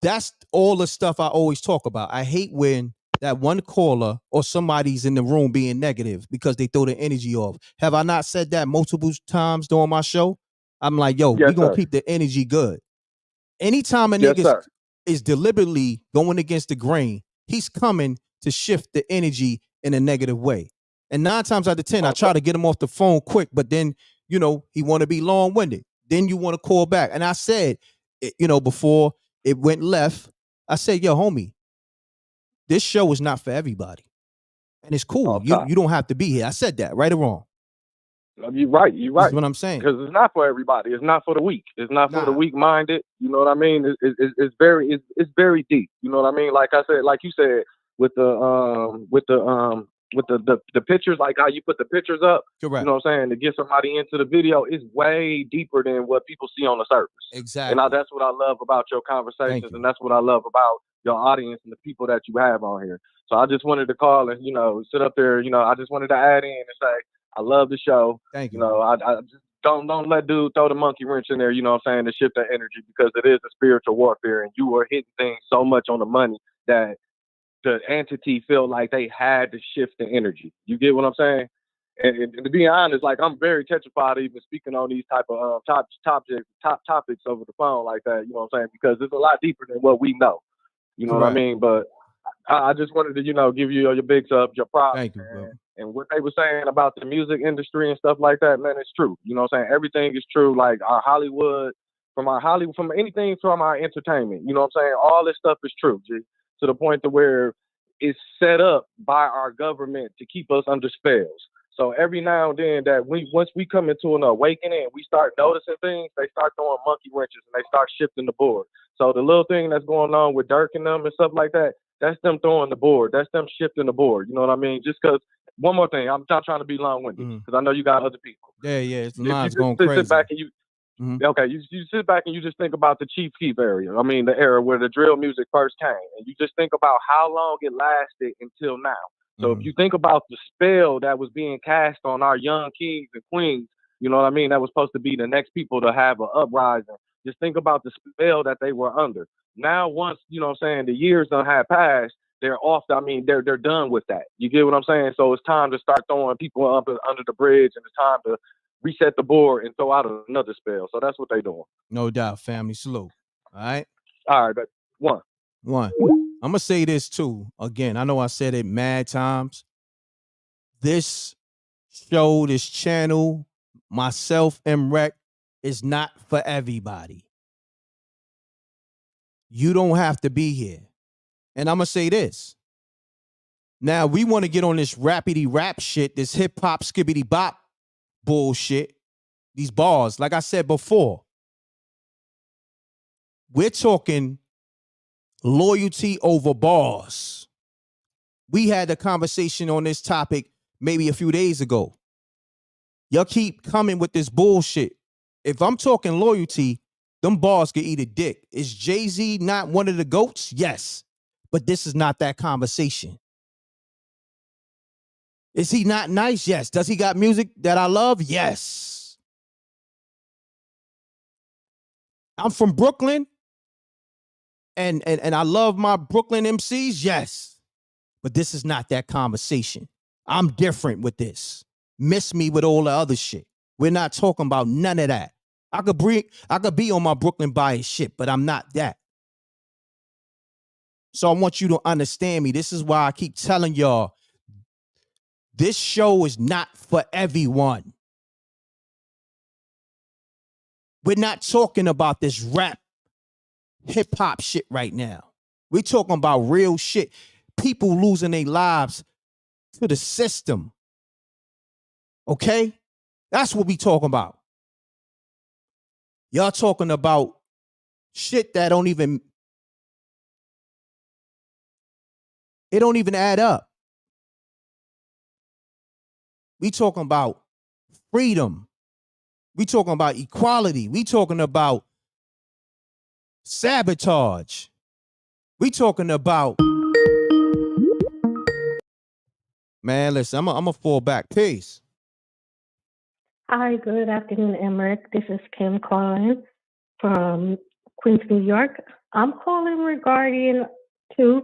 That's all the stuff I always talk about. I hate when that one caller or somebody's in the room being negative because they throw the energy off. Have I not said that multiple times during my show? I'm like, yo, Yes, we gonna sir. keep the energy good. Anytime a Yes, nigga sir. is deliberately going against the grain, he's coming to shift the energy in a negative way. And 9 times out of 10, I try to get him off the phone quick, but then, you know, he want to be long-winded. Then you want to call back. And I said, you know, before it went left, I said, yo, homie, this show is not for everybody. And it's cool. You don't have to be here. I said that, right or wrong. You're right. You're This right. is what I'm saying. Because it's not for everybody. It's not for the weak. It's not for the weak-minded. You know what I mean? It's very deep. You know what I mean? Like I said, like you said, with the pictures, like how you put the pictures up. Correct. You know what I'm saying? To get somebody into the video is way deeper than what people see on the surface. Exactly. And that's what I love about your conversations, and that's what I love about your audience and the people that you have on here. So I just wanted to call and, you know, sit up there. You know, I just wanted to add in and say, I love the show. Thank you. You know, I just don't let dude throw the monkey wrench in there, you know what I'm saying, to shift that energy, because it is a spiritual warfare, and you are hitting things so much on the money that the entity feel like they had to shift the energy. You get what I'm saying? And to be honest, like, I'm very petrified even speaking on these type of top topics over the phone like that, you know what I'm saying? Because it's a lot deeper than what we know. You know what I mean? But I just wanted to, you know, give you your big ups, your props. Thank you, bro. And what they were saying about the music industry and stuff like that, man, it's true. You know what I'm saying? Everything is true. Like from anything from our entertainment, you know what I'm saying? All this stuff is true, G, to the point to where it's set up by our government to keep us under spells. So every now and then once we come into an awakening, we start noticing things, they start throwing monkey wrenches and they start shifting the board. So the little thing that's going on with Durk and them and stuff like that, that's them throwing the board. That's them shifting the board. You know what I mean? Just because, one more thing, I'm not trying to be long-winded because I know you got other people. Yeah, the If line's you going just crazy. sit back and you sit back and you just think about the Chief Keef area. I mean, the era where the drill music first came, and you just think about how long it lasted until now. So if you think about the spell that was being cast on our young kings and queens, you know what I mean, that was supposed to be the next people to have an uprising. Just think about the spell that they were under. Now, once, you know what I'm saying, the years done had passed, they're off. I mean, they're done with that. You get what I'm saying? So it's time to start throwing people up under the bridge, and it's time to reset the board and throw out another spell. So that's what they're doing. No doubt, family. Salute. All right. All right, but one. I'm gonna say this too. Again, I know I said it mad times. This show, this channel, myself, m.reck, is not for everybody. You don't have to be here. And I'm gonna say this. Now, we want to get on this rappity rap shit, this hip hop skibbity bop bullshit, these bars. Like I said before, we're talking loyalty over bars. We had a conversation on this topic maybe a few days ago. Y'all keep coming with this bullshit. If I'm talking loyalty, them bars can eat a dick. Is Jay-Z not one of the GOATs? Yes. But this is not that conversation. Is he not nice? Yes. Does he got music that I love? Yes. I'm from Brooklyn, and I love my Brooklyn MCs? Yes. But this is not that conversation. I'm different with this. Miss me with all the other shit. We're not talking about none of that. I could be on my Brooklyn bias shit, but I'm not that. So I want you to understand me. This is why I keep telling y'all, this show is not for everyone. We're not talking about this rap, hip hop shit right now. We're talking about real shit. People losing their lives to the system. Okay? That's what we talking about. Y'all talking about shit that don't even add up. We talking about freedom. We talking about equality. We talking about Sabotage. We talking about, man, listen, I'm a fall back. Peace. Hi, good afternoon, m.reck. This is Kim calling from Queens, New York. I'm calling regarding to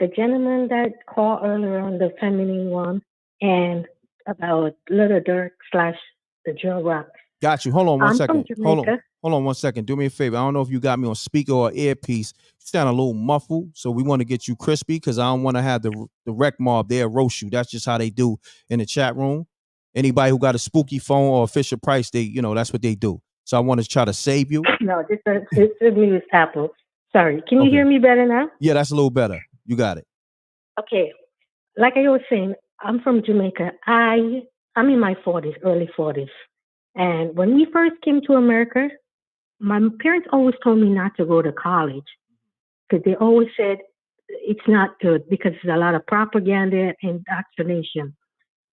the gentleman that called earlier on, the feminine one, and about Lil Durk / the drill rap. Got you. Hold on one I'm from second. Jamaica. Hold on 1 second. Do me a favor. I don't know if you got me on speaker or earpiece. You sound a little muffled, so we want to get you crispy because I don't want to have the rec mob there roast you. That's just how they do in the chat room. Anybody who got a spooky phone or a Fisher Price, that's what they do. So I want to try to save you. No, this is me with Apple. Sorry. Can you hear me better now? Yeah, that's a little better. You got it. Okay. Like I was saying, I'm from Jamaica. I'm in my 40s, early 40s. And when we first came to America, my parents always told me not to go to college because they always said it's not good because there's a lot of propaganda and indoctrination.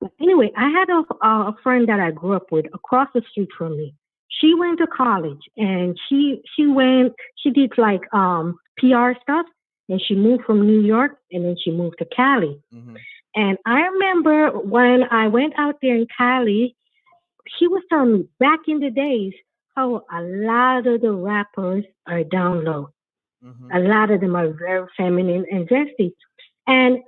But anyway, I had a friend that I grew up with across the street from me. She went to college and she did like PR stuff, and she moved from New York and then she moved to Cali. And I remember when I went out there in Cali, she was telling me back in the days how a lot of the rappers are down low. A lot of them are very feminine and zesty. And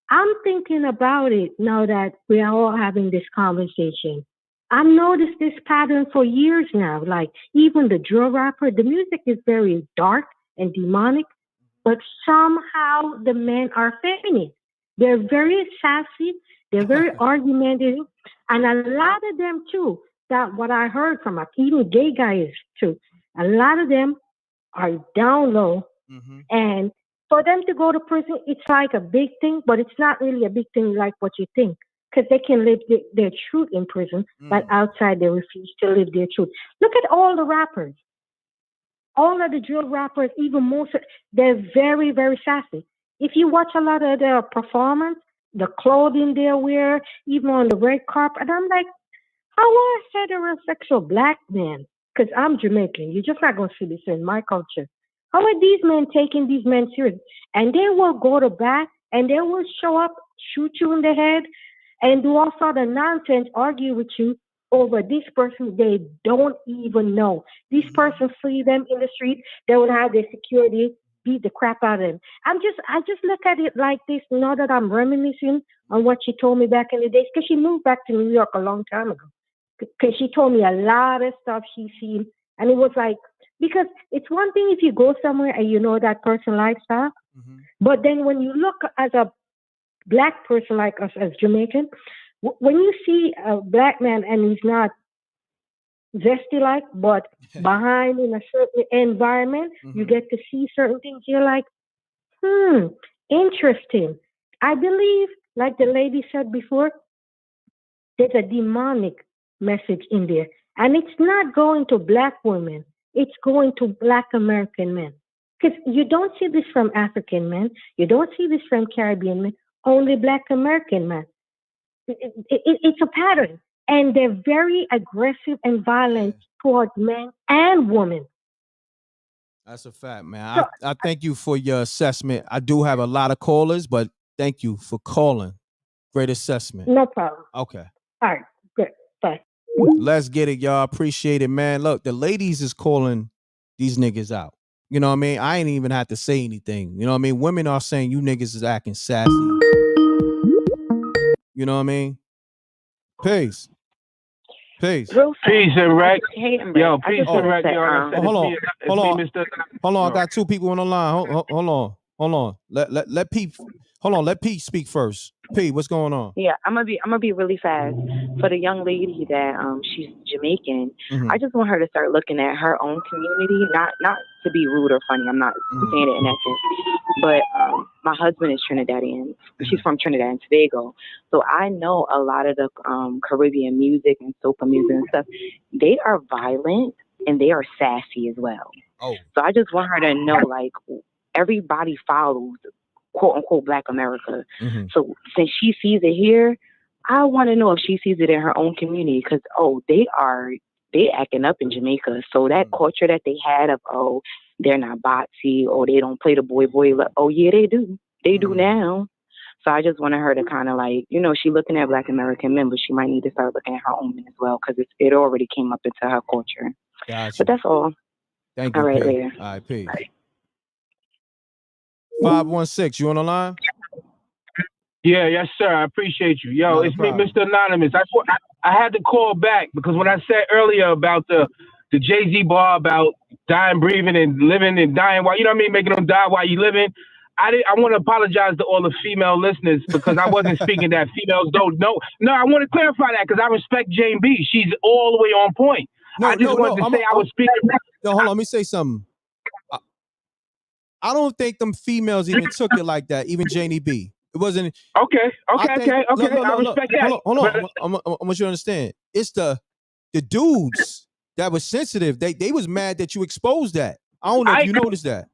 I'm thinking about it now that we are all having this conversation. I've noticed this pattern for years now. Like even the drill rapper, the music is very dark and demonic, but somehow the men are feminine. They're very sassy. They're very argumentative. And a lot of them too, that what I heard from even gay guys too, a lot of them are down low. And for them to go to prison, it's like a big thing, but it's not really a big thing like what you think. Because they can live their truth in prison, but outside they refuse to live their truth. Look at all the rappers. All of the drill rappers, even most, they're very, very sassy. If you watch a lot of their performance, the clothing they wear, even on the red carpet, and I'm like, how are heterosexual black men? Because I'm Jamaican. You're just not going to see this in my culture. How are these men taking these men serious? And they will go to bat and they will show up, shoot you in the head, and do all sort of nonsense, argue with you over this person they don't even know. This person see them in the street, they would have their security beat the crap out of them. I just look at it like this now that I'm reminiscing on what she told me back in the days, because she moved back to New York a long time ago. Because she told me a lot of stuff she seen, and it was like, because it's one thing if you go somewhere and you know that person lifestyle, but then when you look as a black person like us as Jamaican, when you see a black man and he's not zesty like, but behind in a certain environment, you get to see certain things. You're like, interesting. I believe, like the lady said before, there's a demonic message in there. And it's not going to black women. It's going to black American men. Because you don't see this from African men. You don't see this from Caribbean men. Only black American men. It's a pattern. And they're very aggressive and violent towards men and women. That's a fact, man. I thank you for your assessment. I do have a lot of callers, but thank you for calling. Great assessment. No problem. Okay. All right. Good. Bye. Let's get it, y'all. Appreciate it, man. Look, the ladies is calling these niggas out. You know what I mean? I ain't even have to say anything. You know what I mean? Women are saying you niggas is acting sassy. You know what I mean? Peace. Peace. Peace and wreck. Yo, I peace just and wanna wreck. say, Hold on. I got two people on the line. Hold on. Let Pete speak first. Pete, what's going on? Yeah, I'm gonna be really fast. For the young lady that she's Jamaican, I just want her to start looking at her own community, not to be rude or funny. I'm not saying it in that sense. But my husband is Trinidadian. She's from Trinidad and Tobago, so I know a lot of the Caribbean music and soca music and stuff. They are violent and they are sassy as well. Oh, so I just want her to know, like, everybody follows quote unquote Black America. So since she sees it here, I want to know if she sees it in her own community, because they are they acting up in Jamaica. So that culture that they had of, oh, they're not botsy, or they don't play the boy. Oh yeah, they do. They do now. So I just wanted her to kind of like, you know, she looking at Black American men, but she might need to start looking at her own men as well, because it already came up into her culture. Gotcha. But that's all. Thank you. All right, P. later. All right, peace. 516, you on the line? Yeah, yes, sir. I appreciate you. Yo, Not a it's me, problem. Mr. Anonymous. I had to call back because when I said earlier about the Jay-Z bar about dying, breathing, and living and dying while, you know what I mean, making them die while you living. I want to apologize to all the female listeners because I wasn't speaking that females don't know. No, I want to clarify that because I respect Janie B. She's all the way on point. I just wanted to say I was speaking. No, hold on. Let me say something. I don't think them females even took it like that. Even Janie B. It wasn't. Okay. I respect that. Hold on. I want you to understand. It's the dudes that was sensitive. They was mad that you exposed that. I don't know if you noticed that.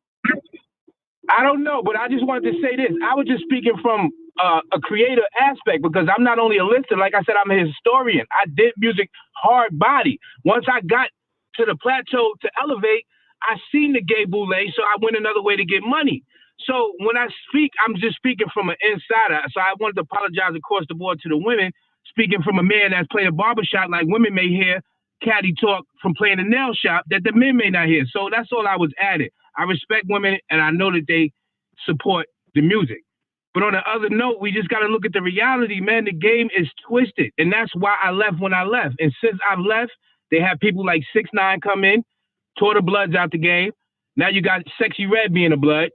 I don't know, but I just wanted to say this. I was just speaking from a creator aspect because I'm not only a listener. Like I said, I'm a historian. I did music hard body. Once I got to the plateau to elevate, I seen the gay boule, so I went another way to get money. So when I speak, I'm just speaking from an insider. So I wanted to apologize across the board to the women, speaking from a man that's played a barbershop like women may hear caddy talk from playing a nail shop that the men may not hear. So that's all I was adding. I respect women, and I know that they support the music. But on the other note, we just got to look at the reality, man. The game is twisted, and that's why I left when I left. And since I've left, they have people like 6ix9ine come in, tore the Bloods out the game. Now you got Sexy Red being a Blood.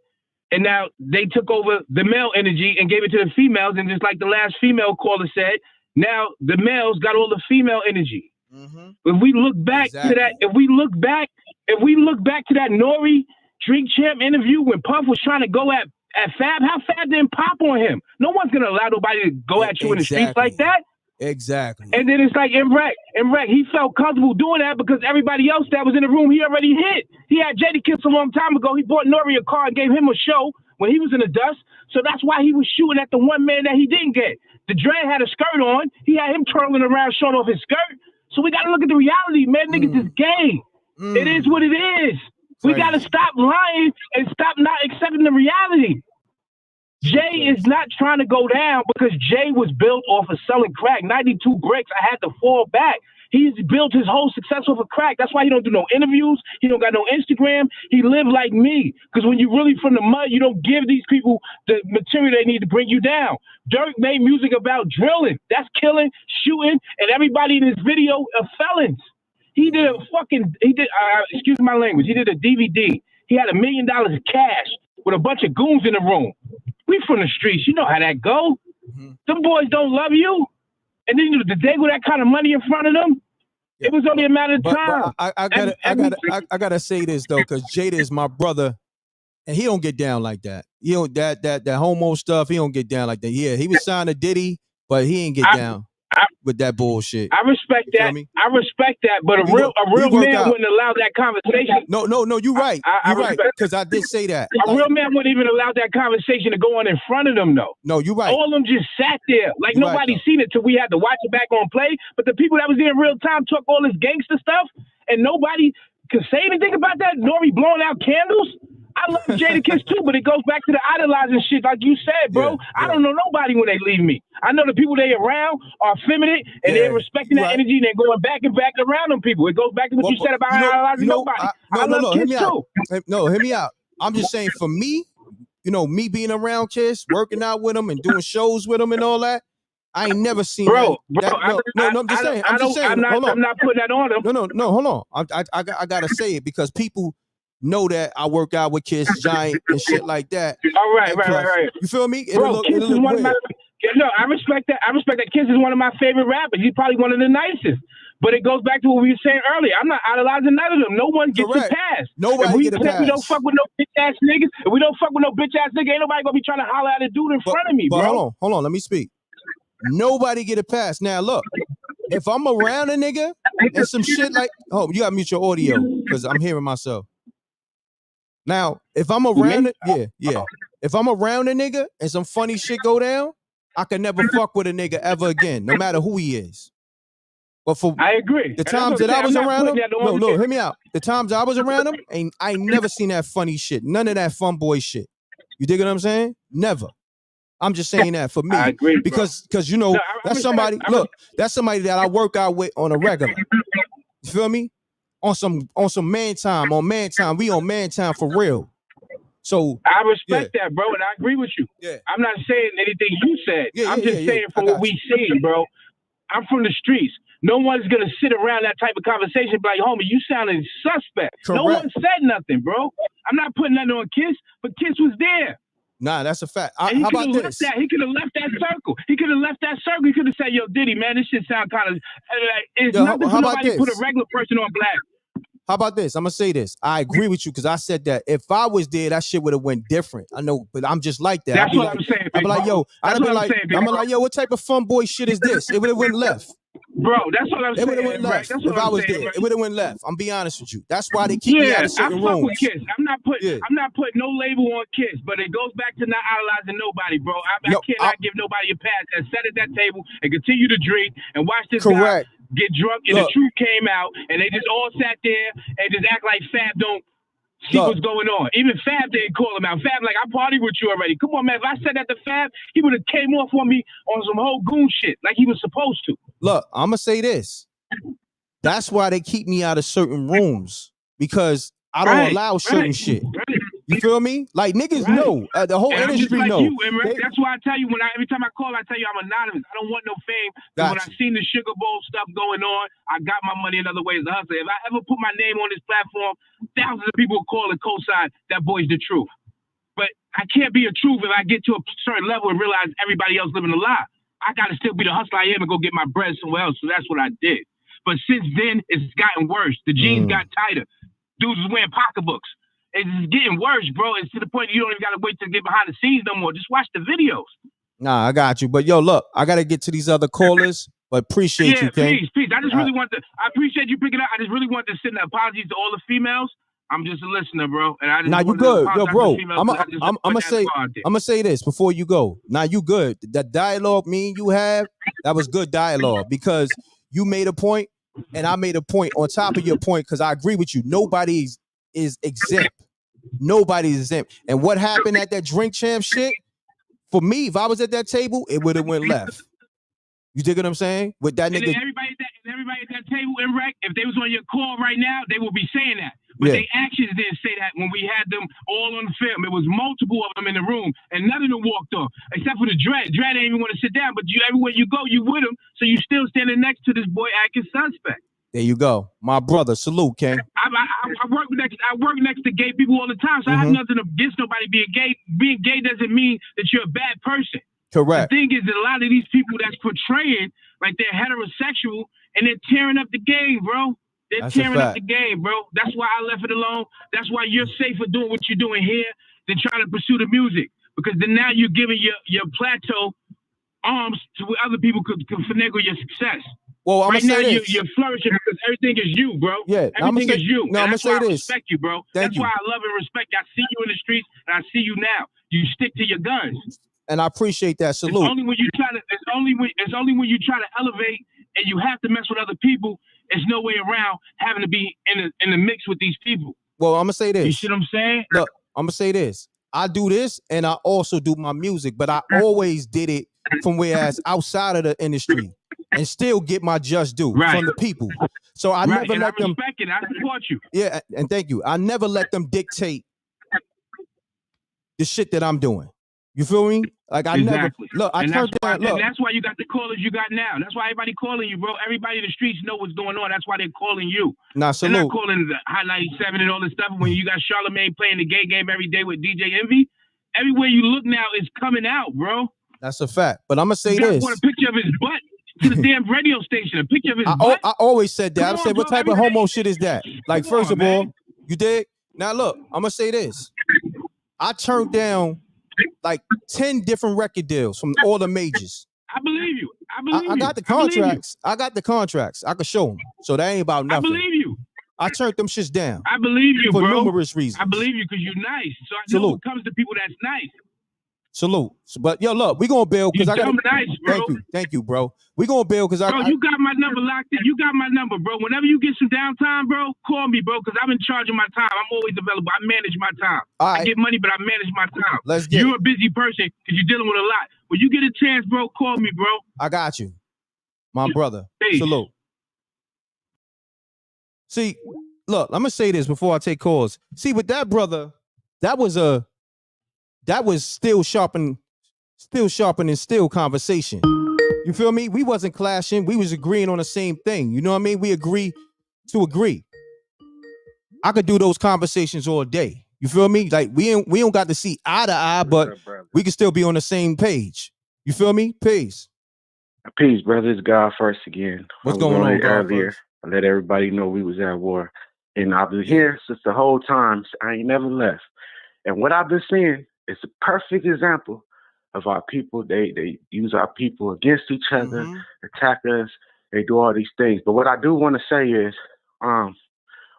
And now they took over the male energy and gave it to the females. And just like the last female caller said, now the males got all the female energy. If we look back to that, if we look back to that Nori Drink Champ interview when Puff was trying to go at Fab, how Fab didn't pop on him? No one's gonna allow nobody to go at you in the streets like that. Exactly. And then it's like m.reck, he felt comfortable doing that because everybody else that was in the room, he already hit. He had Jadakiss a long time ago. He bought Nori a car and gave him a show when he was in the dust. So that's why he was shooting at the one man that he didn't get. The Dre had a skirt on. He had him twirling around showing off his skirt. So we got to look at the reality, man. Niggas is gay. It is what it is. We got to stop lying and stop not accepting the reality. Jay is not trying to go down because Jay was built off of selling crack. 92 bricks. I had to fall back. He's built his whole success off of crack. That's why he don't do no interviews. He don't got no Instagram. He lived like me. Because when you really from the mud, you don't give these people the material they need to bring you down. Durk made music about drilling. That's killing, shooting, and everybody in his video are felons. He did excuse my language, he did a DVD. He had $1 million of cash with a bunch of goons in the room. We from the streets. You know how that go. Them boys don't love you. And then the day with that kind of money in front of them, it was only a matter of time. But I gotta say this though, because Jada is my brother, and he don't get down like that. You know that homo stuff. He don't get down like that. Yeah, he was signed to Diddy, but he ain't get down with that bullshit. I respect that. I respect that. But a real man wouldn't allow that conversation. No, you're right. You're right. Because I did say that. A real man wouldn't even allow that conversation to go on in front of them, though. No, you're right. All of them just sat there. Like You're nobody right, seen it till we had to watch it back on play. But the people that was there in real time took all this gangster stuff, and nobody could say anything about that. Nori blowing out candles. I love Jadakiss too, but it goes back to the idolizing shit, like you said, bro. I don't know nobody when they leave me. I know the people they around are feminine and they're respecting that energy and they're going back and back around them people. It goes back to what you said about idolizing nobody. I love Kiss too. No, hear me out. I'm just saying, for me, me being around Kiss, working out with them and doing shows with them and all that, I ain't never seen I'm just saying. I'm not putting that on them. No, hold on. I gotta say it because people know that I work out with Kiss, Giant, and shit like that. All right. You feel me? Bro, Kiss is one of my. No, I respect that. I respect that. Kiss is one of my favorite rappers. He's probably one of the nicest. But it goes back to what we were saying earlier. I'm not idolizing none of them. No one gets a pass. Nobody gets a pass. We don't fuck with no bitch ass niggas. If we don't fuck with no bitch ass nigga, ain't nobody gonna be trying to holler at a dude in front of me, bro. But hold on. Let me speak. Nobody get a pass. Now look, if I'm around a nigga and some shit like, you gotta mute your audio because I'm hearing myself. Now, if I'm around it, if I'm around a nigga and some funny shit go down, I can never fuck with a nigga ever again, no matter who he is. But for I agree. the times that I was around them, no, hear me out. The times I was around them, I ain't never seen that funny shit. None of that fun boy shit. You dig what I'm saying? Never. I'm just saying that for me. I agree, because you know, that's somebody. Look, that's somebody that I work out with on a regular. You feel me? On some man time, on man time. We on man time for real. So I respect that, bro, and I agree with you. Yeah. I'm not saying anything you said. I'm just saying from what we seen, bro. I'm from the streets. No one's gonna sit around that type of conversation and be like, homie, you sounded suspect. Correct. No one said nothing, bro. I'm not putting nothing on Kiss, but Kiss was there. Nah, that's a fact. And he How could about have this? left that. He could have left that circle. He could have left that circle. He could have said, yo, Diddy, man, this shit sound kind of it's Yo, nothing how for about nobody to put a this? regular person on blast. How about this? I'm gonna say this. I agree with you because I said that if I was there, that shit would have went different. I know, but I'm just like that. That's what I'm saying. I'd be like, yo, I'm like, yo, what type of fun boy shit is this? It would have went left. Bro, that's what I'm saying. It would have went left if I was there. It would have went left. I'm be honest with you. That's why they keep me out of certain I fuck rooms. with Kiss. I'm not putting no label on Kiss, but it goes back to not idolizing nobody, bro. I cannot give nobody a pass that sat at that table and continue to drink and watch this guy get drunk and the truth came out and they just all sat there and just act like Fab don't see what's going on. Even Fab didn't call him out. Fab like, I party with you already. Come on, man. If I said that to Fab, he would have came off on me on some whole goon shit like he was supposed to. Look, I'm gonna say this. That's why they keep me out of certain rooms because I don't allow certain shit. You feel me? Like niggas know, the whole And industry I'm just like know. you, M.reck. That's why I tell you every time I call, I tell you I'm anonymous. I don't want no fame. When I seen the Sugar Bowl stuff going on, I got my money another way as a hustler. If I ever put my name on this platform, thousands of people will call and co-sign that boy's the truth. But I can't be a truth if I get to a certain level and realize everybody else living a lie. I gotta still be the hustler I am and go get my bread somewhere else. So that's what I did. But since then, it's gotten worse. The jeans got tighter. Dudes is wearing pocketbooks. It's getting worse, bro. It's to the point you don't even gotta wait to get behind the scenes no more. Just watch the videos. Nah, I got you. But yo, look, I gotta get to these other callers. But appreciate you, King. Peace. I just really want to. I appreciate you picking up. I just really want to send apologies to all the females. I'm just a listener, bro. And I just you good, yo, bro. I'm gonna gonna say this before you go. Now you good. That dialogue me and you have, that was good dialogue because you made a point and I made a point on top of your point because I agree with you. Nobody is exempt. Nobody's exempt. And what happened at that drink champ shit? For me, if I was at that table, it would have went left. You dig what I'm saying? With that nigga. Everybody at that table, m.reck, if they was on your call right now, they would be saying that. But their actions didn't say that when we had them all on the film. It was multiple of them in the room, and none of them walked off, except for the Dread. Dread didn't even want to sit down, but everywhere you go, you with him, so you still standing next to this boy acting suspect. There you go. My brother. Salute, King. I work next to gay people all the time, so I have nothing against nobody being gay. Being gay doesn't mean that you're a bad person. Correct. The thing is that a lot of these people that's portraying like they're heterosexual and they're tearing up the game, bro. They're tearing up the game, bro. That's why I left it alone. That's why you're safer doing what you're doing here than trying to pursue the music. Because then now you're giving your plateau arms to where other people could finagle your success. Well, I'm right gonna now say this. You're flourishing because everything is you, bro. Yeah, everything is you. No, I'm gonna that's why say I this. respect you, bro. Thank That's you. why I love and respect you. I see you in the streets and I see you now. You stick to your guns. And I appreciate that. Salute. It's only when you try to elevate and you have to mess with other people. There's no way around having to be in the mix with these people. Well, I'm gonna say this. You see what I'm saying? Look, I'm gonna say this. I do this and I also do my music, but I always did it from whereas outside of the industry and still get my just due from the people. So I never let them. I respect it. I support you. Yeah, and thank you. I never let them dictate the shit that I'm doing. You feel me? Like I never look. I turned down. Look, and that's why you got the callers you got now. That's why everybody calling you, bro. Everybody in the streets know what's going on. That's why they're calling you. Nah, they're not calling the Hot 97 and all this stuff. When you got Charlamagne playing the gay game every day with DJ Envy, everywhere you look now is coming out, bro. That's a fact. But I'm gonna say you gotta this. Want a picture of his butt to the damn radio station. A picture of his butt. I always said that. I said, what type of homo shit is that? Like, first of all, you dig? Now look, I'm gonna say this. I turned down like 10 different record deals from all the majors. I believe you. I got the contracts. I got the contracts. I could show them. So that ain't about nothing. I believe you. I turned them shits down. I believe you, for bro. numerous reasons. I believe you because you're nice. So I know when it comes to people that's nice. Salute. But yo, look, we gonna build because I got. Nice, bro. Thank you, bro. We gonna build because Bro, you got my number locked in. You got my number, bro. Whenever you get some downtime, bro, call me, bro, because I've been charging my time. I'm always available. I manage my time. All right. I get money, but I manage my time. Let's get. You're a busy person because you're dealing with a lot. When you get a chance, bro, call me, bro. I got you, my brother. Peace. Salute. See, look, I'm gonna say this before I take calls. See, with that brother, that was still sharpening steel conversation. You feel me? We wasn't clashing. We was agreeing on the same thing. You know what I mean? We agree to agree. I could do those conversations all day. You feel me? Like we don't got to see eye to eye, but we can still be on the same page. You feel me? Peace. Peace, brother. It's God first again. What's going on, God earlier? first? I let everybody know we was at war. And I've been here since the whole time. I ain't never left. And what I've been seeing is a perfect example of our people. They use our people against each other, attack us. They do all these things. But what I do want to say is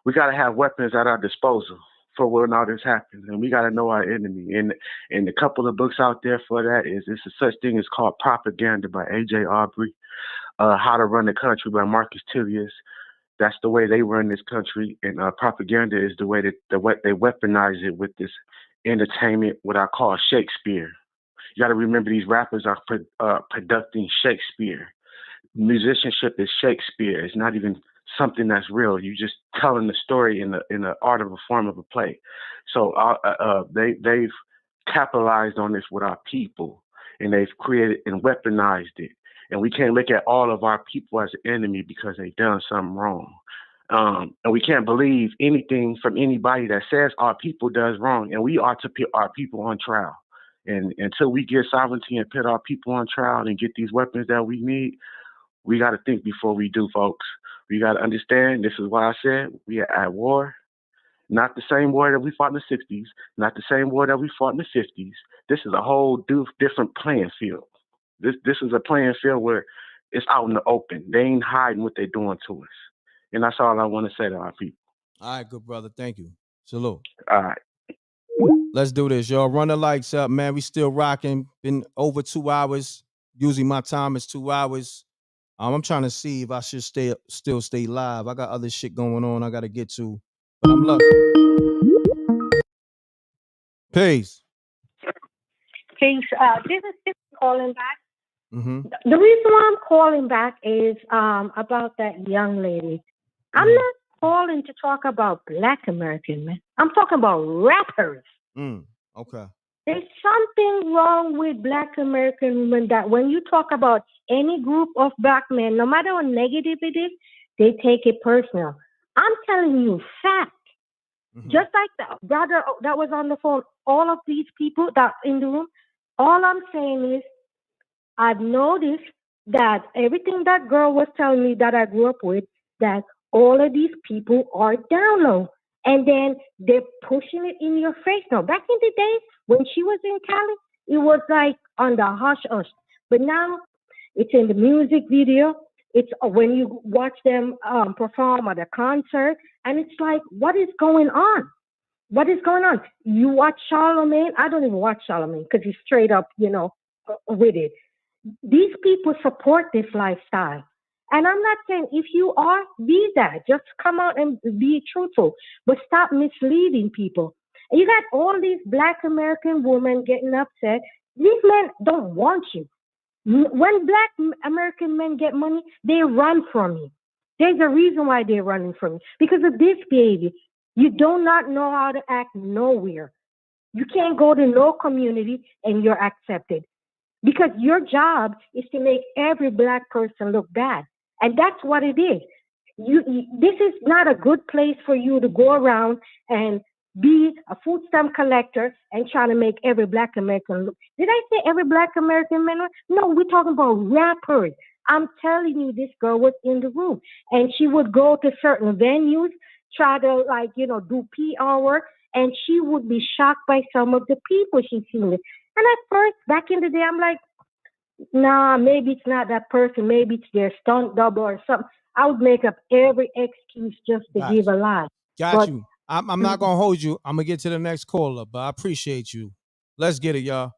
we got to have weapons at our disposal for when all this happens. And we got to know our enemy. And a couple of books out there for that is it's a such thing as called Propaganda by A.J. Aubrey, How to Run the Country by Marcus Tullius. That's the way they run this country. And propaganda is the way that they weaponize it with this entertainment, what I call Shakespeare. You got to remember these rappers are producing Shakespeare. Musicianship is Shakespeare. It's not even something that's real. You just telling the story in the art of a form of a play. So they've capitalized on this with our people, and they've created and weaponized it. And we can't look at all of our people as an enemy because they've done something wrong. And we can't believe anything from anybody that says our people does wrong. And we ought to put our people on trial. And until we get sovereignty and put our people on trial and get these weapons that we need, we got to think before we do, folks. We got to understand, this is why I said we are at war. Not the same war that we fought in the 60s, not the same war that we fought in the 50s. This is a whole different playing field. This is a playing field where it's out in the open. They ain't hiding what they're doing to us. And that's all I want to say to our people. All right, good brother. Thank you. Salute. All right. Let's do this, y'all. Run the lights up, man. We still rocking. Been over 2 hours. Usually my time is 2 hours. I'm trying to see if I should still stay live. I got other shit going on I got to get to. But I'm lucky. Peace. Peace. This is calling back. The reason why I'm calling back is about that young lady. I'm not calling to talk about Black American men. I'm talking about rappers. Okay. There's something wrong with Black American women that when you talk about any group of Black men, no matter how negative it is, they take it personal. I'm telling you, fact. Just like the brother that was on the phone, all of these people that in the room, all I'm saying is, I've noticed that everything that girl was telling me that I grew up with, that all of these people are down low. And then they're pushing it in your face now. Back in the days when she was in Cali, it was like on the hush-hush. But now it's in the music video. It's when you watch them perform at a concert. And it's like, what is going on? What is going on? You watch Charlamagne. I don't even watch Charlamagne because he's straight up, with it. These people support this lifestyle. And I'm not saying if you are, be that. Just come out and be truthful. But stop misleading people. And you got all these Black American women getting upset. These men don't want you. When Black American men get money, they run from you. There's a reason why they're running from you. Because of this behavior. You do not know how to act nowhere. You can't go to no community and you're accepted. Because your job is to make every Black person look bad. And that's what it is. This is not a good place for you to go around and be a food stamp collector and try to make every Black American look. Did I say every Black American man? No, we're talking about rappers. I'm telling you, this girl was in the room. And she would go to certain venues, try to do PR work. And she would be shocked by some of the people she's seen with. And at first, back in the day, I'm like, nah, maybe it's not that person. Maybe it's their stunt double or something. I would make up every excuse just to give a lie. Got you. I'm not going to hold you. I'm going to get to the next caller, but I appreciate you. Let's get it, y'all.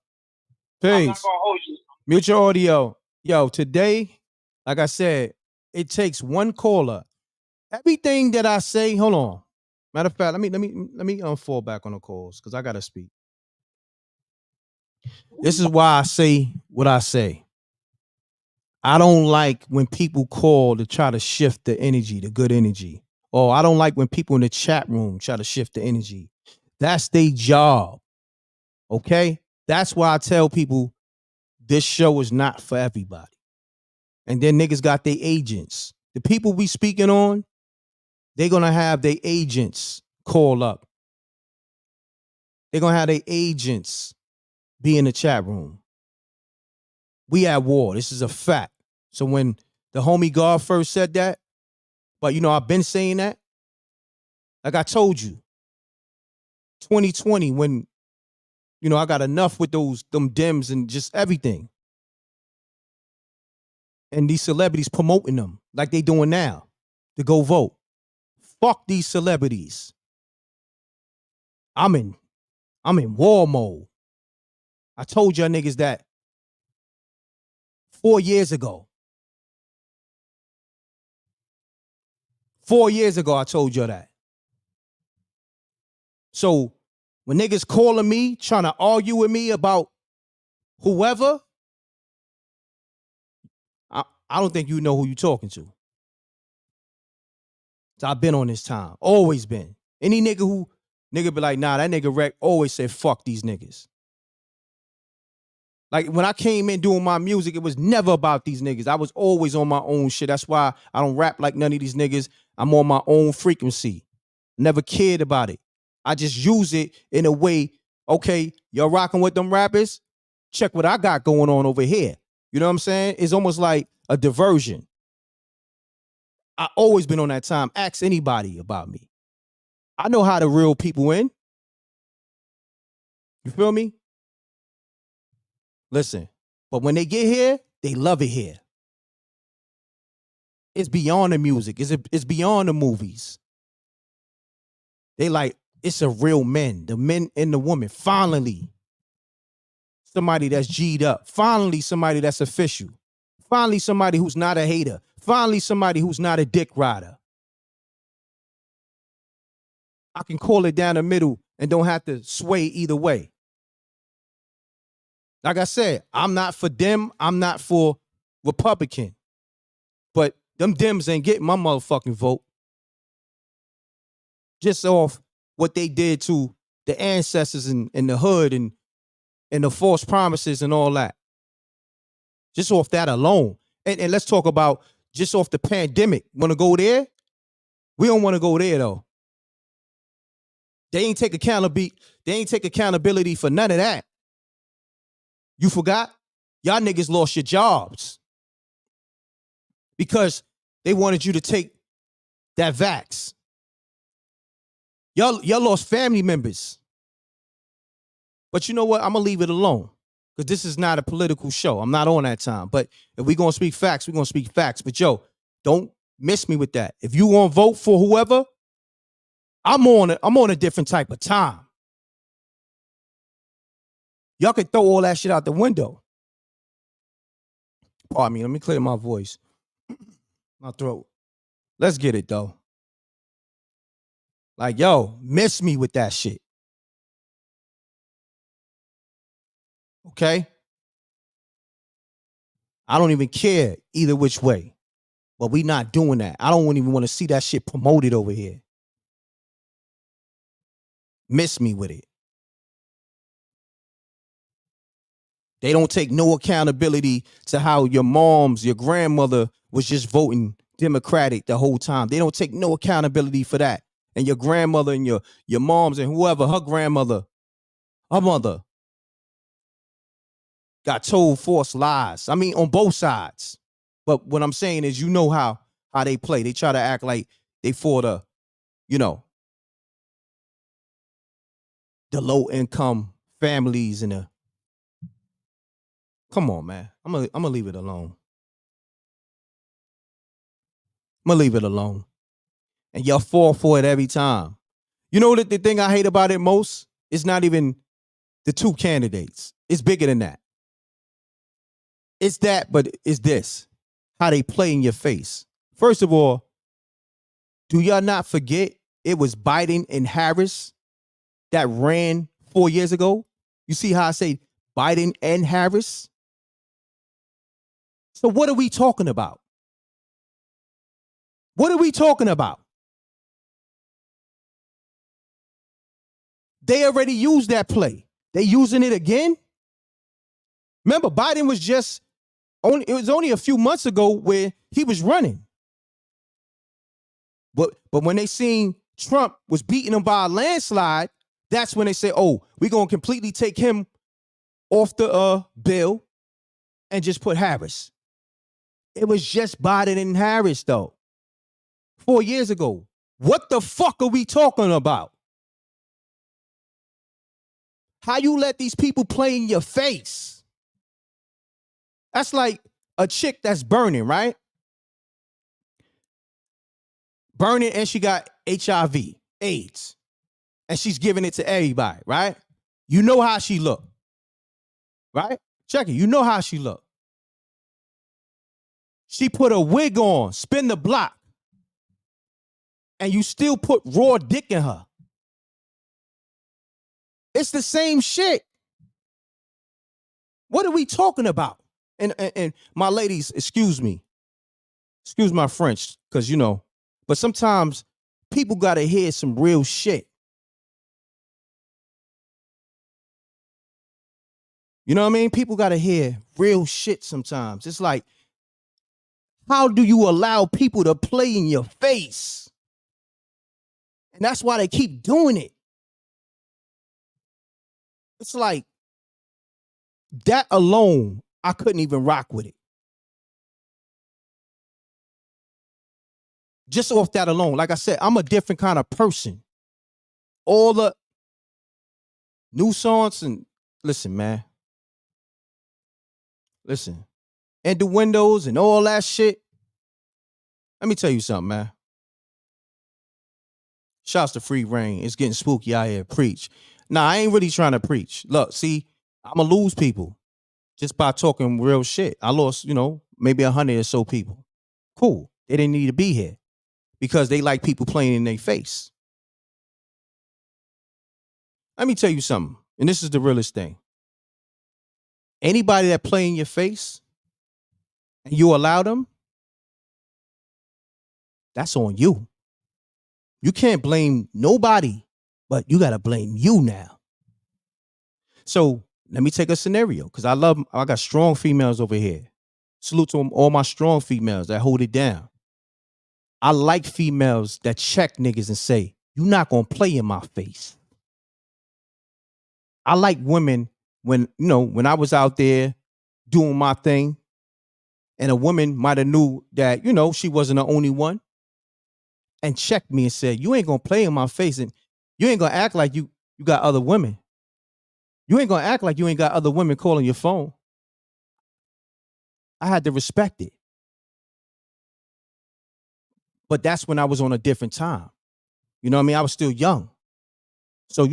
I'm not Peace. gonna hold you. Mute your audio. Yo, today, like I said, it takes one caller. Everything that I say, hold on. Matter of fact, let me fall back on the calls because I gotta speak. This is why I say what I say. I don't like when people call to try to shift the energy, the good energy. Or I don't like when people in the chat room try to shift the energy. That's their job. Okay? That's why I tell people this show is not for everybody. And then niggas got their agents. The people we speaking on, they're gonna have their agents call up. They're gonna have their agents be in the chat room. We at war. This is a fact. So when the homie God first said that, but you know, I've been saying that. Like I told you, 2020, when you know I got enough with them Dems and just everything. And these celebrities promoting them like they doing now to go vote. Fuck these celebrities. I'm in war mode. I told y'all niggas that 4 years ago. 4 years ago, I told y'all that. So when niggas calling me, trying to argue with me about whoever, I don't think you know who you talking to. So I've been on this time. Always been. Any nigga be like, nah, that nigga Wreck always said, fuck these niggas. Like when I came in doing my music, it was never about these niggas. I was always on my own shit. That's why I don't rap like none of these niggas. I'm on my own frequency. Never cared about it. I just use it in a way, okay, y'all rocking with them rappers? Check what I got going on over here. You know what I'm saying? It's almost like a diversion. I always been on that time. Ask anybody about me. I know how to reel people in. You feel me? Listen, but when they get here, they love it here. It's beyond the music. It's beyond the movies. They like, it's a real men, the men and the woman. Finally, somebody that's G'd up. Finally, somebody that's official. Finally, somebody who's not a hater. Finally, somebody who's not a dick rider. I can call it down the middle and don't have to sway either way. Like I said, I'm not for them. I'm not for Republican. But them Dems ain't getting my motherfucking vote. Just off what they did to the ancestors in the hood and the false promises and all that. Just off that alone. And let's talk about just off the pandemic. Want to go there? We don't want to go there though. They ain't take accountability for none of that. You forgot? Y'all niggas lost your jobs because they wanted you to take that vax. Y'all lost family members. But you know what? I'm going to leave it alone because this is not a political show. I'm not on that time. But if we're going to speak facts, we're going to speak facts. But yo, don't miss me with that. If you want to vote for whoever, I'm on a different type of time. Y'all can throw all that shit out the window. Pardon me. Let me clear my voice. My throat. Let's get it, though. Like, yo, miss me with that shit. Okay? I don't even care either which way. But we not doing that. I don't even want to see that shit promoted over here. Miss me with it. They don't take no accountability to how your grandmother was just voting Democratic the whole time. They don't take no accountability for that. And your grandmother and your moms and whoever, her grandmother, her mother, got told false lies. I mean, on both sides. But what I'm saying is, you know how they play. They try to act like they for the, you know, the low income families and the. Come on, man. I'm gonna leave it alone. I'm gonna leave it alone. And y'all fall for it every time. You know that the thing I hate about it most is not even the two candidates. It's bigger than that. It's that, but it's this. How they play in your face. First of all, do y'all not forget it was Biden and Harris that ran 4 years ago? You see how I say Biden and Harris? So what are we talking about? What are we talking about? They already used that play. They using it again? Remember, Biden was it was only a few months ago where he was running. But when they seen Trump was beating him by a landslide, that's when they say, oh, we're going to completely take him off the bill and just put Harris. It was just Biden and Harris, though. 4 years ago. What the fuck are we talking about? How you let these people play in your face? That's like a chick that's burning, right? Burning, and she got HIV, AIDS, and she's giving it to everybody, right? You know how she look, right? Check it. You know how she look. She put a wig on, spin the block, and you still put raw dick in her. It's the same shit. What are we talking about? And my ladies, excuse my French, because but sometimes people gotta hear some real shit. You know what I mean? People gotta hear real shit sometimes. It's like, how do you allow people to play in your face? And that's why they keep doing it. It's like, that alone, I couldn't even rock with it. Just off that alone. Like I said, I'm a different kind of person. All the new songs and listen, man. Listen. And the windows and all that shit. Let me tell you something, man. Shouts to Free Reign. It's getting spooky out here. Preach. Nah, I ain't really trying to preach. Look, see, I'ma lose people just by talking real shit. I lost, maybe 100 or so people. Cool. They didn't need to be here because they like people playing in their face. Let me tell you something, and this is the realest thing. Anybody that play in your face and you allow them, that's on you. You can't blame nobody, but you got to blame you now. So let me take a scenario, because I got strong females over here. Salute to all my strong females that hold it down. I like females that check niggas and say, you're not going to play in my face. I like women when I was out there doing my thing and a woman might have knew that, she wasn't the only one and checked me and said, you ain't going to play in my face and you ain't going to act like you got other women. You ain't going to act like you ain't got other women calling your phone. I had to respect it. But that's when I was on a different time. You know what I mean? I was still young. So,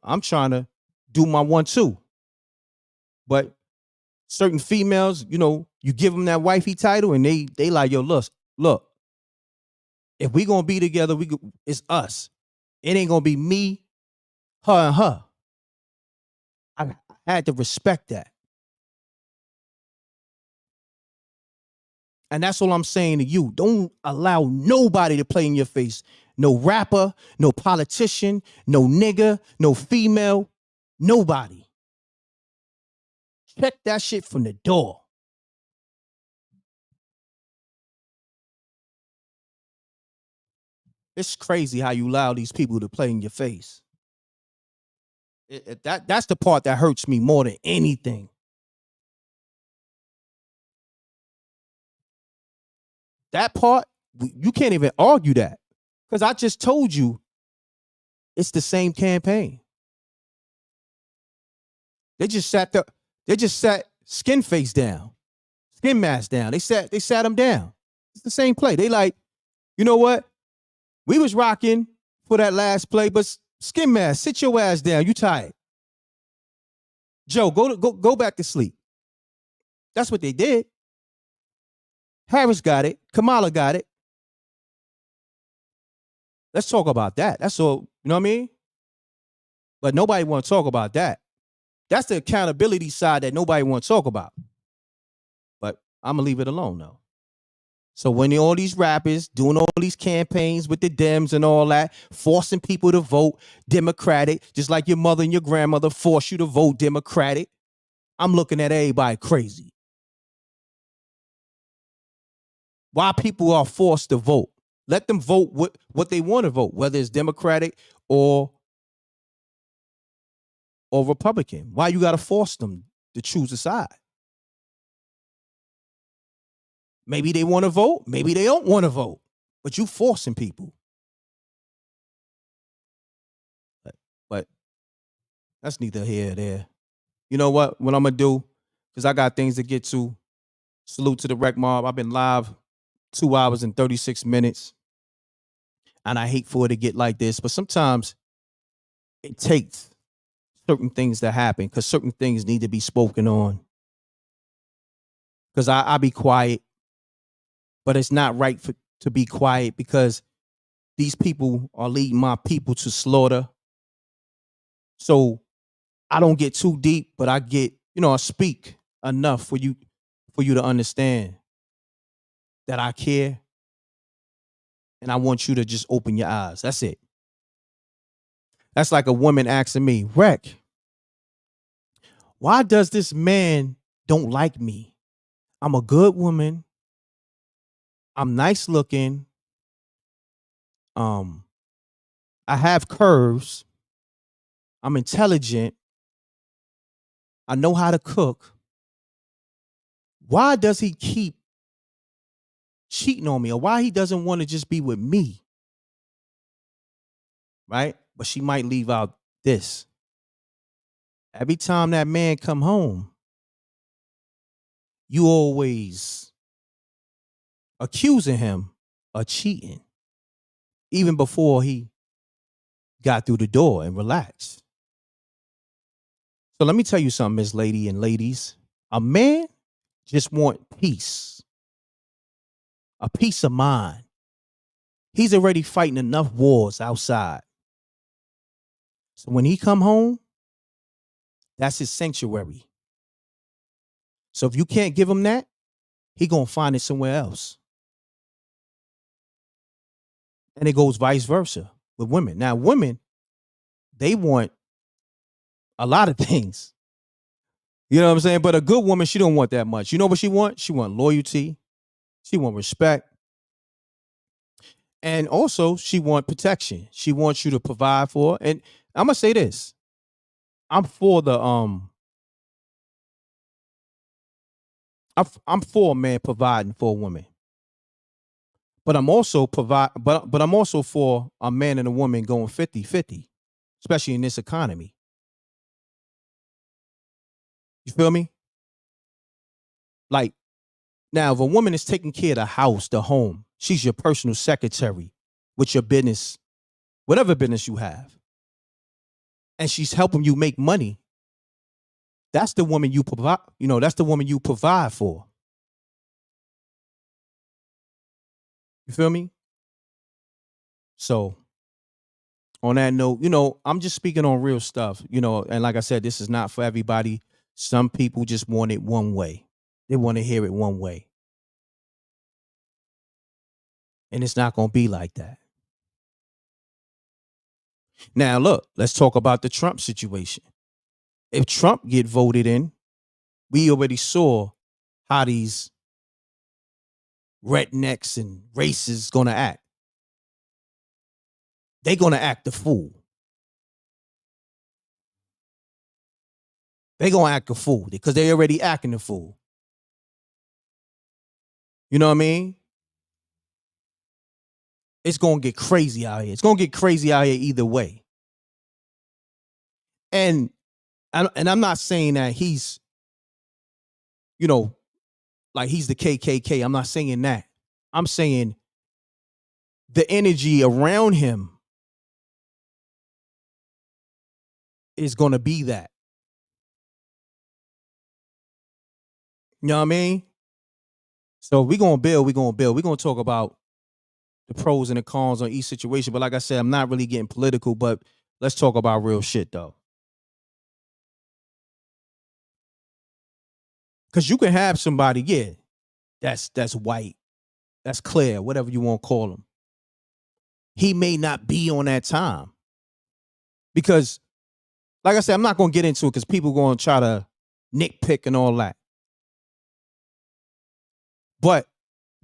I'm trying to do my 1-2. But certain females, you give them that wifey title and they like, yo, look, if we gonna be together, it's us. It ain't gonna be me, her, and her. I had to respect that. And that's all I'm saying to you. Don't allow nobody to play in your face. No rapper, no politician, no nigga, no female, nobody. Check that shit from the door. It's crazy how you allow these people to play in your face. That's the part that hurts me more than anything. That part, you can't even argue that. Because I just told you it's the same campaign. They just sat skin face down, skin mask down. They sat them down. It's the same play. They like, you know what? We was rocking for that last play, but skin mask, sit your ass down. You tired. Joe, go back to sleep. That's what they did. Harris got it. Kamala got it. Let's talk about that. That's all, you know what I mean? But nobody want to talk about that. That's the accountability side that nobody want to talk about. But I'm going to leave it alone, though. So when all these rappers doing all these campaigns with the Dems and all that, forcing people to vote Democratic, just like your mother and your grandmother forced you to vote Democratic, I'm looking at everybody crazy. Why people are forced to vote? Let them vote what they want to vote, whether it's Democratic or Republican. Why you got to force them to choose a side? Maybe they want to vote. Maybe they don't want to vote. But you forcing people. But that's neither here nor there. You know what I'm going to do? Because I got things to get to. Salute to the Rec Mob. I've been live 2 hours and 36 minutes. And I hate for it to get like this. But sometimes it takes certain things to happen because certain things need to be spoken on. Because I be quiet. But it's not right to be quiet because these people are leading my people to slaughter. So I don't get too deep, but I get, I speak enough for you to understand that I care. And I want you to just open your eyes. That's it. That's like a woman asking me, Rec, why does this man don't like me? I'm a good woman. I'm nice looking. I have curves. I'm intelligent. I know how to cook. Why does he keep cheating on me? Or why he doesn't want to just be with me? Right? But she might leave out this. Every time that man come home, you always accusing him of cheating. Even before he got through the door and relaxed. So let me tell you something, Miss Lady and ladies. A man just want peace. A peace of mind. He's already fighting enough wars outside. So when he come home, that's his sanctuary. So if you can't give him that, he gonna find it somewhere else. And it goes vice versa with women. Now, women, they want a lot of things. You know what I'm saying? But a good woman, she don't want that much. You know what she want? She want loyalty. She want respect. And also, she want protection. She wants you to provide for her. And I'm gonna say this. I'm for the I'm for a man providing for a woman. But I'm also but I'm also for a man and a woman going 50-50, especially in this economy. You feel me? Like, now, if a woman is taking care of the house, the home, she's your personal secretary with your business, whatever business you have, and she's helping you make money, that's the woman you provide, that's the woman you provide for. You feel me? So, on that note, I'm just speaking on real stuff, and like I said, this is not for everybody. Some people just want it one way. They want to hear it one way. And it's not going to be like that. Now, look, let's talk about the Trump situation. If Trump get voted in, we already saw how these rednecks and racists going to act. They're going to act the fool. They're going to act a fool because they already acting the fool. You know what I mean? It's going to get crazy out here. It's going to get crazy out here either way. And I'm not saying that he's, like he's the KKK. I'm not saying that. I'm saying the energy around him is going to be that. You know what I mean? So we're going to build. We're going to talk about the pros and the cons on each situation. But like I said, I'm not really getting political, but let's talk about real shit, though. Because you can have somebody, yeah, that's white, that's clear, whatever you want to call him. He may not be on that time. Because, like I said, I'm not going to get into it because people are going to try to nitpick and all that. But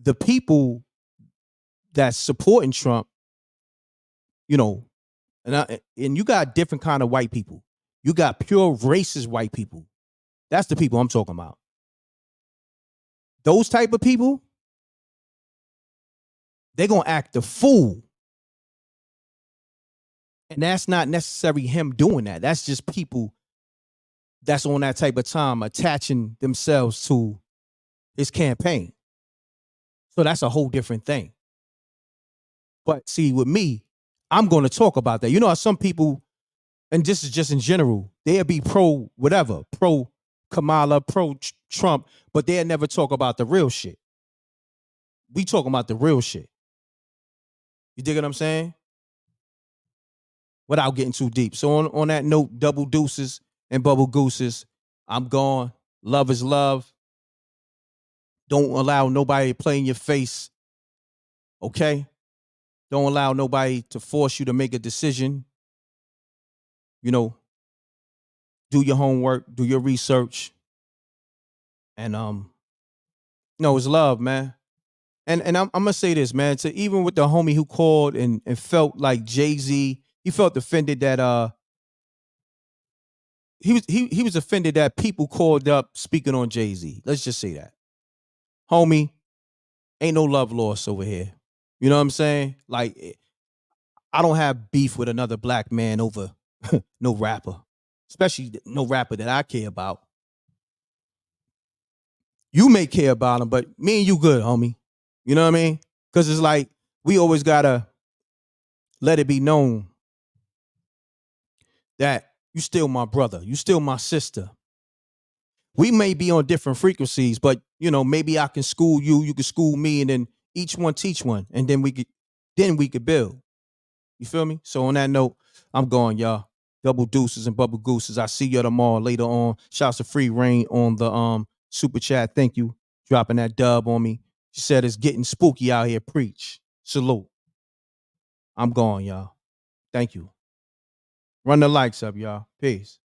the people that's supporting Trump, you know, and you got different kind of white people. You got pure racist white people. That's the people I'm talking about. Those type of people, they're going to act the fool. And that's not necessarily him doing that. That's just people that's on that type of time attaching themselves to his campaign. So that's a whole different thing. But see, with me, I'm going to talk about that. You know how some people, and this is just in general, they'll be pro whatever, pro Kamala, pro Trump, but they'll never talk about the real shit. We talking about the real shit. You dig what I'm saying? Without getting too deep. So on that note, double deuces and bubble gooses, I'm gone. Love is love. Don't allow nobody to play in your face. Okay? Don't allow nobody to force you to make a decision. You know, do your homework, do your research. And no, it's love, man. And I'm gonna say this, man. So even with the homie who called and felt like Jay-Z, he felt offended that he was offended that people called up speaking on Jay-Z. Let's just say that. Homie, ain't no love lost over here. You know what I'm saying? Like, I don't have beef with another black man over no rapper, especially no rapper that I care about. You may care about him, but me and you good, homie. You know what I mean? Because it's like, we always gotta let it be known that you still my brother. You still my sister. We may be on different frequencies, but, you know, maybe I can school you, you can school me, and then each one teach one, and then we could build. You feel me? So on that note, I'm going, y'all. Double deuces and bubble gooses. I see you tomorrow later on. Shouts to Free Rain on the super chat. Thank you. Dropping that dub on me. She said it's getting spooky out here. Preach. Salute. I'm going, y'all. Thank you. Run the likes up, y'all. Peace.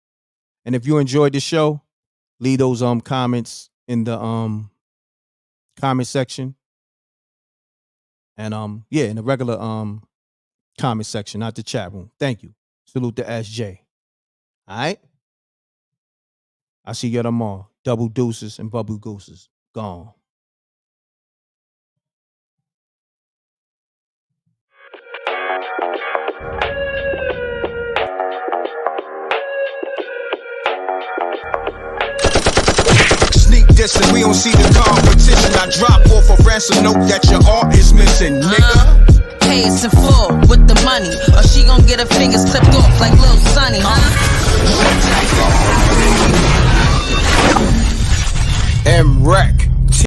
And if you enjoyed the show, leave those comments in the comment section. And yeah, in the regular comment section, not the chat room. Thank you. Salute to SJ. All right? I see you tomorrow. Double deuces and bubble gooses. Gone. Dissing, we don't see the competition. I drop off a ransom note that your art is missing, nigga. Pay us in full with the money, or she gon' get her fingers clipped off like Lil Sonny, m.reck.